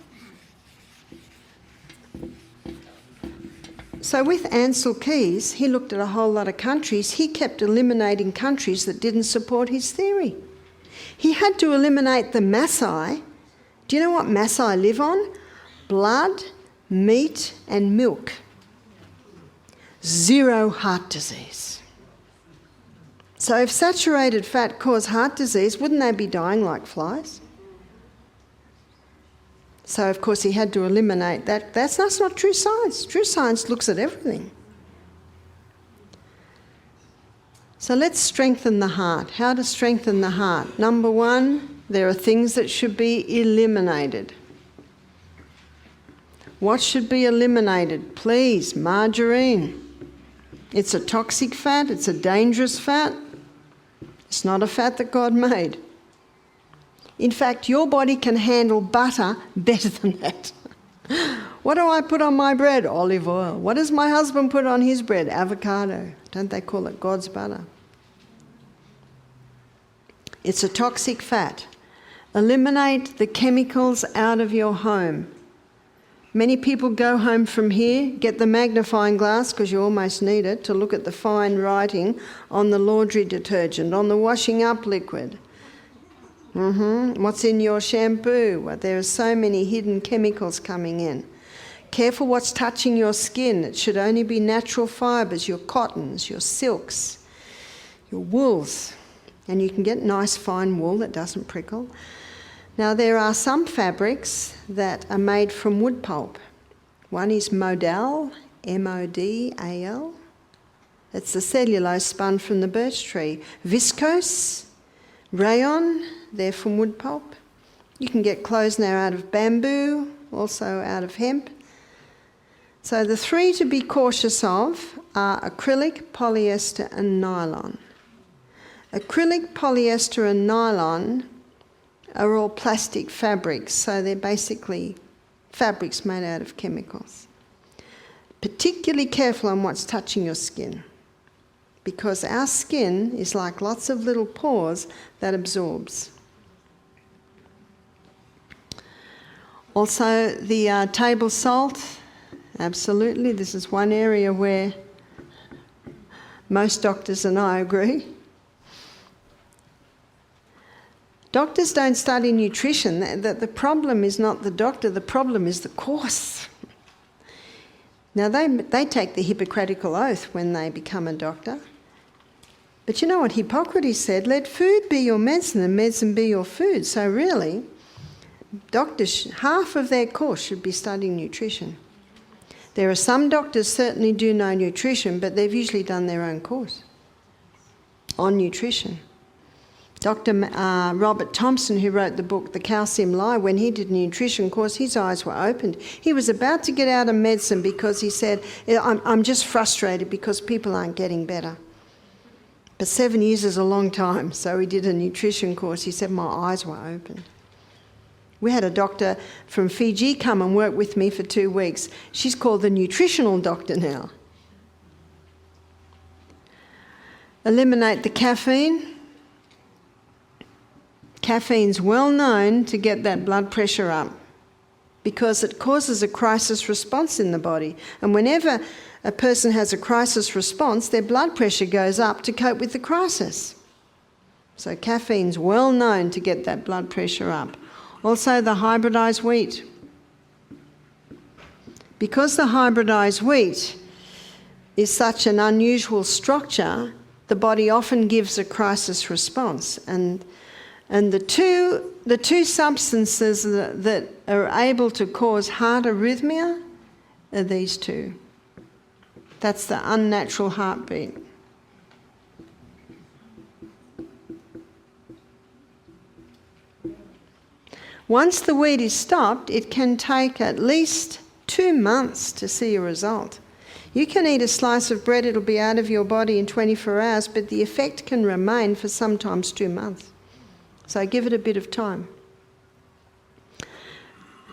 So with Ansel Keys, he looked at a whole lot of countries. He kept eliminating countries that didn't support his theory. He had to eliminate the Maasai. Do you know what Maasai live on? Blood, meat and milk. 0 heart disease. So if saturated fat caused heart disease, wouldn't they be dying like flies? So of course he had to eliminate that. That's not true science. True science looks at everything. So let's strengthen the heart. How to strengthen the heart? Number 1, there are things that should be eliminated. What should be eliminated? Please, margarine. It's a toxic fat. It's a dangerous fat. It's not a fat that God made. In fact, your body can handle butter better than that. What do I put on my bread? Olive oil. What does my husband put on his bread? Avocado. Don't they call it God's butter? It's a toxic fat. Eliminate the chemicals out of your home. Many people go home from here, get the magnifying glass, because you almost need it, to look at the fine writing on the laundry detergent, on the washing up liquid. What's in your shampoo? Well, there are so many hidden chemicals coming in. Careful what's touching your skin. It should only be natural fibres, your cottons, your silks, your wools. And you can get nice fine wool that doesn't prickle. Now, there are some fabrics that are made from wood pulp. One is modal, M-O-D-A-L. It's the cellulose spun from the birch tree. Viscose, rayon, they're from wood pulp. You can get clothes now out of bamboo, also out of hemp. So the 3 to be cautious of are acrylic, polyester and nylon. Acrylic, polyester and nylon are all plastic fabrics, so they're basically fabrics made out of chemicals. Particularly careful on what's touching your skin, because our skin is like lots of little pores that absorbs. Also, the table salt, absolutely. This is one area where most doctors and I agree. Doctors don't study nutrition. The problem is not the doctor, the problem is the course. Now, they take the Hippocratical oath when they become a doctor. But you know what Hippocrates said? Let food be your medicine and medicine be your food. So really, Doctors, half of their course should be studying nutrition. There are some doctors certainly do know nutrition, but they've usually done their own course on nutrition. Dr. Robert Thompson, who wrote the book The Calcium Lie, when he did a nutrition course, his eyes were opened. He was about to get out of medicine because he said, I'm just frustrated because people aren't getting better. But 7 years is a long time, so he did a nutrition course. He said, my eyes were open. We had a doctor from Fiji come and work with me for 2 weeks. She's called the nutritional doctor now. Eliminate the caffeine. Caffeine's well known to get that blood pressure up because it causes a crisis response in the body. And whenever a person has a crisis response, their blood pressure goes up to cope with the crisis. So caffeine's well known to get that blood pressure up. Also the hybridized wheat. Because the hybridized wheat is such an unusual structure, the body often gives a crisis response. And the two substances that are able to cause heart arrhythmia are these two. That's the unnatural heartbeat. Once the wheat is stopped, it can take at least 2 months to see a result. You can eat a slice of bread, it'll be out of your body in 24 hours, but the effect can remain for sometimes 2 months. So give it a bit of time.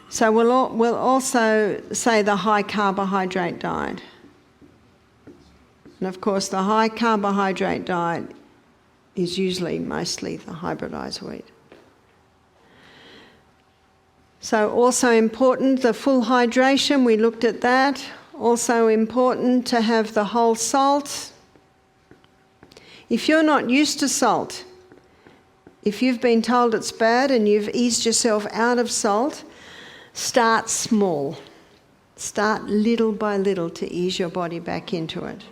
So we'll also say the high carbohydrate diet. And of course the high carbohydrate diet is usually mostly the hybridized wheat. So also important, the full hydration, we looked at that. Also important to have the whole salt. If you're not used to salt, if you've been told it's bad and you've eased yourself out of salt, start small. Start little by little to ease your body back into it.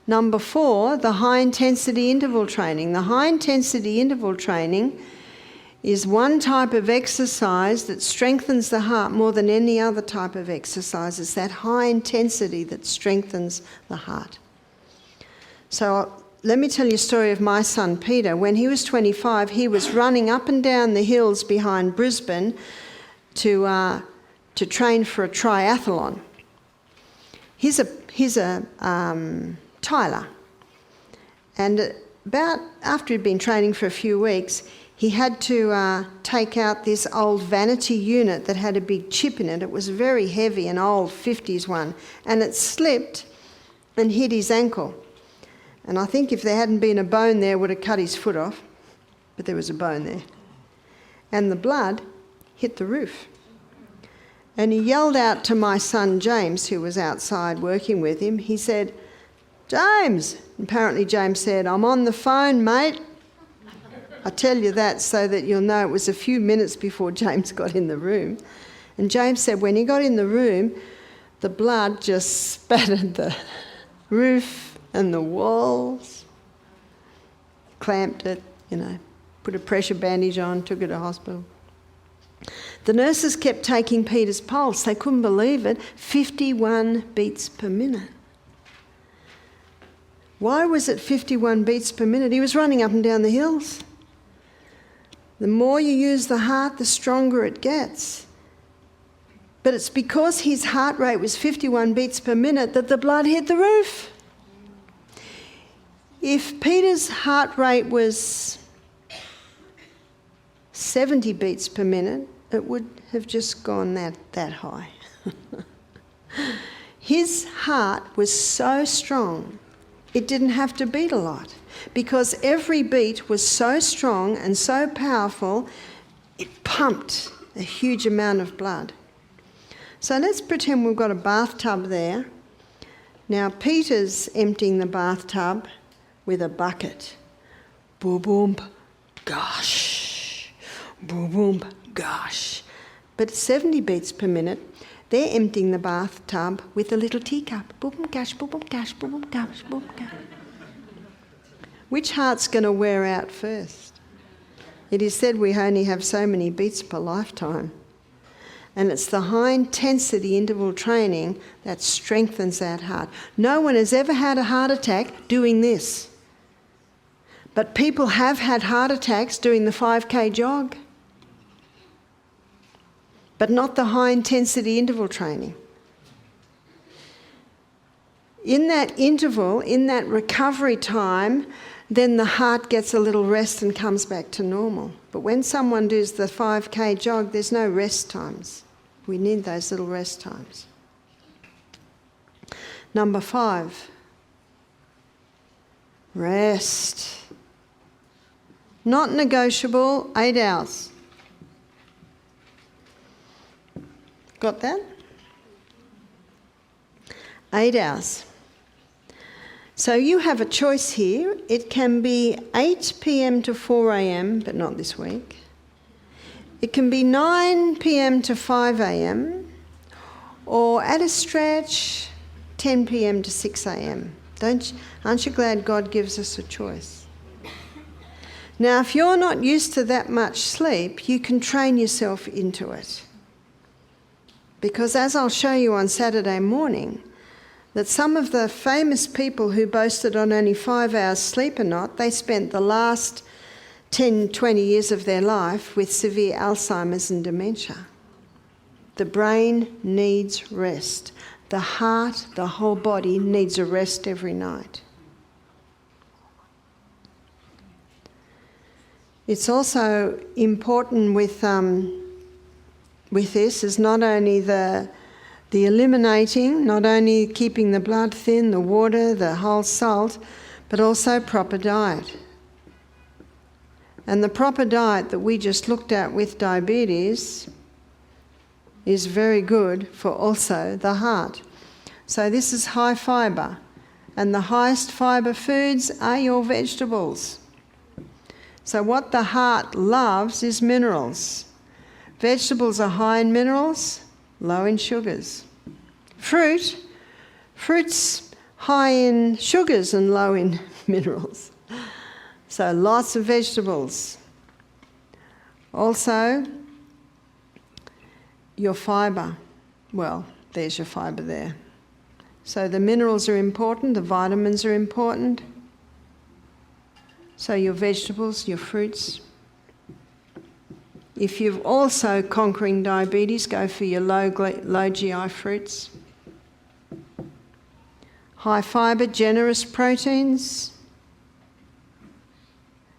Number 4, the high-intensity interval training. The high-intensity interval training is one type of exercise that strengthens the heart more than any other type of exercise. It's that high intensity that strengthens the heart. So let me tell you a story of my son Peter. When he was 25, he was running up and down the hills behind Brisbane to train for a triathlon. He's a Tyler. And about after he'd been training for a few weeks, he had to take out this old vanity unit that had a big chip in it. It was very heavy, an old 50s one, and it slipped and hit his ankle. And I think if there hadn't been a bone there, it would have cut his foot off, but there was a bone there. And the blood hit the roof. And he yelled out to my son James, who was outside working with him. He said, "James!" Apparently James said, "I'm on the phone, mate." I tell you that so that you'll know it was a few minutes before James got in the room. And James said when he got in the room, the blood just spattered the roof and the walls, clamped it, put a pressure bandage on, took it to hospital. The nurses kept taking Peter's pulse. They couldn't believe it. 51 beats per minute. Why was it 51 beats per minute? He was running up and down the hills. The more you use the heart, the stronger it gets. But it's because his heart rate was 51 beats per minute that the blood hit the roof. If Peter's heart rate was 70 beats per minute, it would have just gone that high. His heart was so strong, it didn't have to beat a lot, because every beat was so strong and so powerful, it pumped a huge amount of blood. So let's pretend we've got a bathtub there. Now Peter's emptying the bathtub with a bucket. Boom, boom, gosh. Boom, boom, gosh. But 70 beats per minute, they're emptying the bathtub with a little teacup. Boom, boom, gosh, boom, boom, gosh, boom, boom, gosh, boom, gosh. Which heart's going to wear out first? It is said we only have so many beats per lifetime. And it's the high-intensity interval training that strengthens that heart. No one has ever had a heart attack doing this. But people have had heart attacks doing the 5K jog. But not the high-intensity interval training. In that interval, in that recovery time, then the heart gets a little rest and comes back to normal. But when someone does the 5K jog, there's no rest times. We need those little rest times. Number 5, rest. Not negotiable, 8 hours. Got that? 8 hours. So you have a choice here. It can be 8 p.m. to 4 a.m., but not this week. It can be 9 p.m. to 5 a.m., or at a stretch, 10 p.m. to 6 a.m. Aren't you glad God gives us a choice? Now, if you're not used to that much sleep, you can train yourself into it. Because as I'll show you on Saturday morning, that some of the famous people who boasted on only 5 hours sleep a night, they spent the last 10, 20 years of their life with severe Alzheimer's and dementia. The brain needs rest. The heart, the whole body needs a rest every night. It's also important with this is not only the eliminating, not only keeping the blood thin, the water, the whole salt, but also proper diet. And the proper diet that we just looked at with diabetes is very good for also the heart. So this is high fibre, and the highest fibre foods are your vegetables. So what the heart loves is minerals. Vegetables are high in minerals, low in sugars. Fruit's high in sugars and low in minerals. So lots of vegetables. Also, your fibre. Well, there's your fibre there. So the minerals are important, the vitamins are important. So your vegetables, your fruits. If you've also conquering diabetes, go for your low GI fruits. High fibre, generous proteins.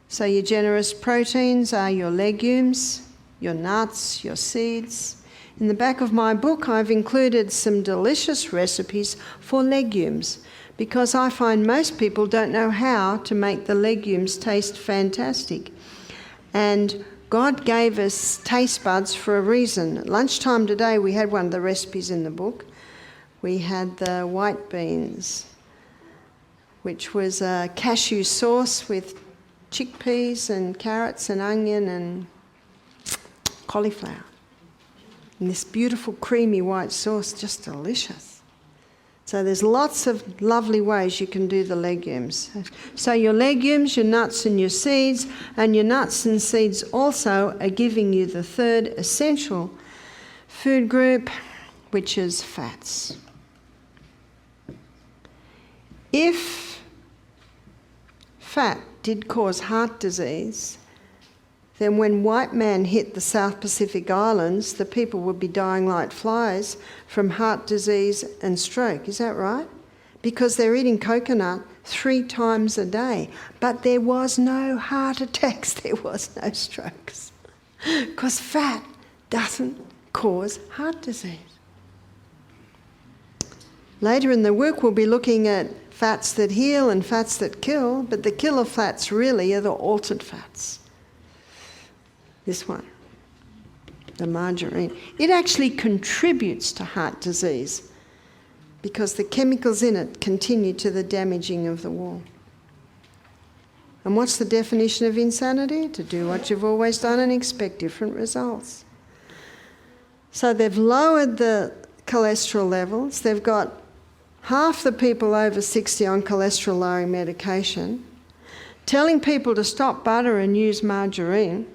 So your generous proteins are your legumes, your nuts, your seeds. In the back of my book, I've included some delicious recipes for legumes because I find most people don't know how to make the legumes taste fantastic. And God gave us taste buds for a reason. At lunchtime today, we had one of the recipes in the book. We had the white beans, which was a cashew sauce with chickpeas and carrots and onion and cauliflower. And this beautiful creamy white sauce, just delicious. So there's lots of lovely ways you can do the legumes. So your legumes, your nuts and your seeds, and your nuts and seeds also are giving you the third essential food group, which is fats. If fat did cause heart disease, then when white man hit the South Pacific Islands, the people would be dying like flies from heart disease and stroke. Is that right? Because they're eating coconut 3 times a day. But there was no heart attacks, there was no strokes. Because fat doesn't cause heart disease. Later in the work, we'll be looking at fats that heal and fats that kill, but the killer fats really are the altered fats. This one, the margarine. It actually contributes to heart disease because the chemicals in it continue to the damaging of the wall. And what's the definition of insanity? To do what you've always done and expect different results. So they've lowered the cholesterol levels. They've got half the people over 60 on cholesterol-lowering medication, telling people to stop butter and use margarine.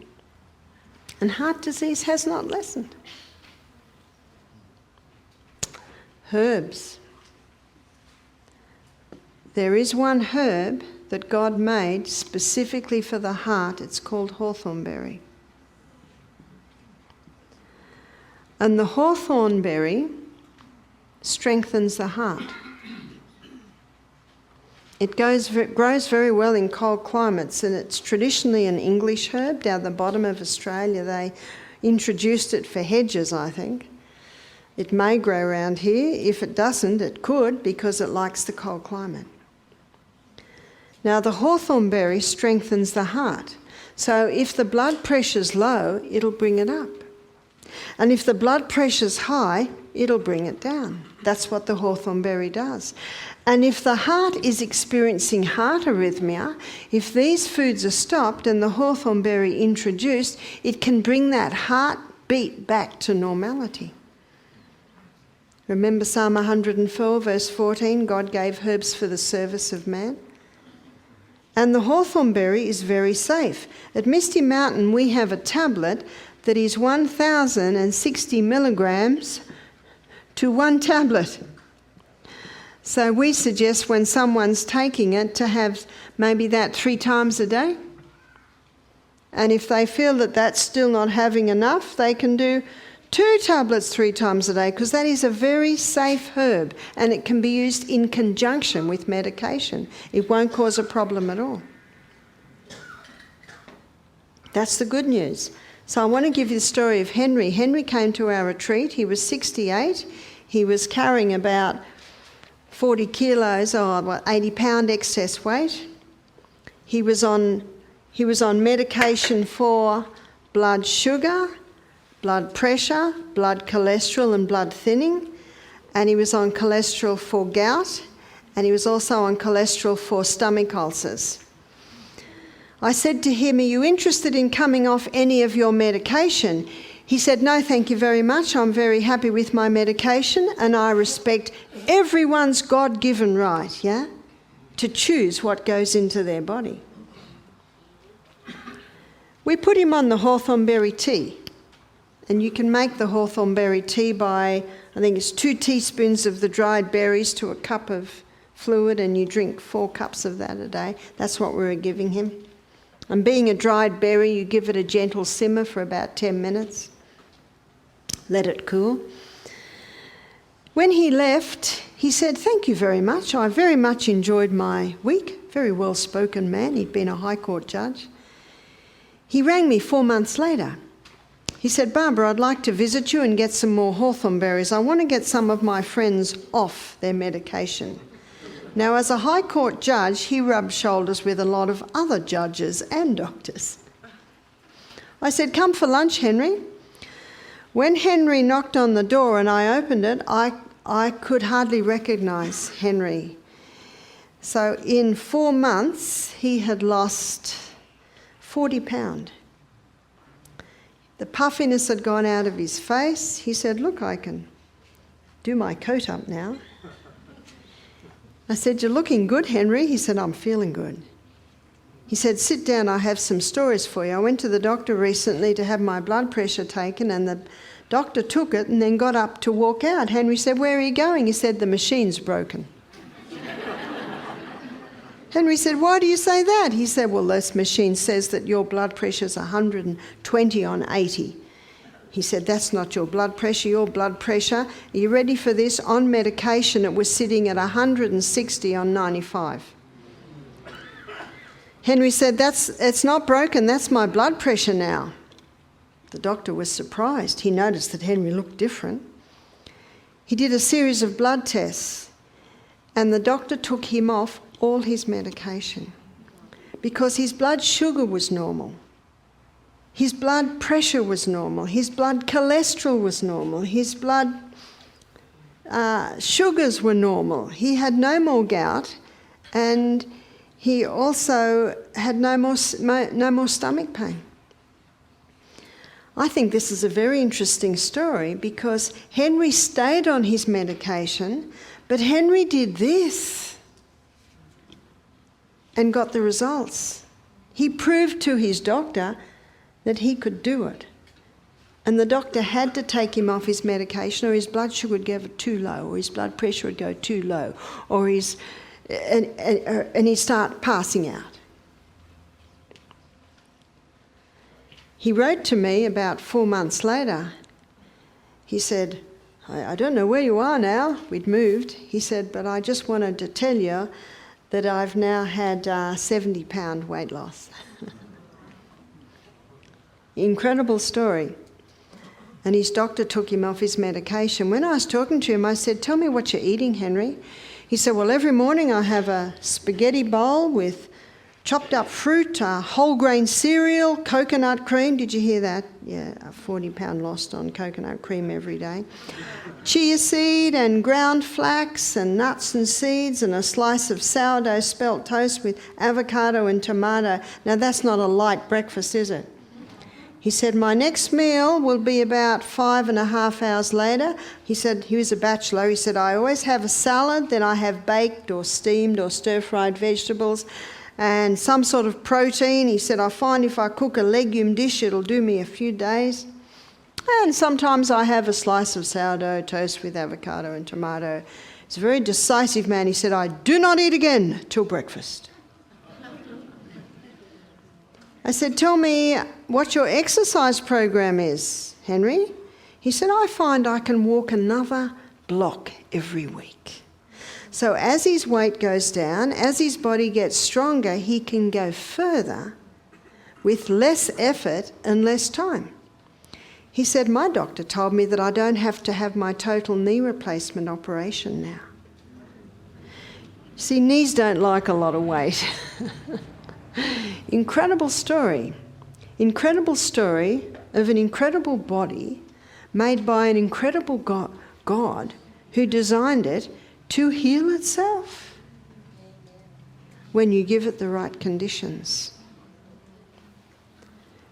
and heart disease has not lessened. Herbs. There is one herb that God made specifically for the heart. It's called hawthornberry. And the hawthornberry strengthens the heart. It grows very well in cold climates, and it's traditionally an English herb. Down the bottom of Australia, they introduced it for hedges, I think. It may grow around here. If it doesn't, it could, because it likes the cold climate. Now, the hawthornberry strengthens the heart. So if the blood pressure's low, it'll bring it up. And if the blood pressure's high, it'll bring it down. That's what the hawthornberry does. And if the heart is experiencing heart arrhythmia, if these foods are stopped and the hawthornberry introduced, it can bring that heartbeat back to normality. Remember Psalm 104, verse 14, God gave herbs for the service of man. And the hawthornberry is very safe. At Misty Mountain, we have a tablet that is 1,060 milligrams to one tablet. So we suggest when someone's taking it to have maybe that 3 times a day. And if they feel that that's still not having enough, they can do 2 tablets 3 times a day, because that is a very safe herb and it can be used in conjunction with medication. It won't cause a problem at all. That's the good news. So I want to give you the story of Henry. Henry came to our retreat. He was 68. He was carrying about 40 kilos or 80-pound excess weight. He was on medication for blood sugar, blood pressure, blood cholesterol and blood thinning, and he was on cholesterol for gout, and he was also on cholesterol for stomach ulcers. I said to him, "Are you interested in coming off any of your medication?" He said, "No, thank you very much. I'm very happy with my medication, and I respect everyone's God-given right, to choose what goes into their body." We put him on the hawthornberry tea, and you can make the hawthornberry tea by, I think it's 2 teaspoons of the dried berries to a cup of fluid, and you drink 4 cups of that a day. That's what we were giving him. And being a dried berry, you give it a gentle simmer for about 10 minutes. Let it cool. When he left, he said, "Thank you very much. I very much enjoyed my week." Very well-spoken man. He'd been a High Court judge. He rang me 4 months later. He said, "Barbara, I'd like to visit you and get some more hawthornberries. I want to get some of my friends off their medication." Now, as a High Court judge, he rubbed shoulders with a lot of other judges and doctors. I said, "Come for lunch, Henry." When Henry knocked on the door and I opened it, I could hardly recognise Henry. So in 4 months, he had lost 40 pounds. The puffiness had gone out of his face. He said, "Look, I can do my coat up now." I said, "You're looking good, Henry." He said, "I'm feeling good." He said, "Sit down, I have some stories for you. I went to the doctor recently to have my blood pressure taken, and the doctor took it and then got up to walk out." Henry said, "Where are you going?" He said, "The machine's broken." Henry said, "Why do you say that?" He said, "Well, this machine says that your blood pressure's 120 on 80. He said, "That's not your blood pressure. Your blood pressure, are you ready for this? On medication, it was sitting at 160 on 95. Henry said, "It's not broken. That's my blood pressure now." The doctor was surprised. He noticed that Henry looked different. He did a series of blood tests, and the doctor took him off all his medication because his blood sugar was normal. His blood pressure was normal. His blood cholesterol was normal. His blood sugars were normal. He had no more gout, and he also had no more stomach pain. I think this is a very interesting story because Henry stayed on his medication, but Henry did this and got the results. He proved to his doctor that he could do it. And the doctor had to take him off his medication, or his blood sugar would go too low, or his blood pressure would go too low, or and he'd start passing out. He wrote to me about 4 months later. He said, I don't know where you are now. We'd moved. He said, but I just wanted to tell you that I've now had 70-pound weight loss. Incredible story. And his doctor took him off his medication. When I was talking to him, I said, tell me what you're eating, Henry. He said, well, every morning I have a spaghetti bowl with chopped up fruit, whole grain cereal, coconut cream. Did you hear that? Yeah, a 40-pound lost on coconut cream every day. Chia seed and ground flax and nuts and seeds and a slice of sourdough spelt toast with avocado and tomato. Now, that's not a light breakfast, is it? He said, my next meal will be about 5.5 hours later. He said, he was a bachelor. He said, I always have a salad, then I have baked or steamed or stir-fried vegetables and some sort of protein. He said, I find if I cook a legume dish, it'll do me a few days. And sometimes I have a slice of sourdough toast with avocado and tomato. He's a very decisive man. He said, I do not eat again till breakfast. I said, tell me what your exercise program is, Henry. He said, I find I can walk another block every week. So as his weight goes down, as his body gets stronger, he can go further with less effort and less time. He said, my doctor told me that I don't have to have my total knee replacement operation now. See, knees don't like a lot of weight. Incredible story. Incredible story of an incredible body made by an incredible God who designed it to heal itself when you give it the right conditions.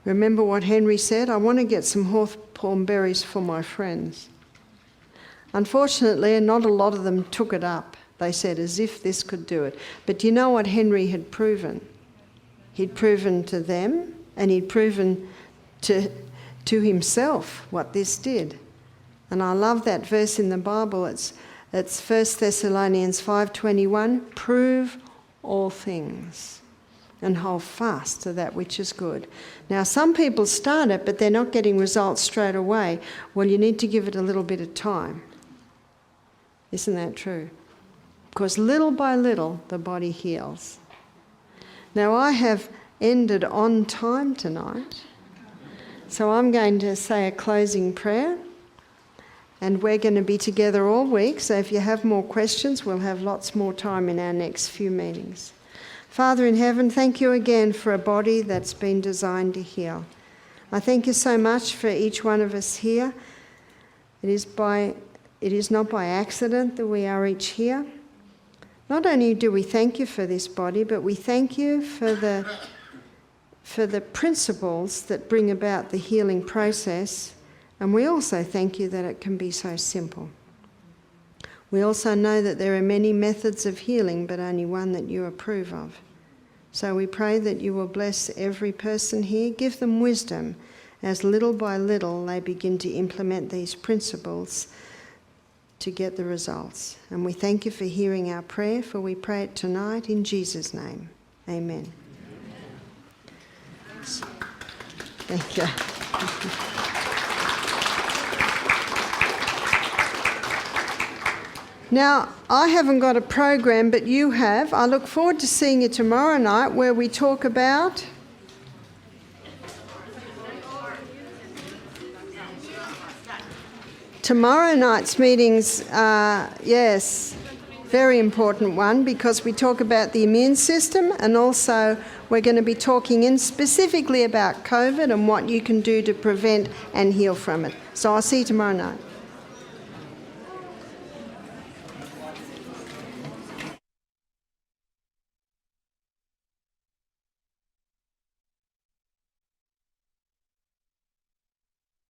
Remember what Henry said? I want to get some hawthorn berries for my friends. Unfortunately, not a lot of them took it up. They said, as if this could do it. But do you know what Henry had proven? He'd proven to them, and he'd proven to himself what this did. And I love that verse in the Bible. It's 1 Thessalonians 5:21. Prove all things and hold fast to that which is good. Now, some people start it, but they're not getting results straight away. Well, you need to give it a little bit of time. Isn't that true? Because little by little, the body heals. Now, I have ended on time tonight, so I'm going to say a closing prayer, and we're going to be together all week, so if you have more questions, we'll have lots more time in our next few meetings. Father in heaven, thank you again for a body that's been designed to heal. I thank you so much for each one of us here. It is not by accident that we are each here. Not only do we thank you for this body, but we thank you for the principles that bring about the healing process, and we also thank you that it can be so simple. We also know that there are many methods of healing, but only one that you approve of. So we pray that you will bless every person here, give them wisdom as little by little they begin to implement these principles to get the results. And we thank you for hearing our prayer, for we pray it tonight in Jesus' name. Amen. Thank you. Now, I haven't got a program, but you have. I look forward to seeing you tomorrow night, where we talk about tomorrow night's meetings. Yes, very important one, because we talk about the immune system, and also we're going to be talking specifically about COVID and what you can do to prevent and heal from it. So I'll see you tomorrow night.